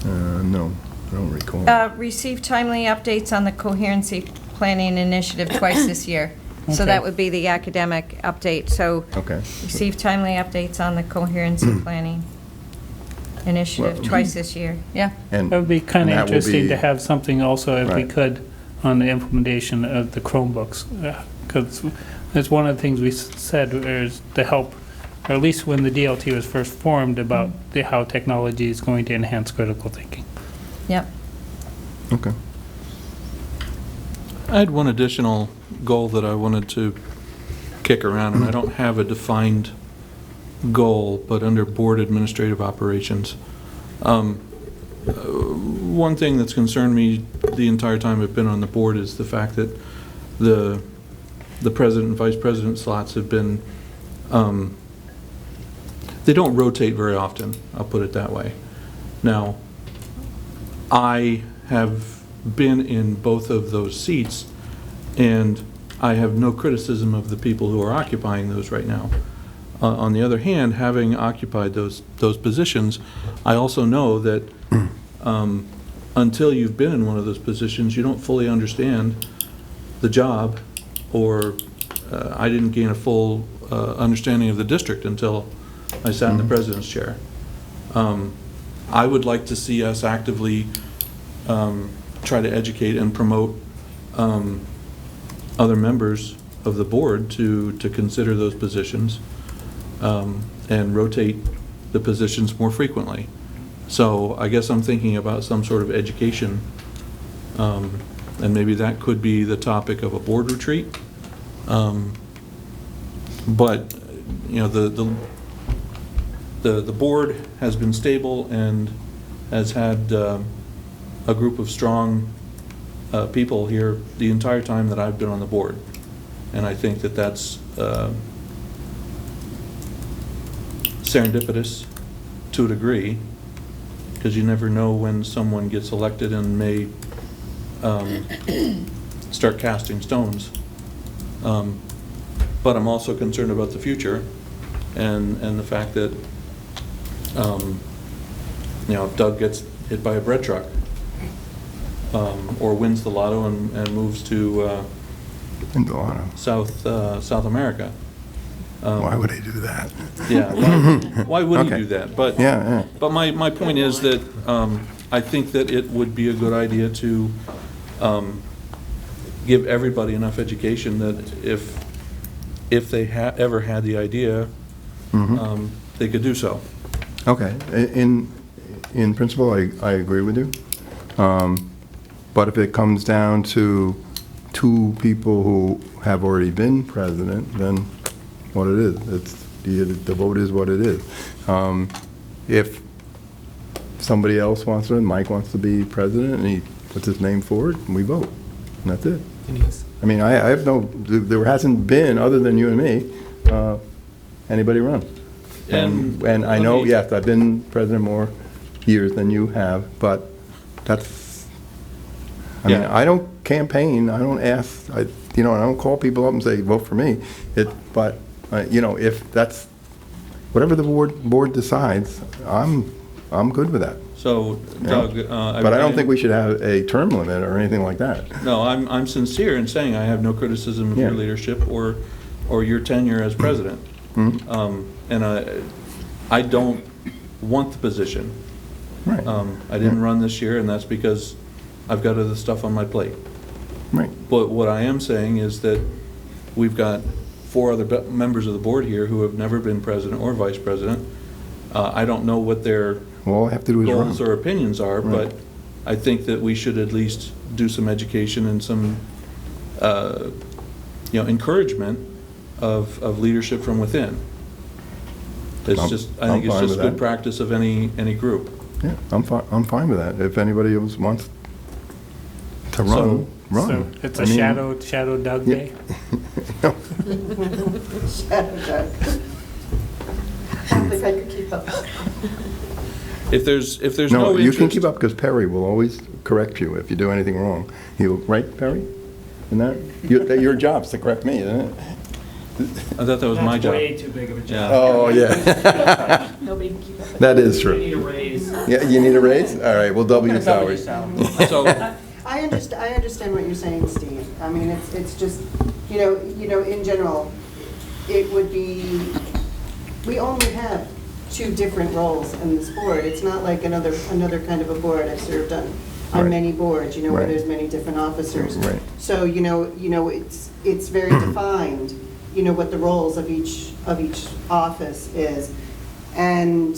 No, I don't recall.
Receive timely updates on the coherency planning initiative twice this year. So
Okay.
that would be the academic update. So
Okay.
receive timely updates on the coherency planning initiative
Well,
twice this year. Yeah.
And
That would be kind
and
of
that will
interesting
be-
to have something also, if we
Right.
could, on the implementation of the Chromebooks. Because that's one of the things we said is to help, or at least when the DLT was first formed, about how technology is going to enhance critical thinking.
Yep.
Okay.
I had one additional goal that I wanted to kick around, and I don't have a defined goal, but under board administrative operations. One thing that's concerned me the entire time I've been on the board is the fact that the president and vice president slots have been, they don't rotate very often, I'll put it that way. Now, I have been in both of those seats, and I have no criticism of the people who are occupying those right now. On the other hand, having occupied those positions, I also know that until you've been in one of those positions, you don't fully understand the job, or I didn't gain a full understanding of the district until I sat in the president's chair. I would like to see us actively try to educate and promote other members of the board to consider those positions and rotate the positions more frequently. So I guess I'm thinking about some sort of education, and maybe that could be the topic of a board retreat. But the board has been stable and has had a group of strong people here the entire time that I've been on the board. And I think that that's serendipitous to a degree, because you never know when someone gets elected and may start casting stones. But I'm also concerned about the future and the fact that if Doug gets hit by a bread truck or wins the lotto and moves to South America.
Why would he do that?
Yeah, why would he
Okay.
do that? But
Yeah.
But my point is that I think that it would be a good idea to give everybody enough education that if they ever had the idea, they could do so.
Okay, in principle, I agree with you. But if it comes down to two people who have already been president, then what it is, the vote is what it is. If somebody else wants to, Mike wants to be president, and he puts his name forward, and we vote, and that's it. I mean, I have there hasn't been, other than you and me, anybody run. And I know, yes, I've been president more years than you have, but that's, I mean, I don't campaign, I don't ask, I don't call people up and say, vote for me. But if that's, whatever the board decides, I'm good with that.
So, Doug,
but I don't think we should have a term limit or anything like that.
No, I'm sincere in saying I have no criticism of your leadership or your tenure as president. And I don't want the position.
Right.
I didn't run this year, and that's because I've got other stuff on my plate.
Right.
But what I am saying is that we've got 4 other members of the board here who have never been president or vice president. I don't know what their
all I have to do is
goals
run.
or opinions are, but I think that we should at least do some education and some encouragement of leadership from within. It's I think it's just good practice of any group.
Yeah, I'm fine with that. If anybody else wants to run.
So it's a shadow Doug day?
Shadow Doug. I don't think I could keep up.
If there's no interest,
you can keep up because Perry will always correct you if you do anything wrong. Right, Perry? Isn't that your job's to correct me, isn't it?
I thought that was my job.
Way too big of a job.
Oh, yeah.
Nobody can keep up.
That is true.
You need a raise.
Yeah, you need a raise? All right, we'll double your salary.
So,
I understand what you're saying, Steve. I mean, it's just, in general, it would be, we only have 2 different roles in this board. It's not like another kind of a board I've served on many boards, where there's many different officers.
Right.
So, it's very defined, what the roles of each office is. And,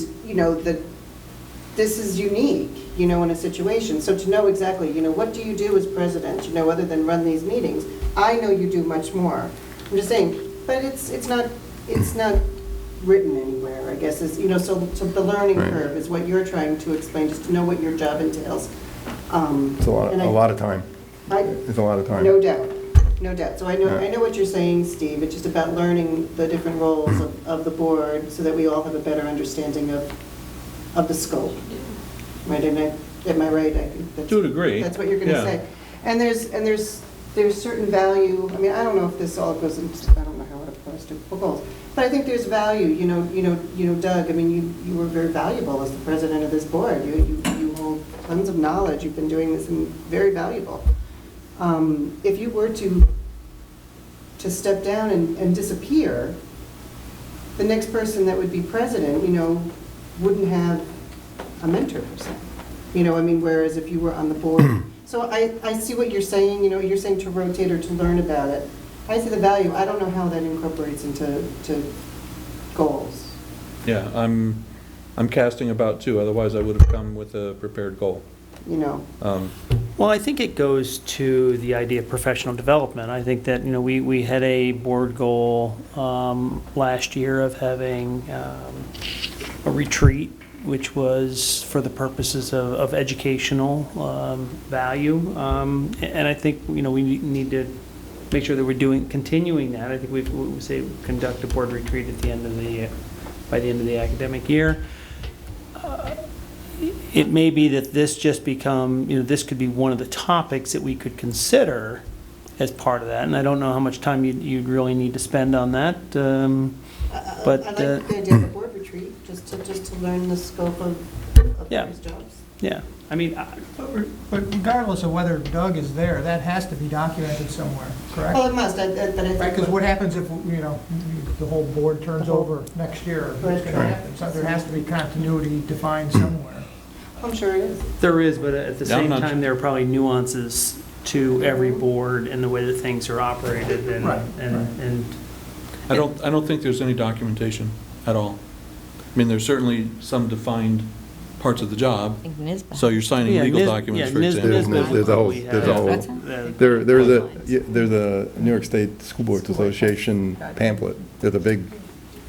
this is unique, in a situation. So to know exactly, what do you do as president, other than run these meetings? I know you do much more. I'm just saying, but it's not written anywhere, I guess, so the learning curve is what you're trying to explain, just to know what your job entails.
It's a lot of time. It's a lot of time.
No doubt. No doubt. So I know what you're saying, Steve. It's just about learning the different roles of the board so that we all have a better understanding of the scope. Right? Am I right? I think
to a degree.
That's what you're going to say. And there's certain value. I mean, I don't know if this all goes into, I don't know how it applies to goals, but I think there's value. Doug. I mean, you were very valuable as the president of this board. You hold tons of knowledge. You've been doing this and very valuable. If you were to step down and disappear, the next person that would be president, wouldn't have a mentor per se. Whereas if you were on the board. So I see what you're saying, you're saying to rotate or to learn about it. I see the value. I don't know how that incorporates into goals.
Yeah, I'm casting about 2, otherwise I would have come with a prepared goal.
Well, I think it goes to the idea of professional development. I think that, we had a board goal last year of having a retreat, which was for the purposes of educational value. And I think, we need to make sure that we're continuing that. I think we say conduct a board retreat at the end of by the end of the academic year. It may be that this just become, this could be one of the topics that we could consider as part of that. And I don't know how much time you'd really need to spend on that. But
I like the idea of a board retreat, just to learn the scope of various jobs.
Yeah. I mean,
but regardless of whether Doug is there, that has to be documented somewhere, correct?
Well, it must.
Because what happens if, the whole board turns over next year? What's going to happen? So there has to be continuity defined somewhere.
I'm sure it is.
There is, but at the same time, there are probably nuances to every board and the way that things are operated and,
Right,
and
I don't think there's any documentation at all. I mean, there's certainly some defined parts of the job, so you're signing
Yeah,
legal
NIS
documents, for
NIS
example.
There's a whole,
we
there's a
have.
whole, there's a New York State School Boards Association pamphlet. There's a big,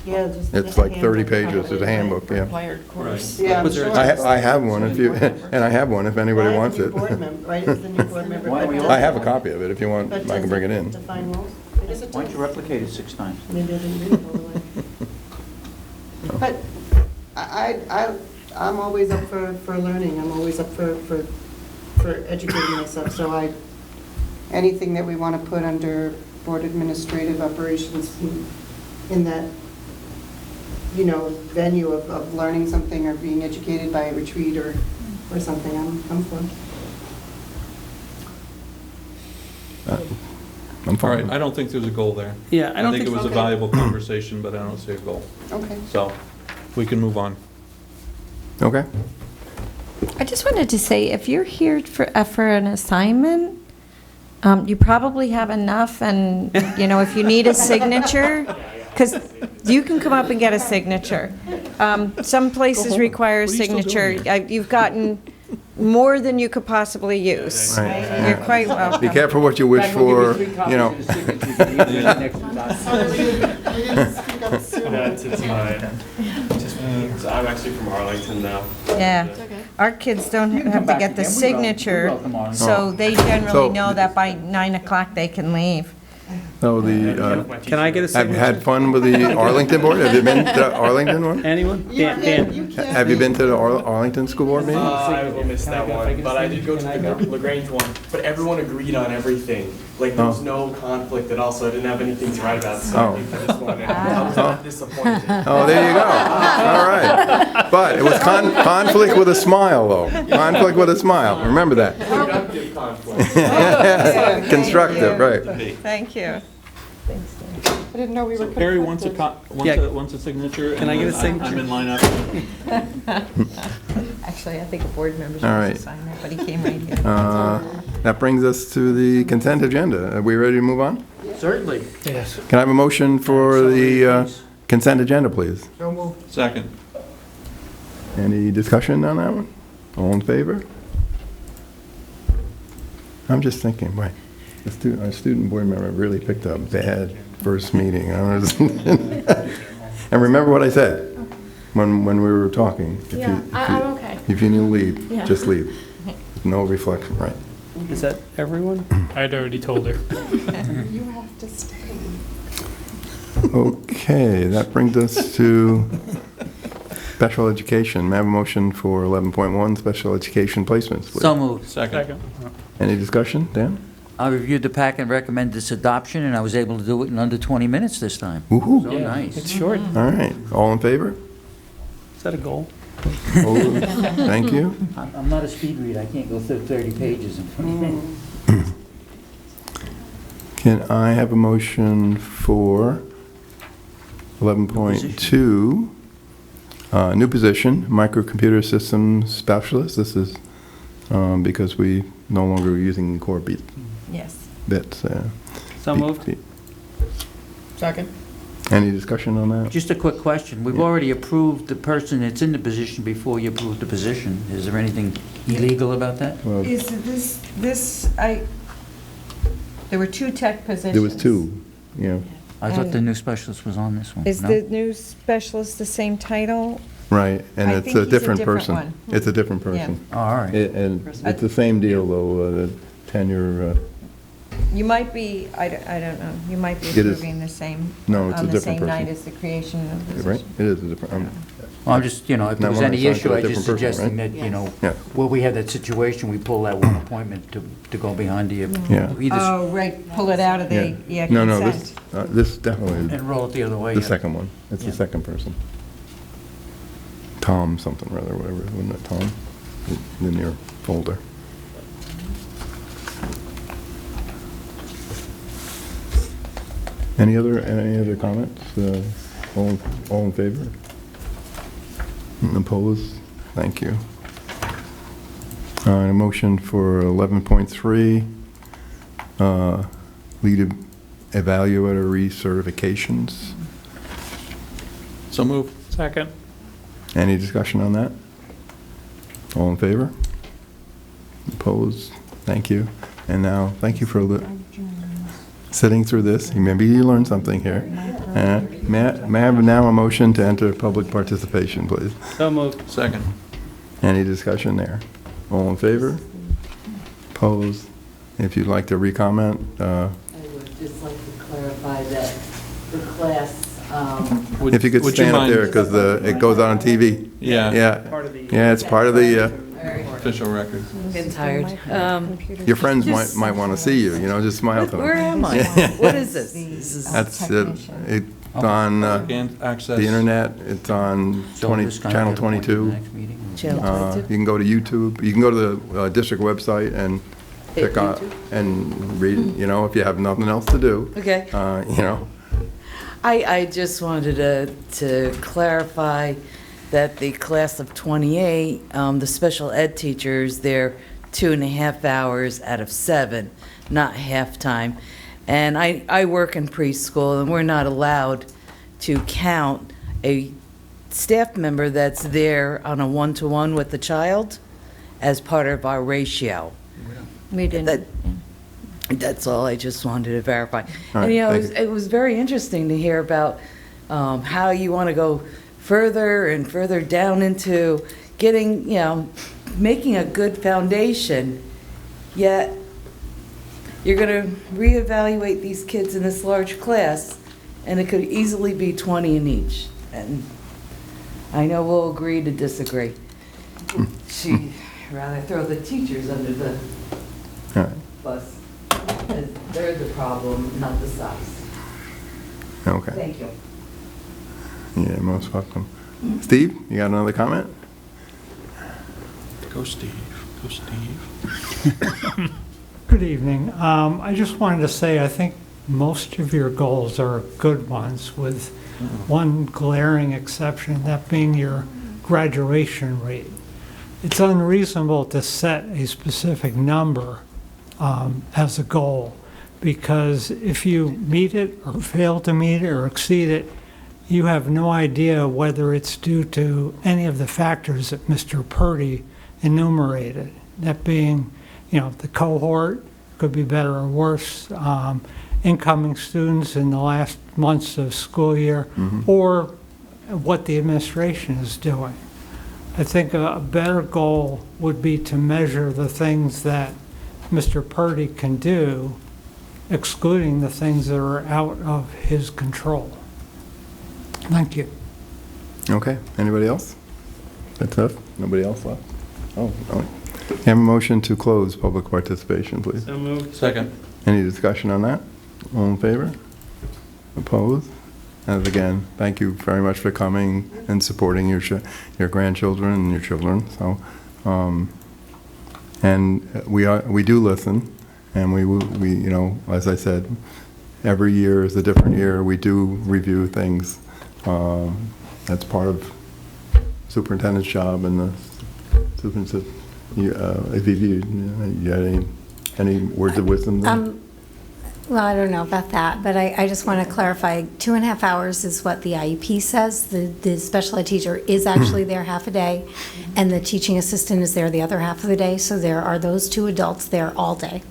it's like 30 pages, there's a handbook, yeah.
Required course.
Yeah, I'm sure.
I have one if you, and I have one if anybody wants it.
Right, it's the new board member.
Why don't we all-
I have a copy of it if you want, I can bring it in.
Define roles? I guess it
Why don't
does.
you replicate it 6 times?
Maybe I didn't read it all the way. But I'm always up for learning, I'm always up for educating myself, so anything that we want to put under board administrative operations in that, you know, venue of learning something or being educated by a retreat or something, I'm for.
I'm
All
fine.
right, I don't think there's a goal there.
Yeah, I don't
think it was a
so.
valuable conversation, but I don't see a goal.
Okay.
So, we can move on.
Okay.
I just wanted to say, if you're here for an assignment, you probably have enough, and, you know, if you need a signature, because you can come up and get a signature. Some places require a
What are you still
signature.
doing
You've gotten more than you could possibly use.
Right.
You're quite welcome.
Be careful what you wish for, you know.
I'm actually from Arlington now.
Yeah. Our kids don't have to get the signature, so they generally
So-
know that by 9 o'clock they can leave.
So the,
can I get a
have you
signature?
had fun with the Arlington board? Have you been to the Arlington one?
Anyone? Dan?
Have you been to the Arlington school board meeting?
I missed that one, but I did go to the LaGrange one. But everyone agreed on everything. Like, there was no conflict at all, so I didn't have anything to write about. So I think for this one, I was not disappointed.
Oh, there you go. All right. But it was conflict with a smile, though. Conflict with a smile. Remember that.
Productive conflict.
Constructive, right.
Thank you.
I didn't know we were.
Harry wants
Yeah.
wants a signature.
Can I get a signature?
I'm in lineup.
Actually, I think a board member should
All right.
also sign that, but he came right here.
That brings us to the consent agenda. Are we ready to move on?
Certainly.
Yes.
Can I have a motion for the consent agenda, please?
So moved.
Second.
Any discussion on that one? All in favor? I'm just thinking, boy, our student board member really picked a bad first meeting. And remember what I said when we were talking.
I'm okay.
If you need to leave,
Yeah.
just leave. No reflection, right?
Is that everyone? I'd already told her.
You have to stay.
Okay, that brings us to special education. May I have a motion for 11.1, special education placements, please?
So moved.
Second.
Any discussion, Dan?
I reviewed the pack and recommend its adoption, and I was able to do it in under 20 minutes this time.
Woo-hoo.
So nice.
It's short.
All right, all in favor?
Is that a goal?
Oh, thank you.
I'm not a speed reader. I can't go through 30 pages in 20 minutes.
Can I have a motion for 11.2, new position, microcomputer systems specialist? This is because we no longer are using core bits.
So moved.
Second.
Any discussion on that?
Just a quick question. We've already approved the person that's in the position before you approved the position. Is there anything illegal about that?
Well,
Is there were 2 tech positions.
there was 2, yeah.
I thought the new specialist was on this one.
Is
No?
the new specialist the same title?
Right, and
I
it's
think
a
he's a
different
different
person.
one.
It's a different person.
Oh, all right.
And it's the same deal, though, the tenure,
You might be, I don't know, you might be
It is.
approving the same,
No, it's a
on the
different
same night
person.
as the creation of the
right?
position.
It is a different,
Well, I'm just, if there
Now,
was
when I
any
signed
issue,
to a
I just
different person,
suggesting
right?
that,
Yeah.
where we have that situation, we pull that one appointment to go behind the,
Yeah.
either
Oh, right, pull it out of the, yeah,
No, no,
consent.
this definitely
and roll it the other way.
the
yeah.
second one. It's the
Yeah.
second person. Tom something rather, whatever, wasn't it Tom? In your folder. Any other comments? All in favor? Opposed? Thank you. A motion for 11.3, lead evaluator recertifications.
So move.
Second.
Any discussion on that? All in favor? Opposed? Thank you. And now, thank you for sitting through this. Maybe you learned something here. May I have now a motion to enter public participation, please?
So moved.
Second.
Any discussion there? All in favor? Opposed? If you'd like to recomment,
I would just like to clarify that the class,
if you could stand up there, because it goes on TV.
Yeah.
Yeah, it's part of the,
Official record.
getting tired.
your friends might want to see you, just smile to them.
Where am I? What is this? This is
That's it. It's on
Access.
the internet. It's on Channel 22.
Channel
You can go to YouTube. You can go to the district website and
Hit
check out
YouTube?
and read, if you have nothing else to do.
Okay. I just wanted to clarify that the class of 28, the special ed teachers, they're 2.5 hours out of 7, not half-time. And I work in preschool, and we're not allowed to count a staff member that's there on a one-to-one with the child as part of our ratio.
We didn't.
That's all I just wanted to verify.
All
And,
right, thank
it was very interesting to hear about how you want to go further and further down into getting, making a good foundation, yet you're going to reevaluate these kids in this large class, and it could easily be 20 in each. And I know we'll agree to disagree. She'd rather throw the teachers under the
All right.
bus. They're the problem, not the size.
Okay.
Thank you.
Yeah, most welcome. Steve, you got another comment?
Go Steve. Go Steve.
Good evening. I just wanted to say I think most of your goals are good ones, with one glaring exception, that being your graduation rate. It's unreasonable to set a specific number as a goal, because if you meet it or fail to meet it or exceed it, you have no idea whether it's due to any of the factors that Mr. Purdy enumerated. That being, the cohort could be better or worse, incoming students in the last months of school year, or what the administration is doing. I think a better goal would be to measure the things that Mr. Purdy can do, excluding the things that are out of his control. Thank you.
Okay. Anybody else? That's it? Nobody else left? Oh, no. Have a motion to close public participation, please.
So moved.
Second.
Any discussion on that? All in favor? Opposed? And again, thank you very much for coming and supporting your grandchildren and your children. So, and we do listen, and we as I said, every year is a different year. We do review things. That's part of superintendent's job, and the superintendent. If you had any words of wisdom there?
Well, I don't know about that, but I just want to clarify, 2.5 hours is what the IEP says. The special ed teacher is actually there half a day, and the teaching assistant is there the other half of the day, so there are those two adults there all day.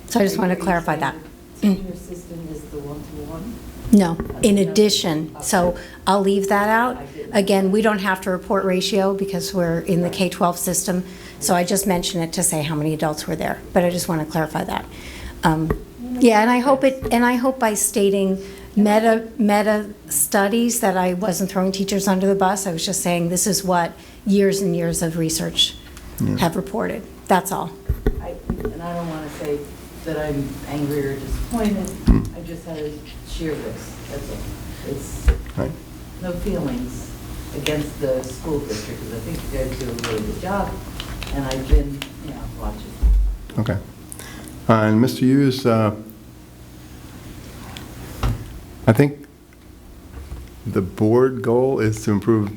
So I just want to clarify that.
Teaching assistant is the one-to-one?
No, in addition, so I'll leave that out. Again, we don't have to report ratio because we're in the K-12 system, so I just mention it to say how many adults were there, but I just want to clarify that. Yeah, and I hope by stating meta studies that I wasn't throwing teachers under the bus. I was just saying this is what years and years of research have reported. That's all.
And I don't want to say that I'm angry or disappointed. I just had to share this. That's all. It's
Right.
no feelings against the school district, because I think you guys do a really good job, and I've been, watching.
Okay. And Mr. Hughes, I think the board goal is to improve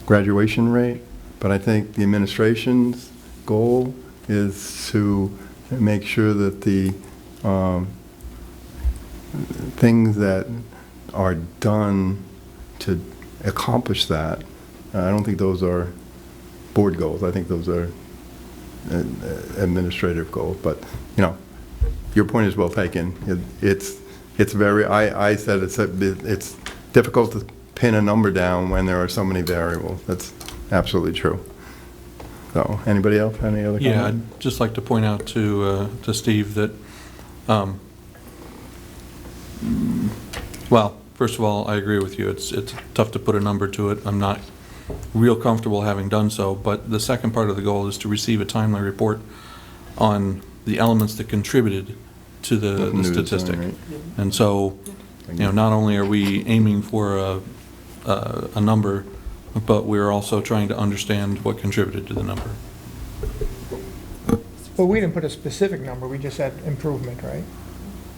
graduation rate, but I think the administration's goal is to make sure that the things that are done to accomplish that, I don't think those are board goals. I think those are administrative goals. But, you know, your point is well taken. It's very, I said it's difficult to pin a number down when there are so many variables. That's absolutely true. So, anybody else, any other comments?
Yeah, I'd just like to point out to Steve that, well, first of all, I agree with you. It's tough to put a number to it. I'm not real comfortable having done so, but the second part of the goal is to receive a timely report on the elements that contributed to the statistic.
Right.
And so, you know, not only are we aiming for a number, but we're also trying to understand what contributed to the number.
Well, we didn't put a specific number, we just said improvement, right?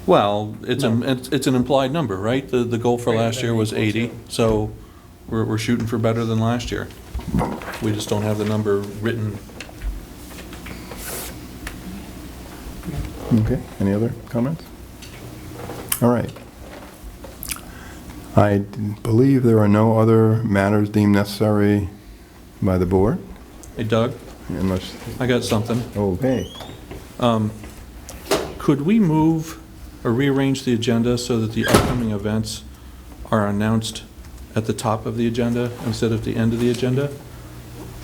Well, it's an implied number, right? The goal for last year was 80, so we're shooting for better than last year. We just don't have the number written.
Okay, any other comments? All right. I believe there are no other matters deemed necessary by the board.
Hey, Doug?
Unless...
I got something.
Okay.
Could we move or rearrange the agenda so that the upcoming events are announced at the top of the agenda instead of the end of the agenda?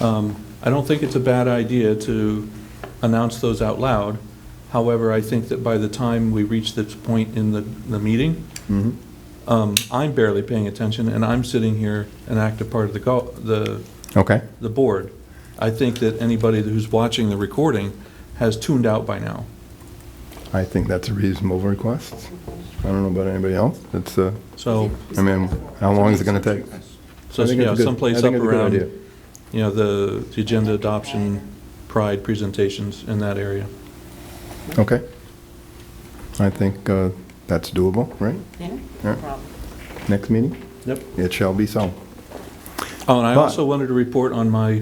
I don't think it's a bad idea to announce those out loud. However, I think that by the time we reach this point in the meeting, I'm barely paying attention, and I'm sitting here an active part of the board. I think that anybody who's watching the recording has tuned out by now.
I think that's a reasonable request. I don't know about anybody else. It's
so.
I mean, how long is it going to take?
So yeah, someplace up around, you know, the agenda adoption, pride presentations in that area.
Okay. I think that's doable, right?
Yeah,
Yeah.
no problem.
Next meeting?
Yep.
It shall be so.
Oh, and I also wanted to report on my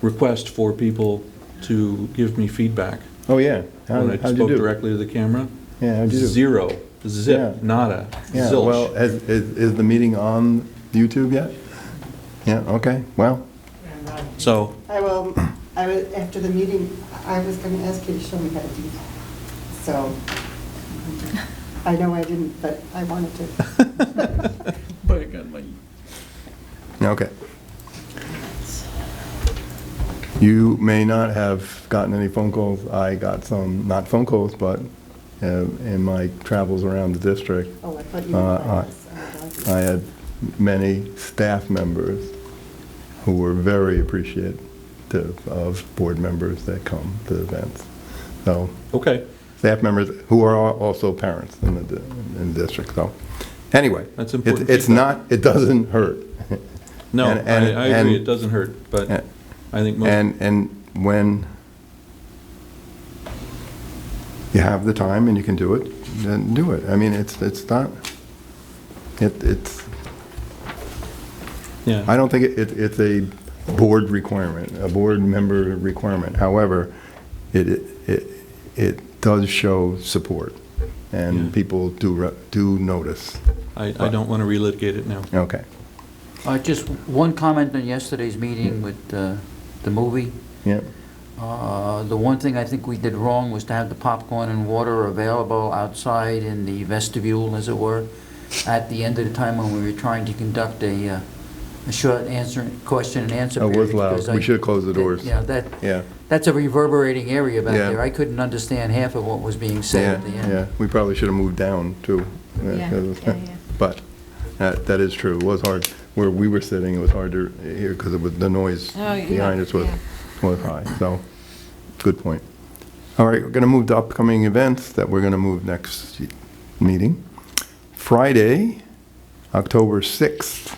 request for people to give me feedback.
Oh, yeah.
When I spoke directly to the camera.
Yeah, how'd you do?
Zero. Zip.
Yeah.
Nada.
Yeah,
Zilch.
well, is the meeting on YouTube yet? Yeah, okay, well.
So.
After the meeting, I was going to ask you to show me how to do that. So, I know I didn't, but I wanted to.
But I got my...
Okay. You may not have gotten any phone calls. I got some, not phone calls, but in my travels around the district,
Oh, I thought you were
I had many staff members who were very appreciative of board members that come to events. So,
okay.
Staff members who are also parents in the district. So, anyway,
that's important.
It's not. It doesn't hurt.
No, I agree. It doesn't hurt, but I think most.
And when you have the time and you can do it, then do it. I mean, it's not. It's.
Yeah.
I don't think it's a board requirement, a board member requirement. However, it does show support, and people do notice.
I
don't want to relitigate it now.
Okay.
Just one comment on yesterday's meeting with the movie.
Yep.
The one thing I think we did wrong was to have the popcorn and water available outside in the vestibule, as it were, at the end of the time when we were trying to conduct a short question and answer period.
Oh, it was loud. We should have closed the doors.
Yeah, that's a rerberating area back
Yeah.
there. I couldn't understand half of what was being said at the end.
Yeah, we probably should have moved down too. But that is true. It was hard. Where we were sitting, it was hard to hear because the noise behind us was high. So, good point. All right, we're going to move to upcoming events that we're going to move next meeting. Friday, October 6th.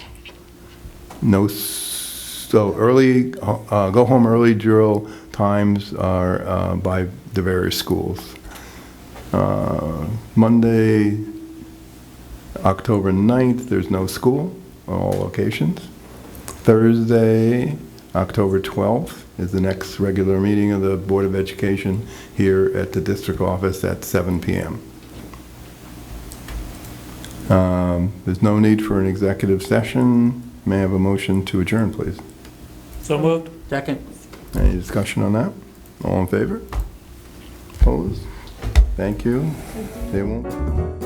So early, go home early drill times are by the various schools. Monday, October 9th, there's no school on all locations. Thursday, October 12th is the next regular meeting of the Board of Education here at the district office at 7 p.m. There's no need for an executive session. May I have a motion to adjourn, please?
So moved.
Second.
Any discussion on that? All in favor? Opposed? Thank you. They won't.